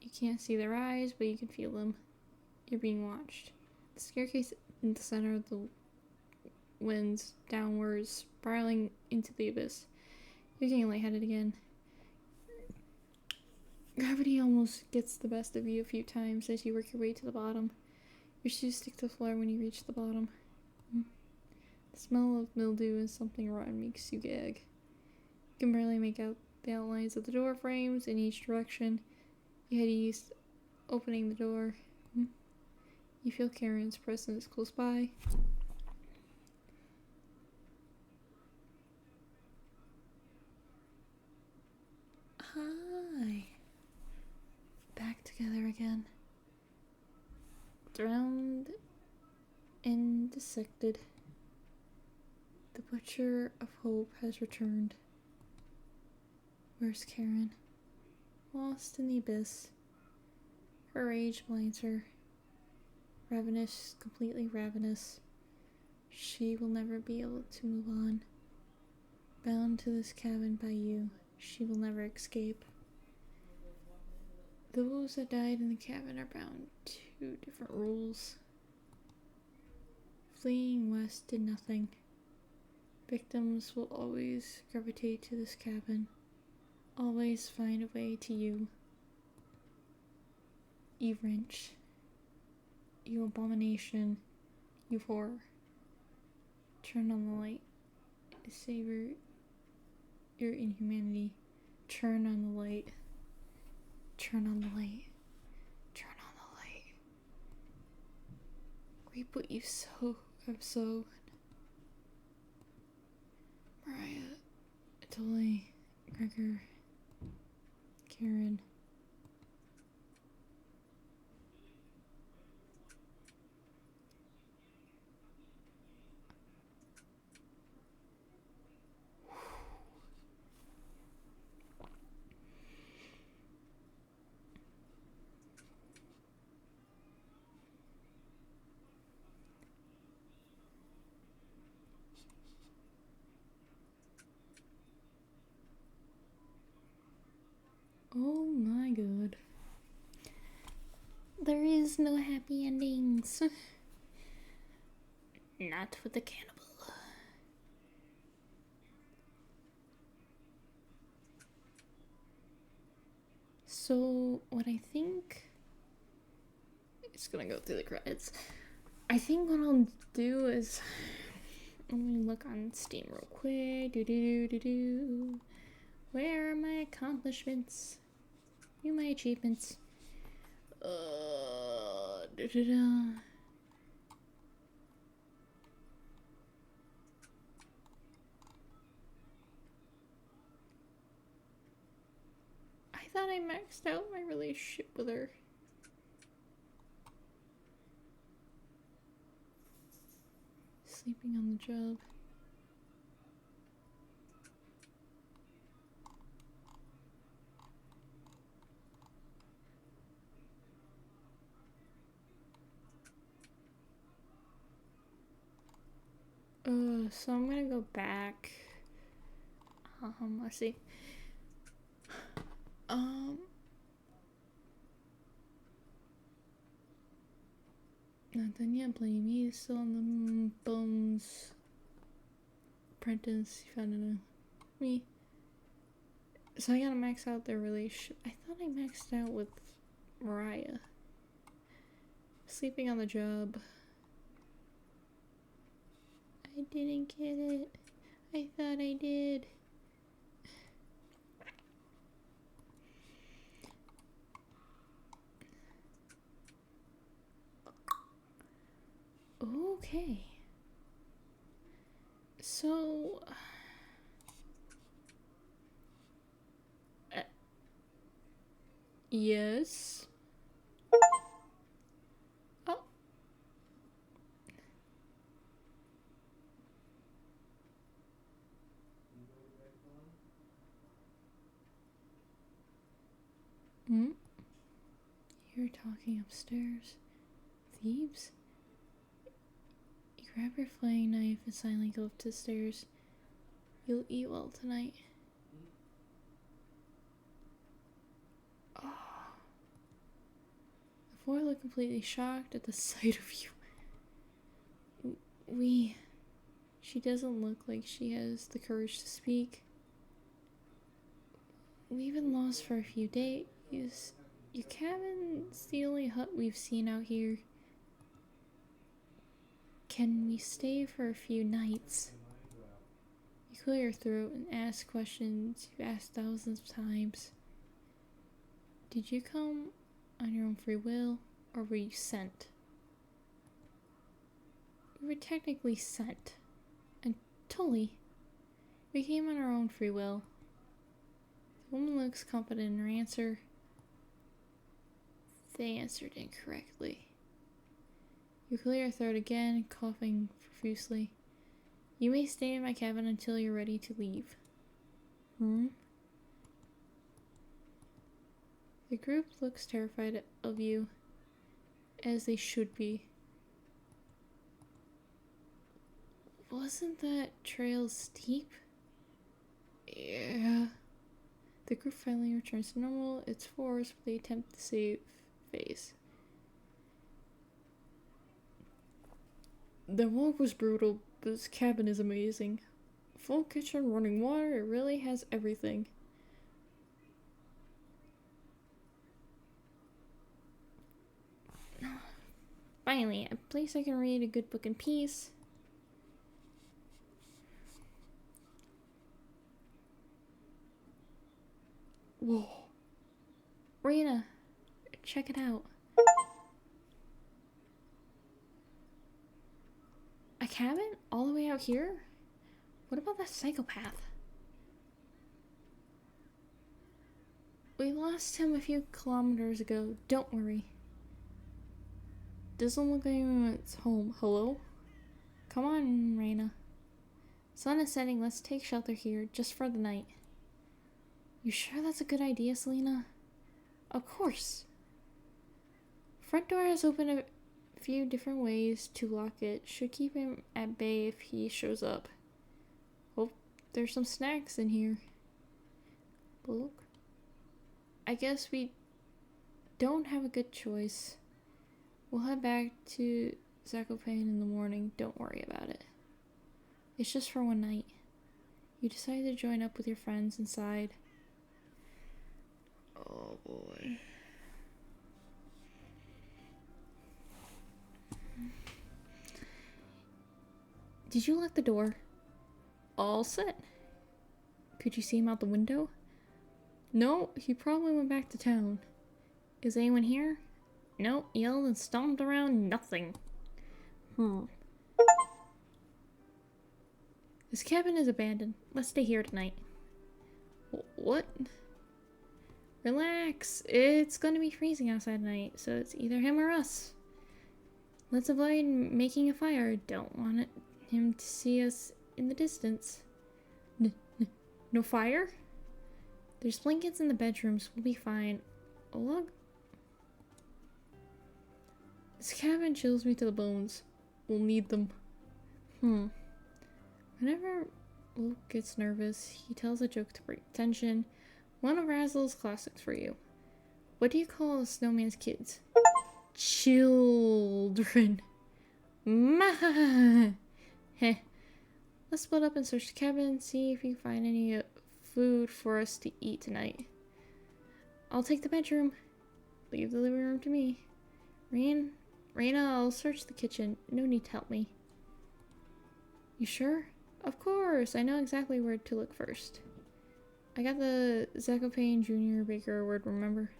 You can't see their eyes, but you can feel them. You're being watched. The staircase in the center of the winds downwards, spiraling into the abyss. You're getting lightheaded again. Gravity almost gets the best of you a few times as you work your way to the bottom. Your shoes stick to the floor when you reach the bottom. The smell of mildew and something rotten makes you gag. You can barely make out the outlines of the door frames in each direction. You head east, opening the door. You feel Karen's presence close by. Hi. Back together again. Drowned and dissected. The Butcher of Hope has returned. Where's Karen? Lost in the abyss. Her rage blinds her. Ravenous, completely ravenous. She will never be able to move on. Bound to this cabin by you, she will never escape. Those that died in the cabin are bound to different rules. Fleeing west did nothing. Victims will always gravitate to this cabin. Always find a way to you. You wrench. You abomination. You horror. Turn on the light. Savor your inhumanity. Turn on the light. Turn on the light. Turn on the light. Reap what you have sowed. Mariah, Dolly, Gregor, Karen. Oh my god. There is no happy endings. Not with the cannibal. So, what I think... It's gonna go through the credits. I think what I'll do is... Let me look on Steam real quick. Where are my accomplishments? My achievements. I thought I maxed out my relationship with her. Sleeping on the job. So I'm gonna go back. Let's see. Not done yet. Blame me. Still on the bones. Apprentice. You found it. Me. So I gotta max out their relationship. I thought I maxed out with Mariah. Sleeping on the job. I didn't get it. I thought I did. Okay. So... yes? Oh. Hmm? You're talking upstairs. Thieves? You grab your flaying knife and silently go up the stairs. You'll eat well tonight. Oh. The four look completely shocked at the sight of you. She doesn't look like she has the courage to speak. We've been lost for a few days. Your cabin's the only hut we've seen out here. Can we stay for a few nights? You clear your throat and ask questions you've asked thousands of times. Did you come on your own free will, or were you sent? We were technically sent. And Tully, we came on our own free will. The woman looks confident in her answer. They answered incorrectly. You clear your throat again, coughing profusely. You may stay in my cabin until you're ready to leave. The group looks terrified of you, as they should be. Wasn't that trail steep? Yeah. The group finally returns to normal. It's forced, but they attempt to save face. The walk was brutal, but this cabin is amazing. Full kitchen, running water, it really has everything. Finally, a place I can read a good book in peace. Whoa. Rena, check it out. A cabin? All the way out here? What about that psychopath? We lost him a few kilometers ago. Don't worry. Doesn't look like anyone's home. Hello? Come on, Rena. Sun is setting. Let's take shelter here, just for the night. You sure that's a good idea, Selena? Of course. Front door has opened a few different ways to lock it. Should keep him at bay if he shows up. Hope there's some snacks in here. Look. I guess we don't have a good choice. We'll head back to Zakopane in the morning. Don't worry about it. It's just for one night. You decide to join up with your friends inside. Oh boy. Did you lock the door? All set. Could you see him out the window? No, he probably went back to town. Is anyone here? No, yelled and stomped around, nothing. This cabin is abandoned. Let's stay here tonight. What? Relax. It's gonna be freezing outside tonight, so it's either him or us. Let's avoid making a fire. Don't want him to see us in the distance. No fire? There's blankets in the bedrooms. We'll be fine. Oh, look. This cabin chills me to the bones. We'll need them. Whenever Luke gets nervous, he tells a joke to break tension. One of Razzle's classics for you. What do you call a snowman's kids? Children. Heh. Let's split up and search the cabin, see if you can find any food for us to eat tonight. I'll take the bedroom. Leave the living room to me. Rena, I'll search the kitchen. No need to help me. You sure? Of course, I know exactly where to look first. I got the Zakopane Junior Baker Award, remember?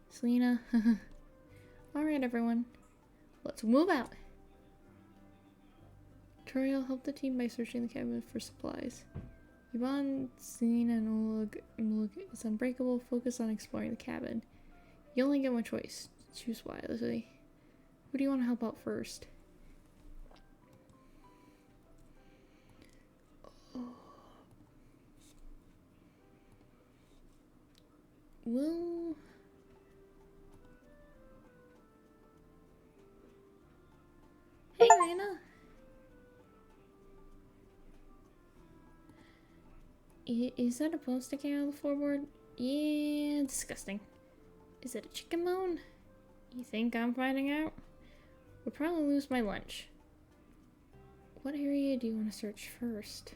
Selena. Alright, everyone. Let's move out. Toriel helped the team by searching the cabinet for supplies. Yvonne, Selena, and Ulug is unbreakable. Focus on exploring the cabin. You only get one choice. Choose wisely. Who do you want to help out first? Well... Hey, Raina! Is that a bone sticking out of the floorboard? Yeah, disgusting. Is it a chicken bone? You think I'm finding out? Would probably lose my lunch. What area do you want to search first?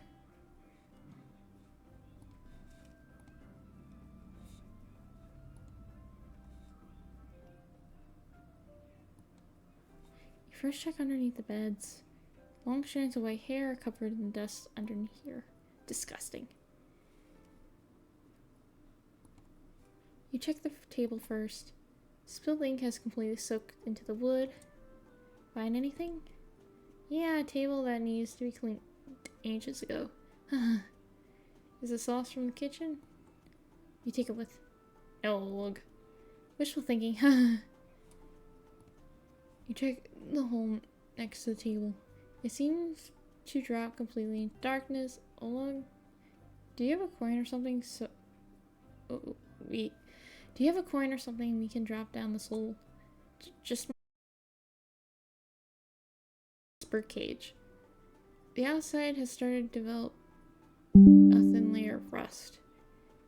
You first check underneath the beds. Long strands of white hair are covered in dust underneath here. Disgusting. You check the table first. Spilled ink has completely soaked into the wood. Find anything? Yeah, a table that needs to be cleaned ages ago. Is the sauce from the kitchen? You take it with... Oh, look. Wishful thinking. You check the hole next to the table. It seems to drop completely in darkness. Olog, do you have a coin or something? Do you have a coin or something we can drop down this hole? Just bird cage. The outside has started to develop a thin layer of rust.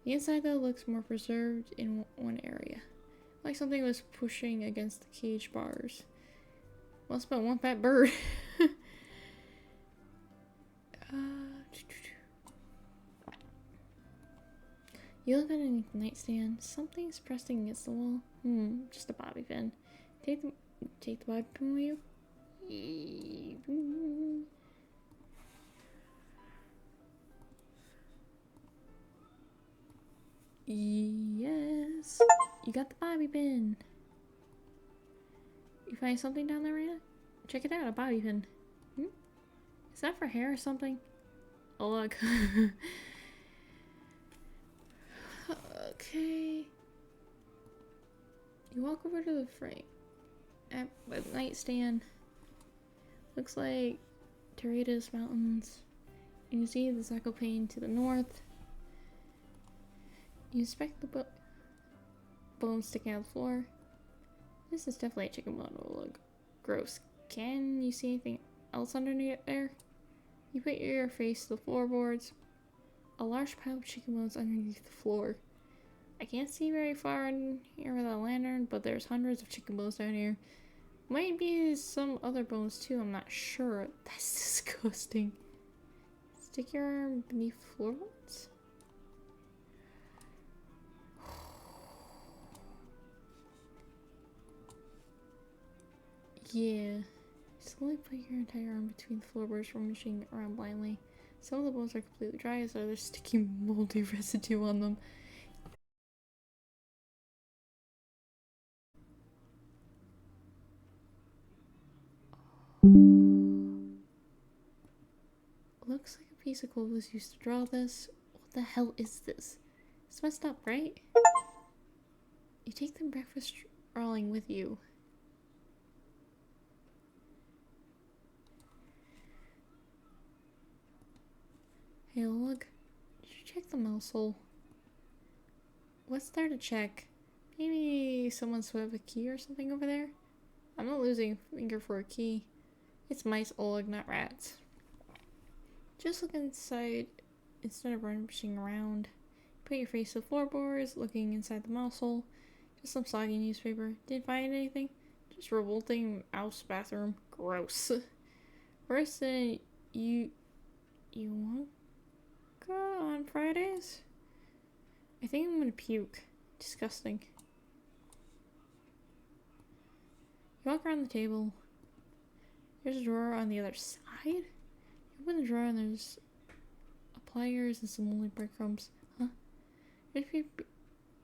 The inside though looks more preserved in one area, like something was pushing against the cage bars. Well, it's about one fat bird. You look underneath the nightstand. Something's pressing against the wall. Just a bobby pin. Take the bobby pin with you. Yes. You got the bobby pin. You find something down there, Rana? Check it out, a bobby pin. Is that for hair or something? Oh, look. Okay. You walk over to the frame at the nightstand. Looks like Teredos Mountains. You can see the Zakopane to the north. You inspect the bone sticking out of the floor. This is definitely a chicken bone. Oh, look. Gross. Can you see anything else underneath there? You put your face to the floorboards. A large pile of chicken bones underneath the floor. I can't see very far in here with a lantern, but there's hundreds of chicken bones down here. Might be some other bones too, I'm not sure. That's disgusting. Stick your arm beneath the floorboards? Yeah. Slowly put your entire arm between the floorboards, rummaging around blindly. Some of the bones are completely dry, as others sticky moldy residue on them. Looks like a piece of cloth was used to draw this. What the hell is this? It's messed up, right? You take the breakfast drawing with you. Hey, look. Did you check the mouse hole? What's there to check? Maybe someone swept a key or something over there? I'm not losing a finger for a key. It's mice, Oleg, not rats. Just look inside instead of rummaging around. Put your face to the floorboards, looking inside the mouse hole. Just some soggy newspaper. Didn't find anything. Just revolting mouse bathroom. Gross. First, you want on Fridays? I think I'm gonna puke. Disgusting. You walk around the table. There's a drawer on the other side. You Open the drawer and there's pliers and some woolly breadcrumbs. Huh? There's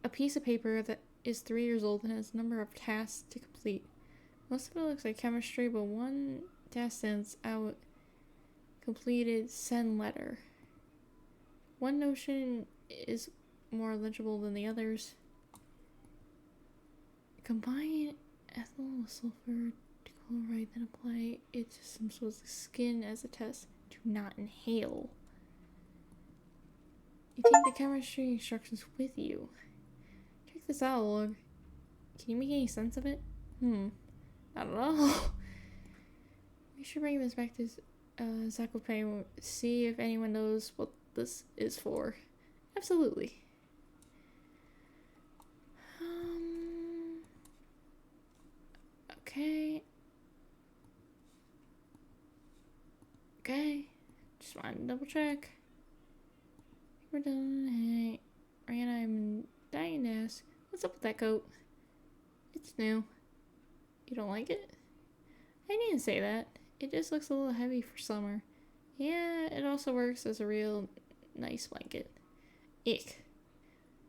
a piece of paper that is 3 years old and has a number of tasks to complete. Most of it looks like chemistry, but one task stands out. Completed send letter. One notion is more legible than the others. Combine ethyl with sulfur to chloride, then apply it to some sort of skin as a test. Do not inhale. You take the chemistry instructions with you. Check this out, log. Can you make any sense of it? Not at all. We should bring this back to Zakopane, see if anyone knows what this is for. Absolutely. Okay. Just wanted to double check. We're done. Hey, Rihanna, I'm dying to ask, what's up with that coat? It's new. You don't like it? I didn't say that. It just looks a little heavy for summer. Yeah, it also works as a real nice blanket. Ick.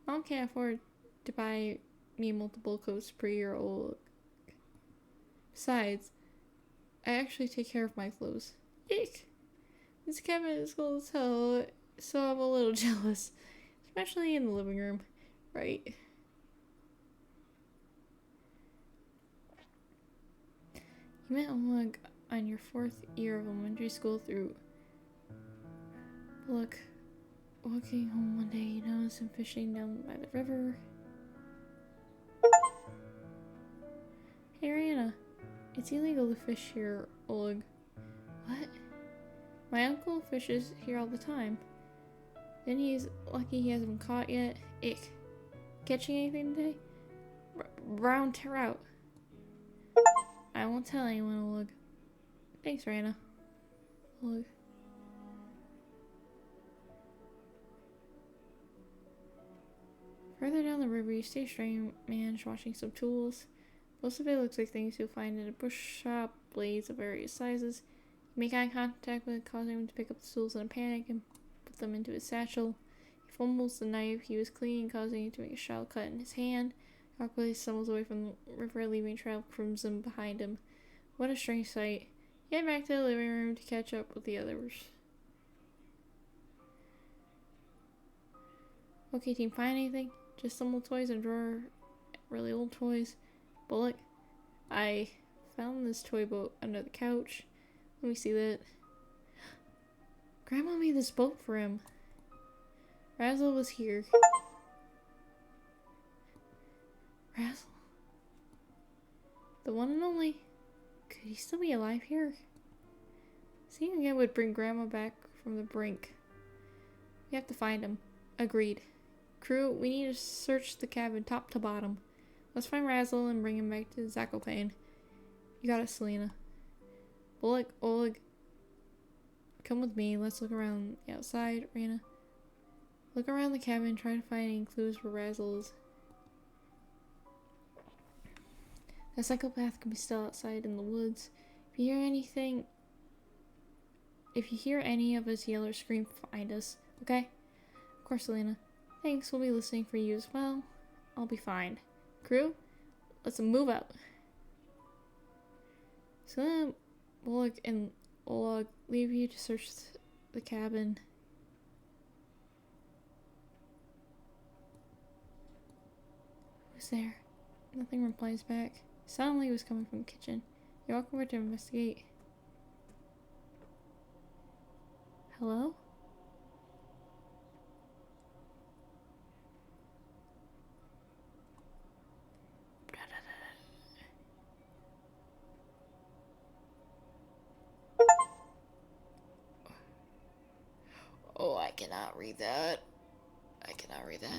Mom can't afford to buy me multiple coats per year old. Besides, I actually take care of my clothes. Ick. This cabin is cold as hell, so I'm a little jealous. Especially in the living room. Right. You met Oleg on your 4th year of elementary school through... Look, walking home one day, you notice him fishing down by the river. Hey, Rihanna. It's illegal to fish here, Oleg. What? My uncle fishes here all the time. Then he's lucky he hasn't been caught yet. Ick. Catching anything today? Brown trout. I won't tell anyone, Oleg. Thanks, Rihanna. Oleg. Further down the river, you see a strange man washing some tools. Most of it looks like things you'll find in a bush shop, blades of various sizes. You make eye contact with it, causing him to pick up the tools in a panic and put them into his satchel. He fumbles the knife he was cleaning, causing him to make a shallow cut in his hand. He awkwardly stumbles away from the river, leaving a trail of crimson behind him. What a strange sight. He head back to the living room to catch up with the others. Okay, team, find anything? Just some old toys in a drawer. Really old toys. Bullock, I found this toy boat under the couch. Let me see that. Grandma made this boat for him. Razzle was here. Razzle? The one and only. Could he still be alive here? Seeing him again would bring Grandma back from the brink. We have to find him. Agreed. Crew, we need to search the cabin top to bottom. Let's find Razzle and bring him back to Zakopane. You got it, Selena. Bullock, Oleg, come with me. Let's look around the outside, Rihanna. Look around the cabin, try to find any clues where Razzle is. The psychopath could be still outside in the woods. If you hear any of us yell or scream, find us, okay? Of course, Selena. Thanks, we'll be listening for you as well. I'll be fine. Crew, let's move out. Selena, Bullock, and Oleg leave you to search the cabin. Who's there? Nothing replies back. Suddenly it was coming from the kitchen. You walk over to investigate. Hello? Oh, I cannot read that. I cannot read that.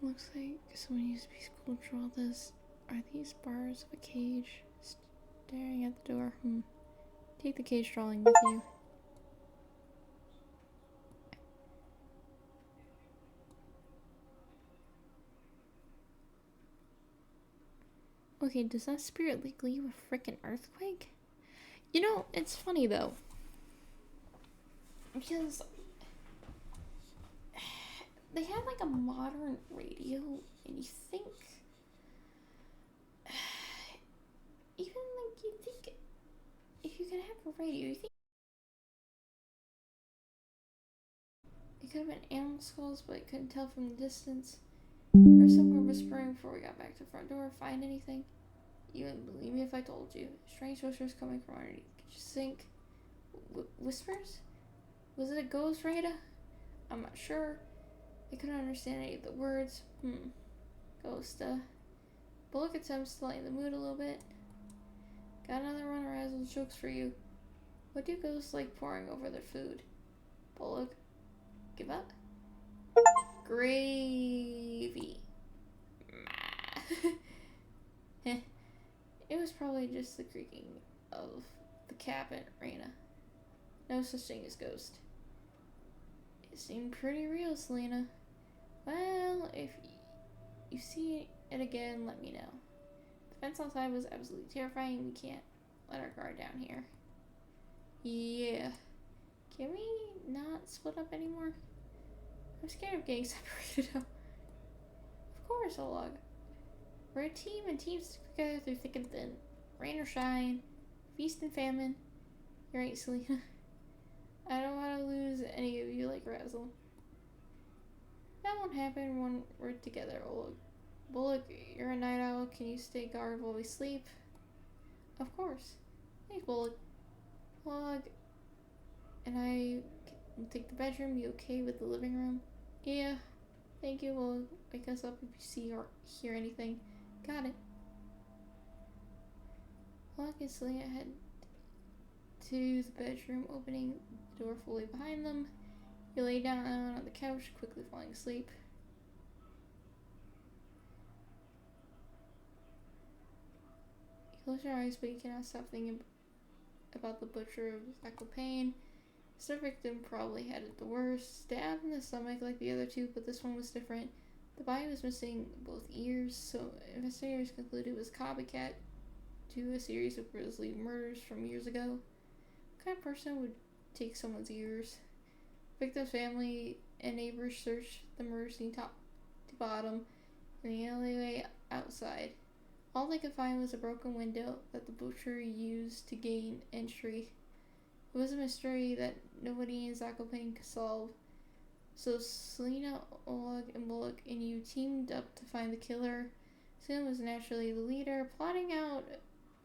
Looks like someone used to be school to draw this. Are these bars of a cage? Staring at the door. Take the cage drawing with you. Okay, does that spirit leak you a freaking earthquake? You know, it's funny though. Because they had like a modern radio, and you think even like you think if you could have a radio, you think it could have been animal skulls, but I couldn't tell from the distance. Or someone whispering before we got back to the front door. Find anything? You wouldn't believe me if I told you. Strange whispers coming from underneath. Could you think? Whispers? Was it a ghost, Rita? I'm not sure. I couldn't understand any of the words. Ghost, But look at Tim to lighten the mood a little bit. Got another one of Razzle's jokes for you. What do ghosts like pouring over their food? Bullock. Give up? Gravy. It was probably just the creaking of the cabinet, Raina. No such thing as ghost. It seemed pretty real, Selena. Well, if you see it again, let me know. The fence outside was absolutely terrifying. We can't let our guard down here. Yeah. Can we not split up anymore? I'm scared of getting separated out. Of course, Olog. We're a team, and teams stick together through thick and thin. Rain or shine, feast and famine. You're right, Selena. I don't want to lose any of you like Razzle. That won't happen when we're together, Olog. Bullock, you're a night owl. Can you stay guard while we sleep? Of course. Thanks, Bullock. Olog and I can take the bedroom. You okay with the living room? Yeah. Thank you. We'll wake us up if you see or hear anything. Got it. Olog and Selena head to the bedroom, opening the door fully behind them. You lay down on the couch, quickly falling asleep. You close your eyes, but you cannot stop thinking about the butcher of Zakopane. His victim probably had it the worst. Stabbed in the stomach like the other two, but this one was different. The body was missing both ears, so investigators concluded it was copycat to a series of grisly murders from years ago. What kind of person would take someone's ears? Victim's family and neighbors searched the murder scene top to bottom in the alleyway outside. All they could find was a broken window that the butcher used to gain entry. It was a mystery that nobody in Zakopane could solve. So Selena, Olog, and Bullock and you teamed up to find the killer. Selena was naturally the leader, plotting out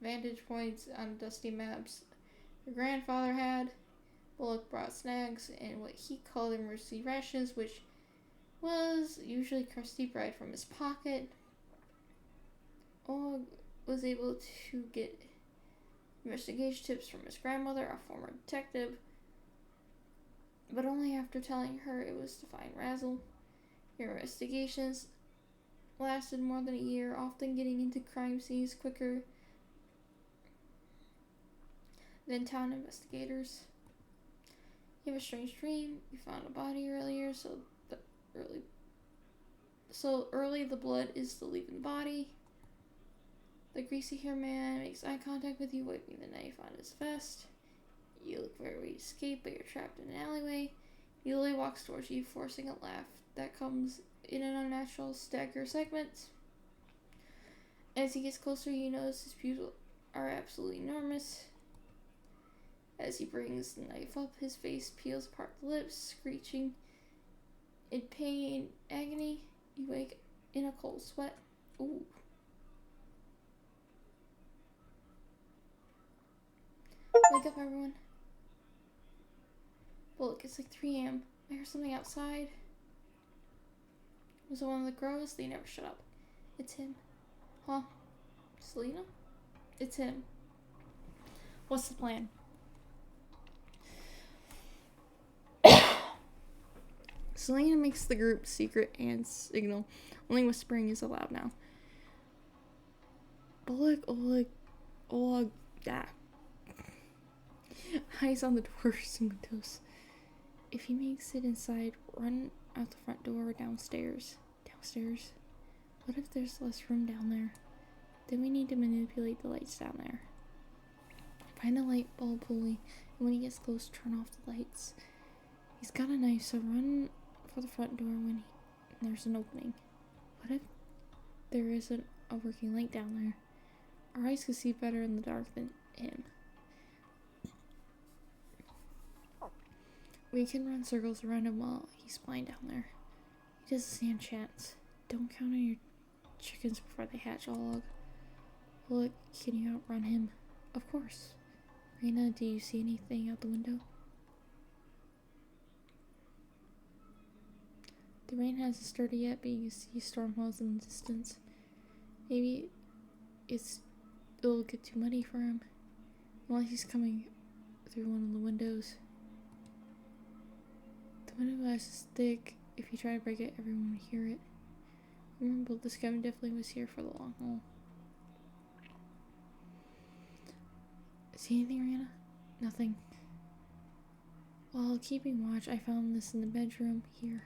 vantage points on dusty maps her grandfather had. Bullock brought snacks and what he called emergency rations, which was usually crusty bread from his pocket. Olog was able to get investigation tips from his grandmother, a former detective, but only after telling her it was to find Razzle. Your investigations lasted more than a year, often getting into crime scenes quicker than town investigators. You have a strange dream. You found a body earlier, so early the blood is still leaving the body. The greasy-haired man makes eye contact with you, wiping the knife on his vest. You look for a way to escape, but you're trapped in an alleyway. Eli walks towards you, forcing a laugh that comes in an unnatural stagger segment. As he gets closer, you notice his pupils are absolutely enormous. As he brings the knife up, his face peels apart the lips, screeching in pain and agony. You wake in a cold sweat. Ooh. Wake up, everyone. Bullock, it's like 3 a.m. I hear something outside. Was it one of the girls? They never shut up. It's him. Huh? Selena? It's him. What's the plan? Selena makes the group secret and signal. Only whispering is allowed now. Bullock, Olog, eyes on the doors and windows. If he makes it inside, run out the front door or downstairs. Downstairs? What if there's less room down there? Then we need to manipulate the lights down there. Find the light bulb pulley, and when he gets close, turn off the lights. He's got a knife, so run for the front door when there's an opening. What if there isn't a working light down there? Our eyes can see better in the dark than him. We can run circles around him while he's blind down there. He doesn't stand a chance. Don't count on your chickens before they hatch, Log. Look, can you outrun him? Of course. Reyna, do you see anything out the window? The rain hasn't started yet, but you see storm clouds in the distance. Maybe it'll get too muddy for him. While he's coming through one of the windows. The window glass is thick. If you try to break it, everyone would hear it. Remember, this cabin definitely was here for the long haul. See anything, Reyna? Nothing. While keeping watch, I found this in the bedroom here.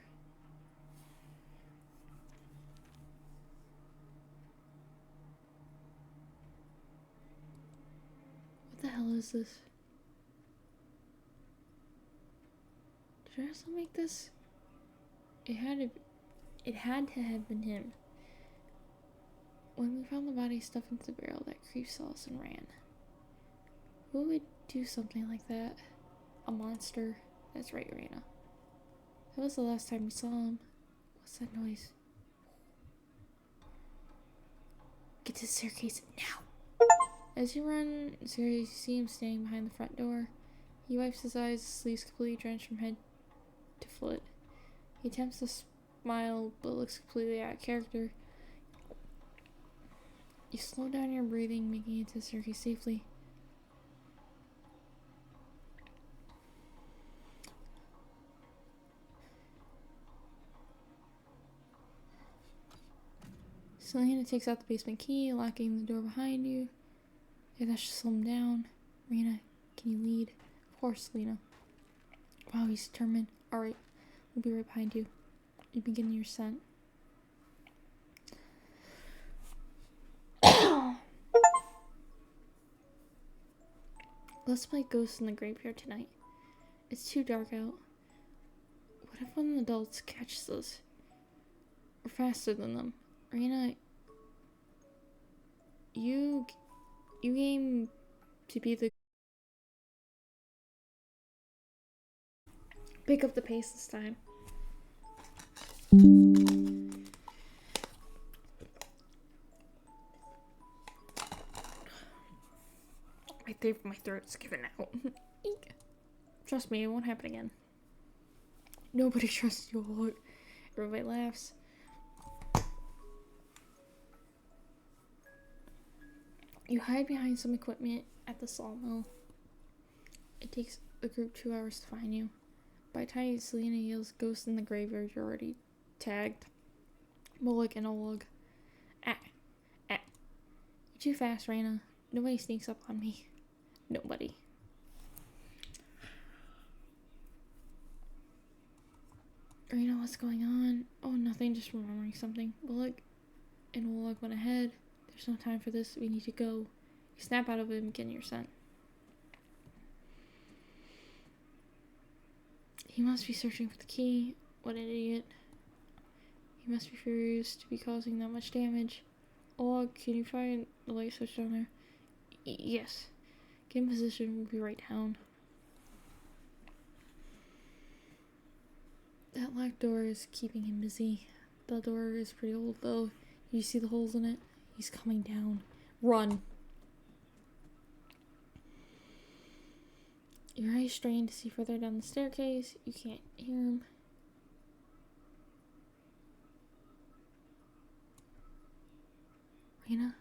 What the hell is this? Did I also make this? It had to have been him. When we found the body stuffed into the barrel, that creep saw us and ran. Who would do something like that? A monster. That's right, Reyna. That was the last time we saw him. What's that noise? Get to the staircase now. As you run, you see him standing behind the front door. He wipes his eyes, his sleeves completely drenched from head to foot. He attempts to smile, but looks completely out of character. You slow down your breathing, making it to the staircase safely. Selena takes out the basement key, locking the door behind you. Yeah, that should slow him down. Reyna, can you lead? Of course, Selena. Wow, he's determined. Alright, we'll be right behind you. You begin your scent. Let's play Ghosts in the Graveyard tonight. It's too dark out. What if one of the adults catches us? We're faster than them. Reyna, you aim to be the... Pick up the pace this time. My throat's giving out. Eek. Trust me, it won't happen again. Nobody trusts you all. Everybody laughs. You hide behind some equipment at the sawmill. It takes the group 2 hours to find you. By the time Selena yells "Ghost in the Graveyard," you're already tagged. Mullock and Oleg. You're too fast, Reyna. Nobody sneaks up on me. Nobody. Reyna, what's going on? Oh, nothing, just remembering something. Mullock and Oleg went ahead. There's no time for this. We need to go. You snap out of it and get in your scent. He must be searching for the key. What an idiot. He must be furious to be causing that much damage. Oh, can you find the light switch down there? Yes. Get in position. We'll be right down. That locked door is keeping him busy. The door is pretty old, though. You see the holes in it? He's coming down. Run. Your eyes strain to see further down the staircase. You can't hear him. Reyna?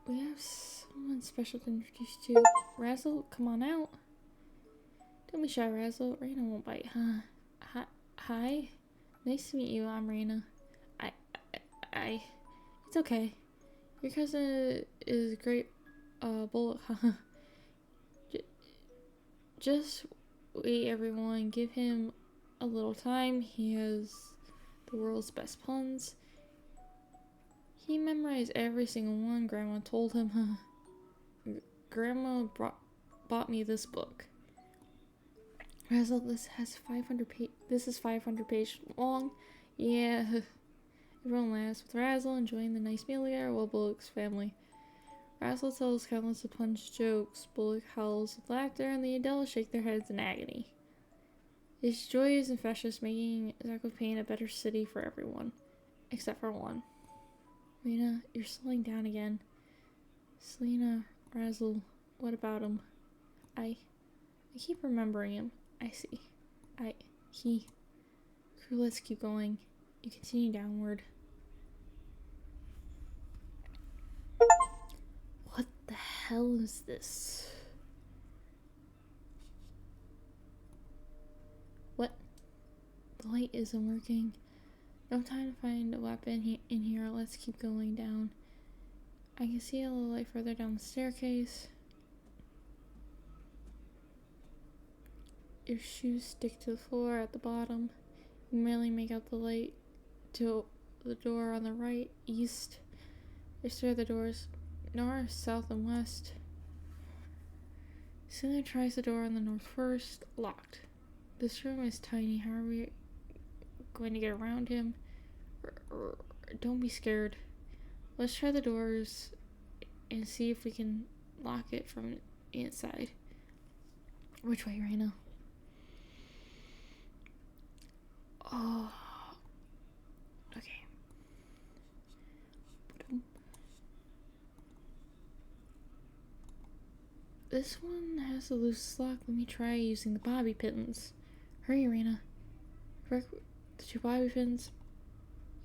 We have someone special to introduce you to. Razzle, come on out. Don't be shy, Razzle. Reyna won't bite, huh? Hi? Nice to meet you. I'm Reyna. It's okay. Your cousin is a great, bullet, huh? Just wait, everyone. Give him a little time. He has the world's best puns. He memorized every single one Grandma told him. Grandma bought me this book. Razzle, this is 500 pages long. Yeah. Everyone laughs with Razzle, enjoying the nice meal together while Bullock's family. Razzle tells countless of punched jokes. Bullock howls with laughter, and the adults shake their heads in agony. It's joyous and infectious, making Zakopane a better city for everyone. Except for one. Lena, you're slowing down again. Selena, Razzle, what about him? I keep remembering him. I see. Crew, let's keep going. You continue downward. What the hell is this? What? The light isn't working. No time to find a weapon in here. Let's keep going down. I can see a little light further down the staircase. Your shoes stick to the floor at the bottom. You merely make out the light to the door on the right, east. There's three other doors, north, south, and west. Selena tries the door on the north first. Locked. This room is tiny. How are we going to get around him? Don't be scared. Let's try the doors and see if we can lock it from inside. Which way, Raina? Oh. Okay. This one has a loose lock. Let me try using the bobby pins. Hurry, Raina. Correct the two bobby pins.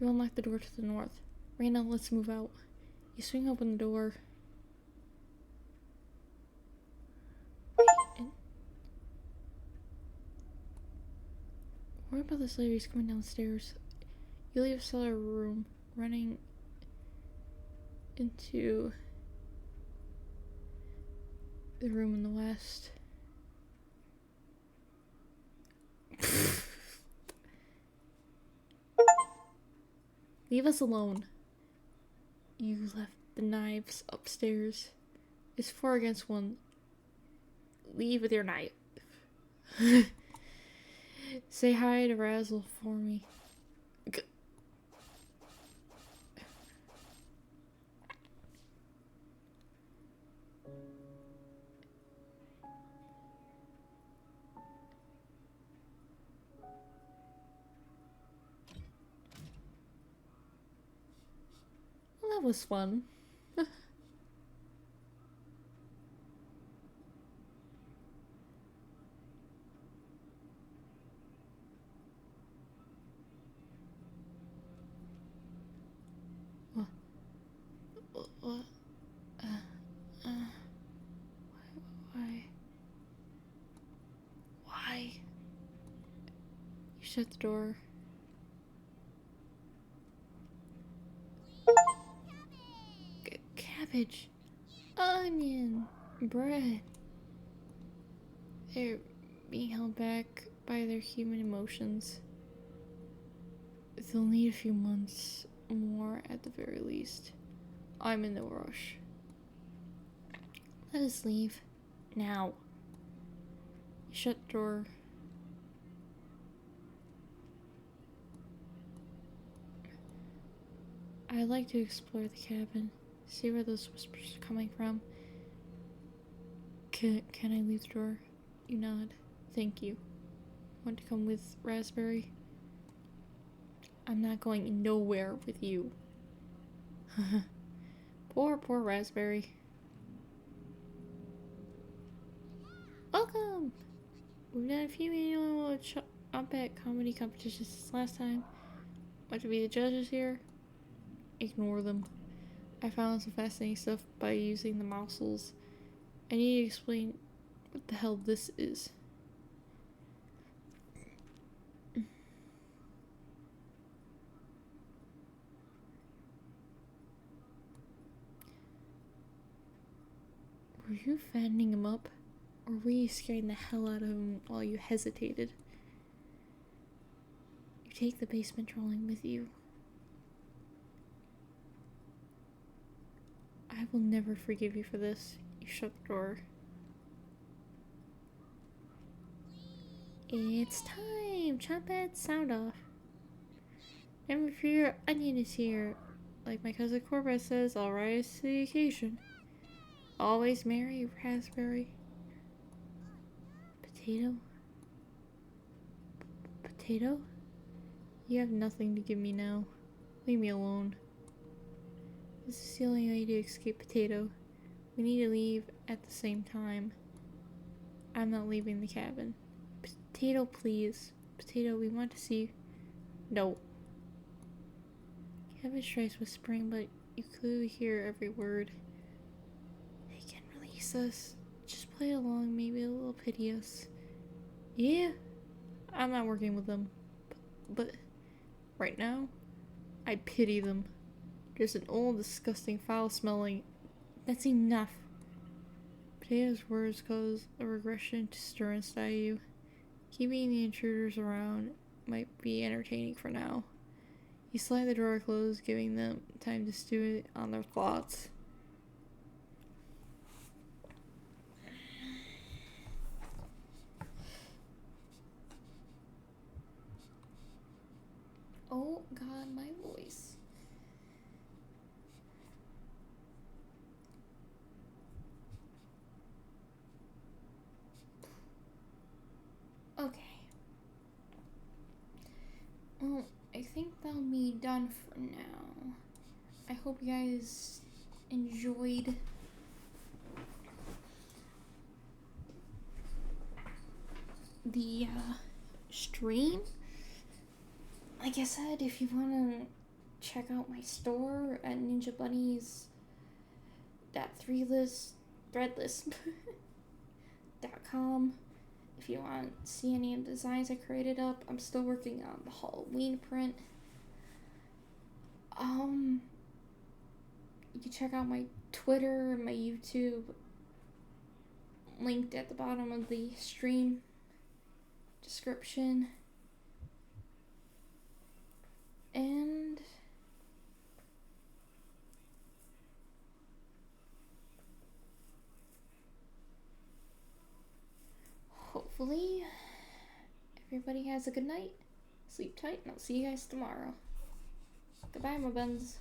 You unlock the door to the north. Raina, let's move out. You swing open the door. What about this lady who's coming downstairs? You leave a cellar room, running into the room in the west. Leave us alone. You left the knives upstairs. It's 4 against 1. Leave with your knife. Say hi to Razzle for me. Well, that was fun. What? Why? You shut the door. Cabbage. Onion. Bread. They're being held back by their human emotions. They'll need a few months more at the very least. I'm in no rush. Let us leave. Now. You shut the door. I'd like to explore the cabin. See where those whispers are coming from. Can I leave the door? You nod. Thank you. Want to come with Raspberry? I'm not going nowhere with you. Poor Raspberry. Welcome! We've done a few annual Chompat comedy competitions since last time. Want to be the judges here? Ignore them. I found some fascinating stuff by using the mousels. I need to explain what the hell this is. Were you fattening him up? Or were you scaring the hell out of him while you hesitated? You take the basement trolling with you. I will never forgive you for this. You shut the door. It's time! Chomp that sound off. Never fear, Onion is here. Like my cousin Corbett says, I'll rise to the occasion. Always merry, raspberry. Potato? Potato? You have nothing to give me now. Leave me alone. This is the only way to escape Potato. We need to leave at the same time. I'm not leaving the cabin. Potato, please. Potato, we want to see you. No. Cabbage tries whispering, but you clearly hear every word. They can release us. Just play along, maybe a little pity us. Yeah, I'm not working with them. But right now, I pity them. There's an old, disgusting, foul-smelling... That's enough. Potato's words cause a regression to stir inside you. Keeping the intruders around might be entertaining for now. You slide the drawer closed, giving them time to stew on their thoughts. Oh god, my voice. Okay. Well, I think that'll be done for now. I hope you guys enjoyed the stream. Like I said, if you want to check out my store at ninjabunnies.threadless.com. If you want to see any of the designs I created up, I'm still working on the Halloween print. You can check out my Twitter, my YouTube, linked at the bottom of the stream description. And hopefully everybody has a good night. Sleep tight, and I'll see you guys tomorrow. Goodbye, my buns.